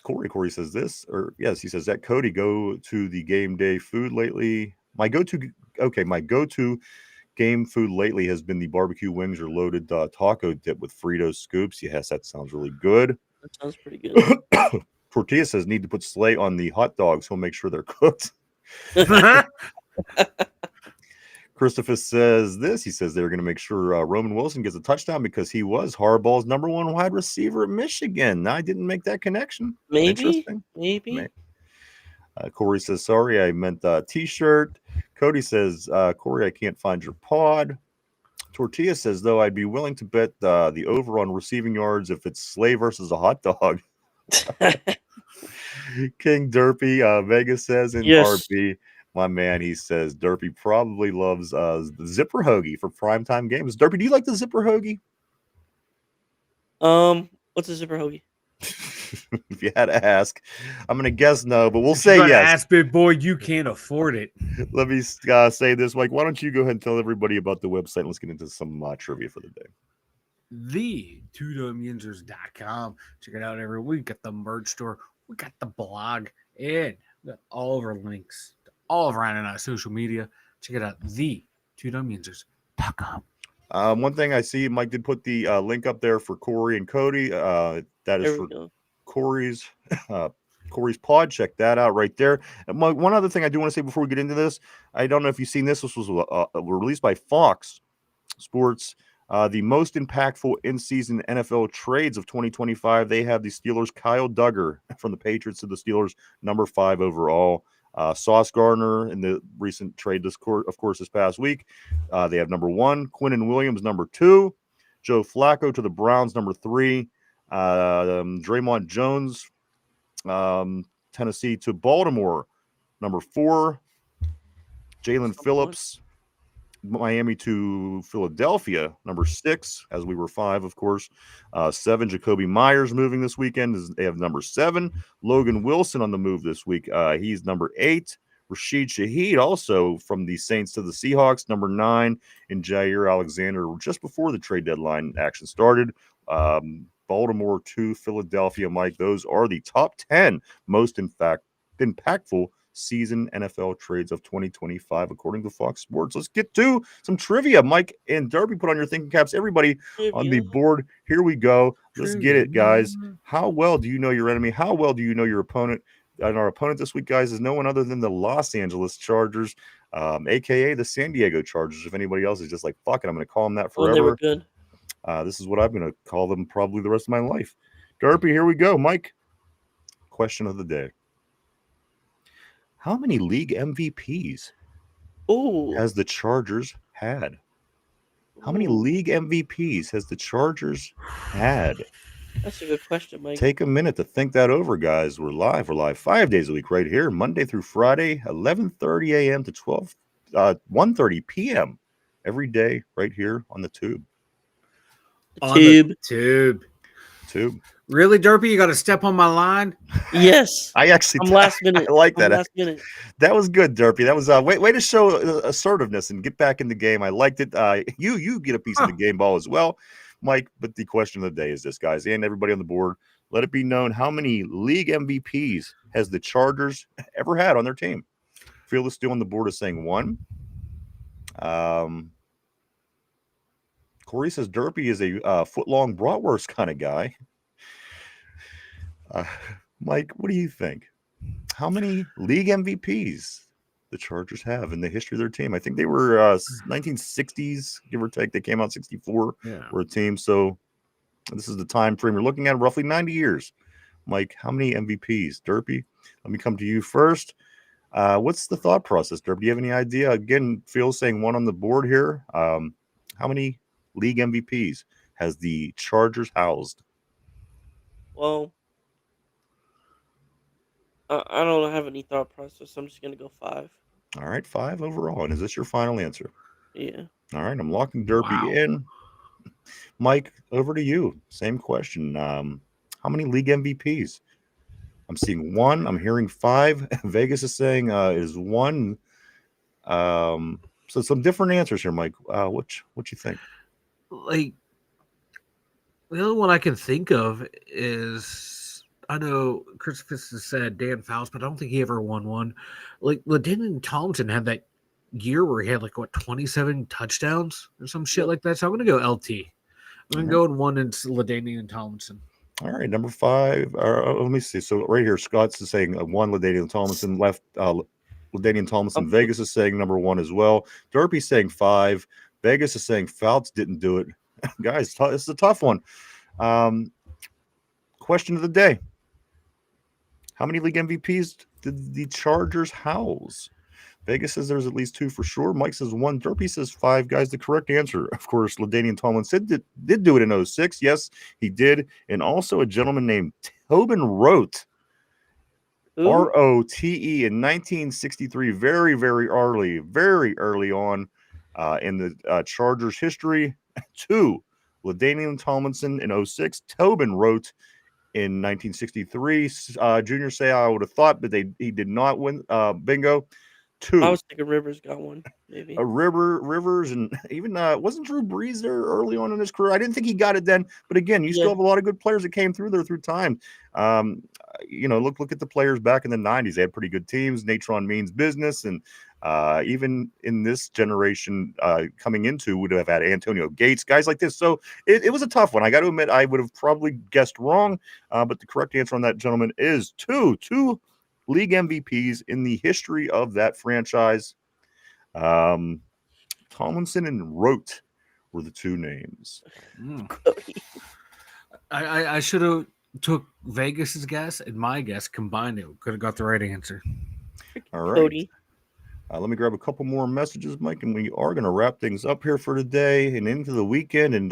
Corey says this, or yes, he says that Cody go to the game day food lately. My go-to game food lately has been the barbecue wings or loaded taco dip with Frito scoops. Yes, that sounds really good. That sounds pretty good. Tortilla says need to put Slay on the hot dogs. He'll make sure they're cooked. Christopher says this. He says they're going to make sure Roman Wilson gets a touchdown because he was Harbaugh's #1 wide receiver at Michigan. I didn't make that connection. Maybe. Corey says, sorry, I meant T-shirt. Cody says, Corey, I can't find your pod. Tortilla says, though, I'd be willing to bet the over on receiving yards if it's Slay versus a hot dog. King Derpy, Vegas says, and Yes. RP, my man, he says, Derpy probably loves the zipper hoagie for primetime games. Derpy, do you like the zipper hoagie? What's a zipper hoagie? If you had to ask, I'm going to guess no, but we'll If you say gotta yes. ask, big boy, you can't afford it. Let me say this, Mike. Why don't you go ahead and tell everybody about the website? Let's get into some trivia for the day. The Yinzers.com. Check it out every week. Got the merch store. We got the blog. And we got all of our links to all of our social media. Check it out. The Yinzers.com. One thing I see, Mike did put the link up there for Corey and Cody. That is There for we go. Corey's pod. Check that out right there. And Mike, one other thing I do want to say before we get into this, I don't know if you've seen this. This was released by Fox Sports. The most impactful in-season NFL trades of 2025. They have the Steelers' Kyle Duggar from the Patriots to the Steelers, number 5 overall. Sauce Gardner in the recent trade, of course, this past week. They have number 1. Quinnen Williams, number 2. Joe Flacco to the Browns, number 3. Draymond Jones, Tennessee to Baltimore, number 4. Jalen Phillips, Miami to Philadelphia, number 6, as we were 5, of course. 7, Jacoby Myers moving this weekend. They have number 7. Logan Wilson on the move this week. He's number 8. Rashid Shaheed also from the Saints to the Seahawks, number 9. And Jair Alexander just before the trade deadline action started. Baltimore to Philadelphia, Mike. Those are the top 10 most, in fact, impactful season NFL trades of 2025, according to Fox Sports. Let's get to some trivia. Mike and Derby, put on your thinking caps. Everybody on the board. Here we go. Let's get it, guys. How well do you know your enemy? How well do you know your opponent? And our opponent this week, guys, is no one other than the Los Angeles Chargers, aka the San Diego Chargers. If anybody else is just like, fuck it, I'm going to call them that forever. When they were good. This is what I'm going to call them probably the rest of my life. Derpy, here we go. Mike, question of the day. How many league MVPs has the Chargers had? How many league MVPs has the Chargers had? That's a good question, Mike. Take a minute to think that over, guys. We're live 5 days a week right here, Monday through Friday, 11:30 a.m. to 1:30 p.m. every day right here on the tube. Tube. Really, Derpy? You got to step on my line? Yes. I actually I'm last minute. I like that. Last minute. That was good, Derpy. That was way to show assertiveness and get back in the game. I liked it. You get a piece of the game ball as well, Mike. But the question of the day is this, guys, and everybody on the board. Let it be known, how many league MVPs has the Chargers ever had on their team? Fearless Steel on the board is saying 1. Corey says Derpy is a foot-long bratwurst kind of guy. Mike, what do you think? How many league MVPs the Chargers have in the history of their team? I think they were 1960s, give or take. They came out 64 were a team. So this is the time frame you're looking at, roughly 90 years. Mike, how many MVPs? Derpy, let me come to you first. What's the thought process, Derpy? Do you have any idea? Again, Phil saying 1 on the board here. How many league MVPs has the Chargers housed? Well, I don't have any thought process. I'm just going to go 5. All right, 5 overall. And is this your final answer? Yeah. All right, I'm locking Derpy in. Mike, over to you. Same question. How many league MVPs? I'm seeing 1. I'm hearing 5. Vegas is saying is 1. So some different answers here, Mike. What you think? Like, the only one I can think of is, I know Chris Fisk has said Dan Fouts, but I don't think he ever won one. Like, LaDainian Tomlinson had that year where he had 27 touchdowns or some shit like that. So I'm going to go LT. I'm going to go in 1 into LaDainian Tomlinson. All right, number 5. Let me see. So right here, Scott's is saying 1 LaDainian Tomlinson left. LaDainian Tomlinson. Vegas is saying number 1 as well. Derpy's saying 5. Vegas is saying Fouts didn't do it. Guys, this is a tough one. Question of the day. How many league MVPs did the Chargers house? Vegas says there's at least 2 for sure. Mike says 1. Derpy says 5. Guys, the correct answer, of course, LaDainian Tomlinson did do it in 06. Yes, he did. And also a gentleman named Tobin Rote. R-O-T-E in 1963. Very, very early on in the Chargers history. 2, LaDainian Tomlinson in 06. Tobin Rote in 1963. Junior say I would have thought, but he did not win. Bingo. I 2. was thinking Rivers got one, maybe. Rivers, and even wasn't Drew Brees there early on in his career? I didn't think he got it then, but again, you still Yeah. have a lot of good players that came through there through time. Look at the players back in the 90s. They had pretty good teams. Natron means business, and even in this generation coming into would have had Antonio Gates, guys like this. So it was a tough one. I got to admit, I would have probably guessed wrong, but the correct answer on that, gentleman, is two league MVPs in the history of that franchise. Tomlinson and Rote were the two names. I should have took Vegas's guess and my guess combined. It could have got the right answer. All right. Cody. Let me grab a couple more messages, Mike, and we are going to wrap things up here for today and into the weekend and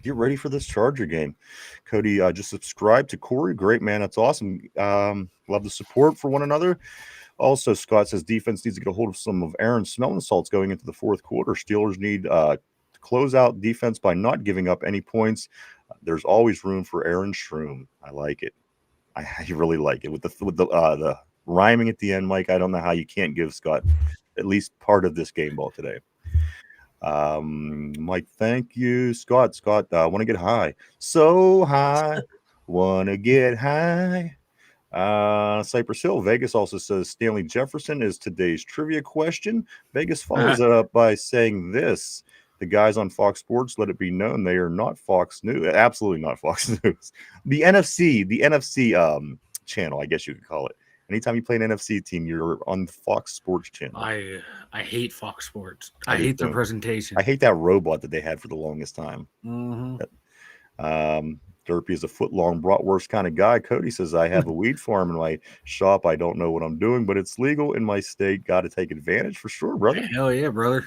get ready for this Charger game. Cody, just subscribe to Corey. Great, man. That's awesome. Love the support for one another. Also, Scott says defense needs to get a hold of some of Aaron's smelling salts going into the fourth quarter. Steelers need to close out defense by not giving up any points. There's always room for Aaron Shroom. I like it. I really like it with the rhyming at the end, Mike. I don't know how you can't give Scott at least part of this game ball today. Mike, thank you. Scott, want to get high. So high, want to get high. Cypress Hill, Vegas also says Stanley Jefferson is today's trivia question. Vegas follows it up by saying this: the guys on Fox Sports let it be known they are not Fox News. Absolutely not Fox News. The NFC channel, I guess you could call it. Anytime you play an NFC team, you're on the Fox Sports channel. I hate Fox Sports. I hate their presentation. I hate that robot that they had for the longest time. Mm-hmm. Derpy is a foot-long bratwurst kind of guy. Cody says, I have a weed farm in my shop. I don't know what I'm doing, but it's legal in my state. Got to take advantage for sure, brother. Hell yeah, brother.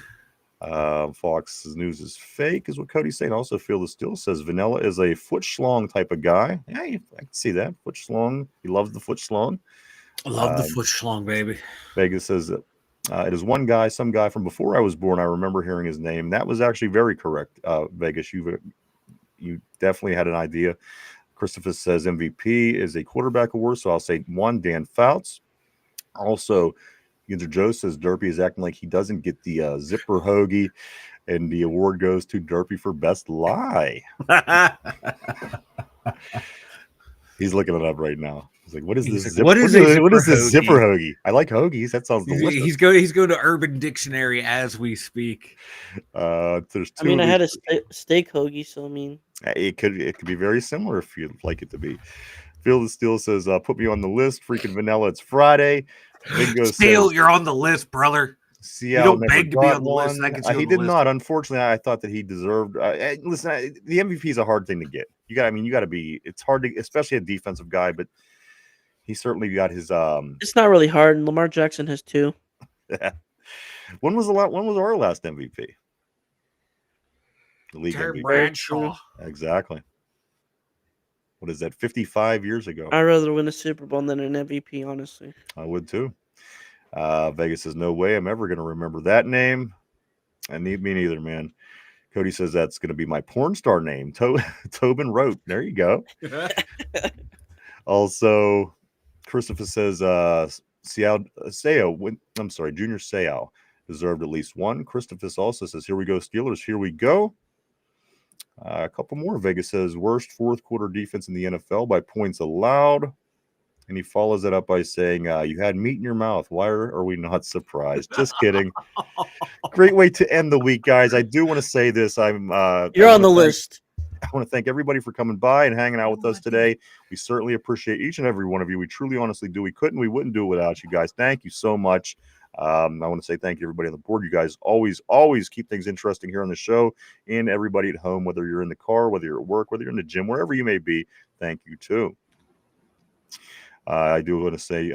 Fox News is fake, is what Cody's saying. Also, Phil the Still says Vanilla is a foot schlong type of guy. Yeah, I can see that. Foot schlong. He loves the foot schlong. I love the foot schlong, baby. Vegas says that it is one guy, some guy from before I was born. I remember hearing his name. That was actually very correct. Vegas, you definitely had an idea. Christopher says MVP is a quarterback award, so I'll say one, Dan Fouts. Also, Yinzer Joe says Derpy is acting like he doesn't get the zipper hoagie, and the award goes to Derpy for best lie. He's looking it up right now. He's like, "What is this? Like, what is this zipper hoagie? I like hoagies. That sounds delicious." He's going to Urban Dictionary as we speak. There's two. I had a steak hoagie, so it could be very similar if you'd like it to be. Phil the Steel says, "Put me on the list." Freaking vanilla. It's Friday. Bingo Steel, says, you're on the list, brother. You don't beg to be on the list. He did not. Unfortunately, I thought that he deserved. Listen, the MVP is a hard thing to get. You got to be. It's hard to, especially a defensive guy, but he certainly got his. It's not really hard. And Lamar Jackson has 2. When was our last MVP? The league Terry MVP. Bradshaw. Exactly. What is that? 55 years ago. I'd rather win a Super Bowl than an MVP, honestly. I would too. Vegas says, no way I'm ever going to remember that name. And me neither, man. Cody says that's going to be my porn star name. Tobin Rote. There you go. Also, Christopher says Junior Seau deserved at least one. Christopher also says, here we go, Steelers. Here we go. A couple more. Vegas says worst fourth quarter defense in the NFL by points allowed. And he follows it up by saying, you had meat in your mouth. Why are we not surprised? Just kidding. Great way to end the week, guys. I do want to say this. You're on the list. I want to thank everybody for coming by and hanging out with us today. We certainly appreciate each and every one of you. We truly, honestly do. We wouldn't do it without you guys. Thank you so much. I want to say thank you, everybody on the board. You guys always keep things interesting here on the show, and everybody at home, whether you're in the car, whether you're at work, whether you're in the gym, wherever you may be. Thank you too. I do want to say,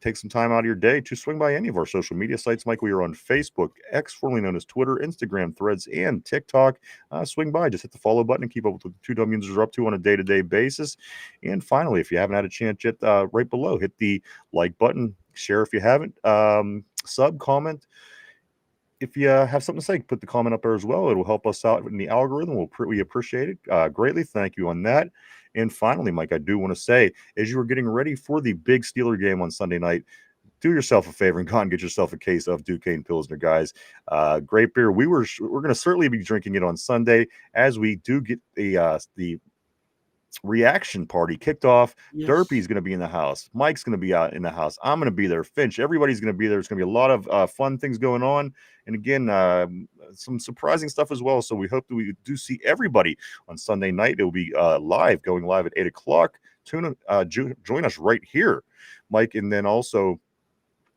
take some time out of your day to swing by any of our social media sites. Mike, we are on Facebook, X, formerly known as Twitter, Instagram, Threads, and TikTok. Swing by, just hit the follow button and keep up with what the two dumb users are up to on a day-to-day basis. And finally, if you haven't had a chance yet, right below, hit the like button, share if you haven't, sub, comment. if you have something to say, put the comment up there as well. It'll help us out in the algorithm. We appreciate it greatly. Thank you on that. And finally, Mike, I do want to say, as you are getting ready for the big Steeler game on Sunday night, do yourself a favor and go and get yourself a case of Duquesne Pilsner, guys. Great beer. We're going to certainly be drinking it on Sunday as we do get the reaction party kicked off. Yes. Derpy's going to be in the house. Mike's going to be out in the house. I'm going to be there. Finch, everybody's going to be there. There's going to be a lot of fun things going on. And again, some surprising stuff as well. So we hope that we do see everybody on Sunday night. It will be going live at 8 o'clock. Join us right here, Mike. And then also,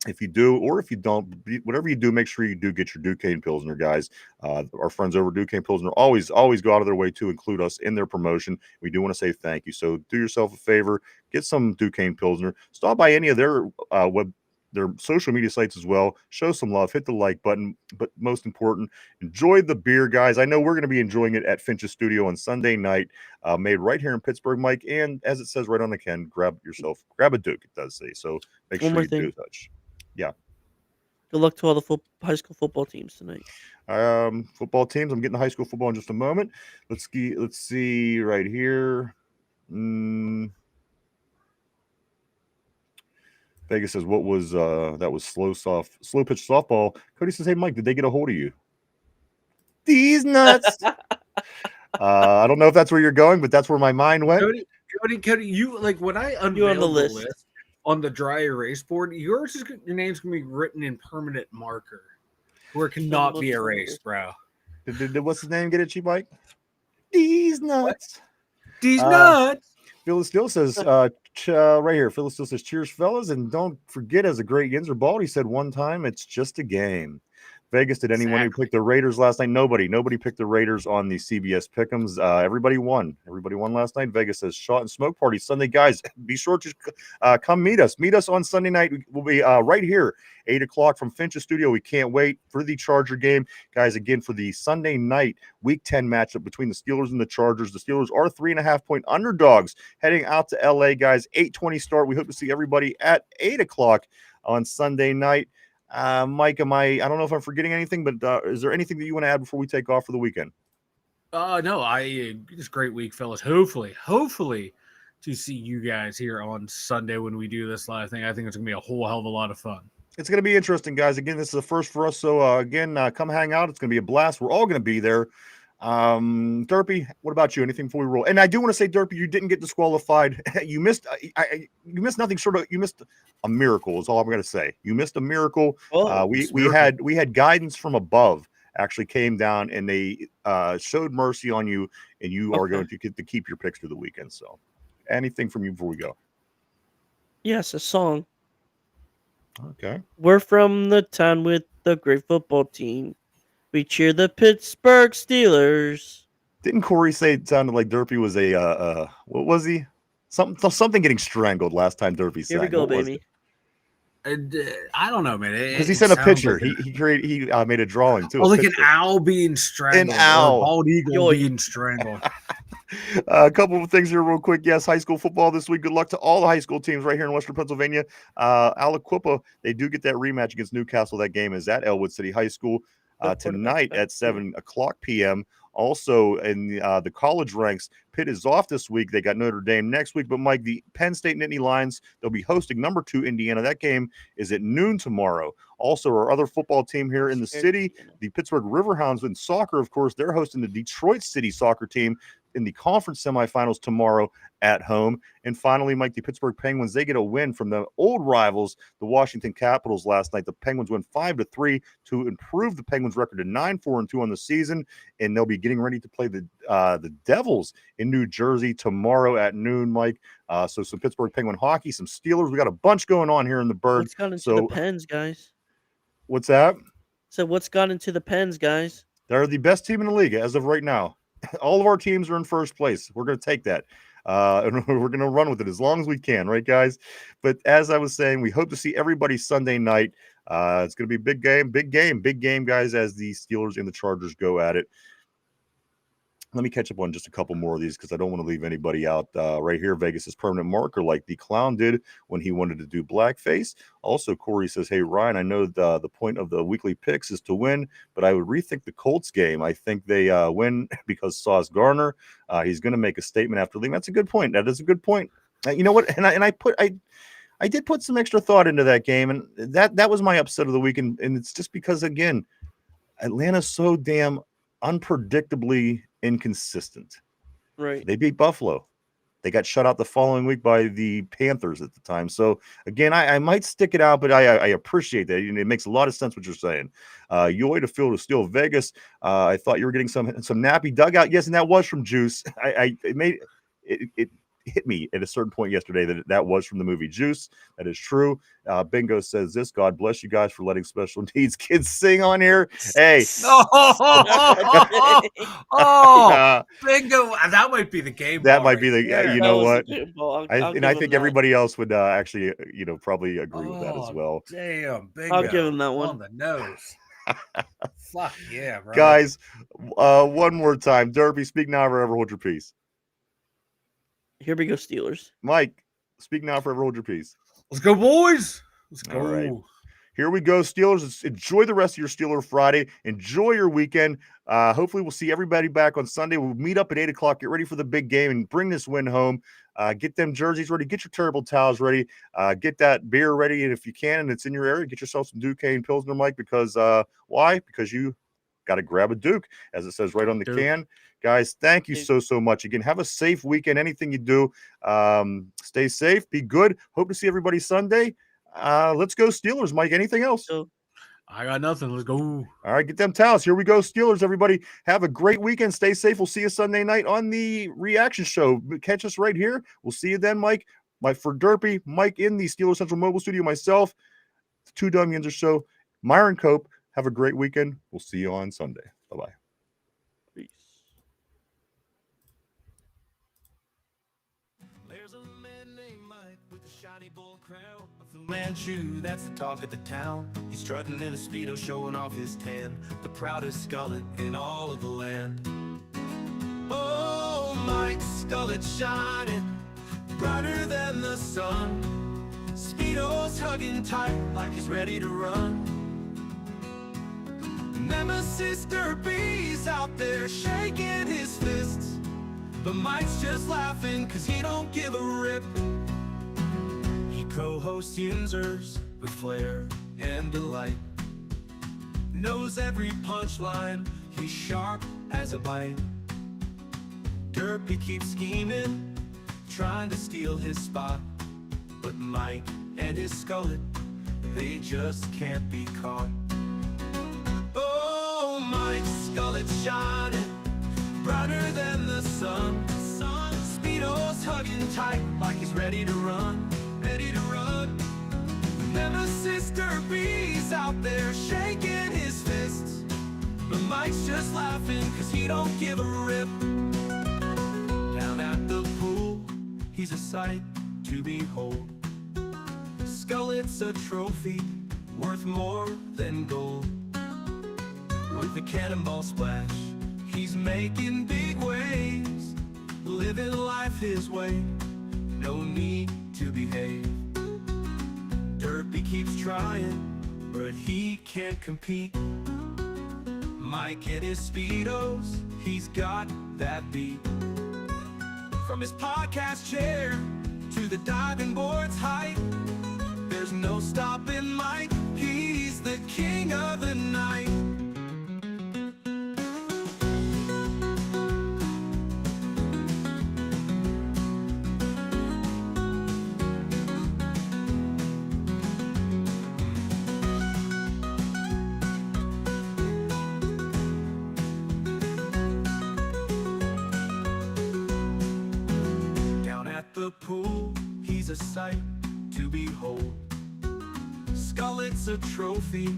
if you do, or if you don't, whatever you do, make sure you do get your Duquesne Pilsner, guys. Our friends over at Duquesne Pilsner always go out of their way to include us in their promotion. We do want to say thank you. So do yourself a favor, get some Duquesne Pilsner. Stop by any of their their social media sites as well. Show some love, hit the like button, but most important, enjoy the beer, guys. I know we're going to be enjoying it at Finch's Studio on Sunday night, made right here in Pittsburgh, Mike. And as it says right on the can, grab a Duke, it does say. So make One sure more you thing. do such. Yeah. Good luck to all the high school football teams tonight. Football teams. I'm getting to high school football in just a moment. Let's see right here. Vegas says, what was that was slow pitch softball. Cody says, hey Mike, did they get a hold of you? These nuts. I don't know if that's where you're going, but that's where my mind went. Cody, you like when I unveiled the list on the dry erase board, your name's gonna be written in permanent marker, where it cannot be erased, bro. Did what's his name get it, cheap Mike? These nuts. What? These nuts. Phyllis still says, right here. Phyllis still says, cheers, fellas, and don't forget, as a great Yinzer Baldy said one time, it's just a game. Vegas, did anyone who picked the Raiders last night? Nobody picked the Raiders on the CBS Pick'ems. Everybody won last night. Vegas says, shot and smoke party Sunday, guys. Be sure to come meet us on Sunday night. We'll be right here 8 o'clock from Finch's Studio. We can't wait for the Charger game, guys. Again, for the Sunday night Week 10 matchup between the Steelers and the Chargers. The Steelers are 3.5-point underdogs heading out to LA, guys. 8:20 start. We hope to see everybody at 8 o'clock on Sunday night. Mike, I don't know if I'm forgetting anything, but is there anything that you want to add before we take off for the weekend? No, it's a great week, fellas. Hopefully to see you guys here on Sunday when we do this live thing. I think it's going to be a whole hell of a lot of fun. It's going to be interesting, guys. Again, this is the first for us. So again, come hang out. It's going to be a blast. We're all going to be there. Derpy, what about you? Anything before we roll? And I do want to say, Derpy, you didn't get disqualified. You missed nothing short of, you missed a miracle is all I'm going to say. You missed a miracle. We had guidance from above actually came down and they showed mercy on you, and you are going to get to keep your picks for the weekend. So anything from you before we go? Yes, a song. Okay. We're from the town with the great football team. We cheer the Pittsburgh Steelers. Didn't Corey say it sounded like Derpy was a what was he? Something getting strangled last time Derpy sang. Here we go, baby. I don't know, man. Because he sent a picture. Like he made a drawing too. Like an owl being strangled. An owl. Or a bald eagle being strangled. A couple of things here real quick. Yes, high school football this week. Good luck to all the high school teams right here in Western Pennsylvania. Aliquippa, they do get that rematch against Newcastle. That game is at Elwood City High School tonight at 7 o'clock p.m. Also in the college ranks, Pitt is off this week. They got Notre Dame next week. But, Mike, the Penn State Nittany Lions, they'll be hosting number 2 Indiana. That game is at noon tomorrow. Also, our other football team here in the city, the Pittsburgh Riverhounds in soccer, of course, they're hosting the Detroit City soccer team in the conference semifinals tomorrow at home. And finally, Mike, the Pittsburgh Penguins, they get a win from the old rivals, the Washington Capitals, last night. The Penguins win 5-3 to improve the Penguins' record to 9-4-2 on the season, and they'll be getting ready to play the Devils in New Jersey tomorrow at noon, Mike. So some Pittsburgh Penguin hockey, some Steelers. We got a bunch going on here in the Bird. What's got into the Pens, guys? What's that? So what's got into the Pens, guys? They're the best team in the league as of right now. All of our teams are in first place. We're going to take that. And we're going to run with it as long as we can, right, guys? But as I was saying, we hope to see everybody Sunday night. It's going to be a big game, guys, as the Steelers and the Chargers go at it. Let me catch up on just a couple more of these because I don't want to leave anybody out. Right here, Vegas's permanent marker, like the clown did when he wanted to do blackface. Also, Corey says, "Hey Ryan, I know the point of the weekly picks is to win, but I would rethink the Colts game. I think they win because Sauce Gardner, he's going to make a statement after leaving." That's a good point. That is a good point. You know what? And I did put some extra thought into that game, and that was my upset of the week, and it's just because again, Atlanta's so damn unpredictably inconsistent. Right. They beat Buffalo. They got shut out the following week by the Panthers at the time. So again, I might stick it out, but I appreciate that. It makes a lot of sense what you're saying. Yoy to field to steal Vegas. I thought you were getting some nappy dugout. Yes, and that was from Juice. It hit me at a certain point yesterday that was from the movie Juice. That is true. Bingo says this: God bless you guys for letting special needs kids sing on here. Hey, Bingo! That might be the game. that might be the. there. You know what? I I think everybody else would actually, probably agree with that as well. Damn, Bingo! I'll give him that one. On the nose. Fuck yeah, bro. Guys, one more time. Derby, speak now or ever hold your peace. Here we go, Steelers. Mike, speak now or ever hold your peace. Let's go, boys. Let's go. All right. Here we go, Steelers. Enjoy the rest of your Steeler Friday. Enjoy your weekend. Hopefully, we'll see everybody back on Sunday. We'll meet up at 8 o'clock. Get ready for the big game and bring this win home. Get them jerseys ready. Get your terrible towels ready. Get that beer ready. And if you can, and it's in your area, get yourself some Duquesne Pilsner, Mike, because why? Because you got to grab a Duke, as it says right on the can. Guys, thank you so much. Again, have a safe weekend. Anything you do, stay safe, be good. Hope to see everybody Sunday. Let's go Steelers, Mike. Anything else? I got nothing. Let's go. All right, get them towels. Here we go, Steelers, everybody. Have a great weekend. Stay safe. We'll see you Sunday night on the reaction show. Catch us right here. We'll see you then, Mike. For Derpy, Mike in the Steelers Central Mobile Studio, myself, the Two Dumb Yinzers Show, Myron Cope. Have a great weekend. We'll see you on Sunday. Bye-bye. Peace. There's a man named Mike with a shiny bull crown, a Fu Manchu, that's the talk of the town. He's strutting in a Speedo, showing off his tan, the proudest skullet in all of the land. Oh, Mike's skullet shining brighter than the sun. Speedo's hugging tight like he's ready to run. Nemesis Derpy's out there shaking his fists, but Mike's just laughing cause he don't give a rip. He co-hosts Yinzers with flair and delight, knows every punchline, he's sharp as a bite. Derpy keeps scheming, trying to steal his spot, but Mike and his skullet, they just can't be caught. Oh, Mike's skullet's shining brighter than the sun. Speedo's hugging tight like he's ready to run, ready to run. Nemesis Derpy's out there shaking his fists, but Mike's just laughing cause he don't give a rip. Down at the pool, he's a sight to behold. Skullet's a trophy worth more than gold. With the cannonball splash, he's making big waves, living life his way, no need to behave. Derpy keeps trying, but he can't compete. Mike and his Speedos, he's got that beat. From his podcast chair to the diving board's height, there's no stopping Mike, he's the king of the night. The pool, he's a sight to behold. Skullet's a trophy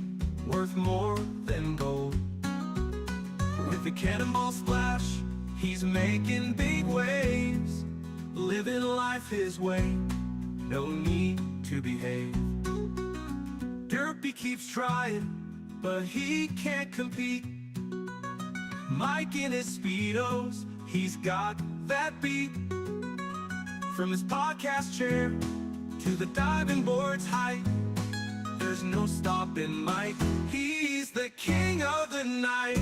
worth more than gold. With the cannonball splash, he's making big waves, living life his way, no need to behave. Derpy keeps trying, but he can't compete. Mike in his Speedos, he's got that beat. From his podcast chair to the diving board's height, there's no stopping Mike. He's the king of the night.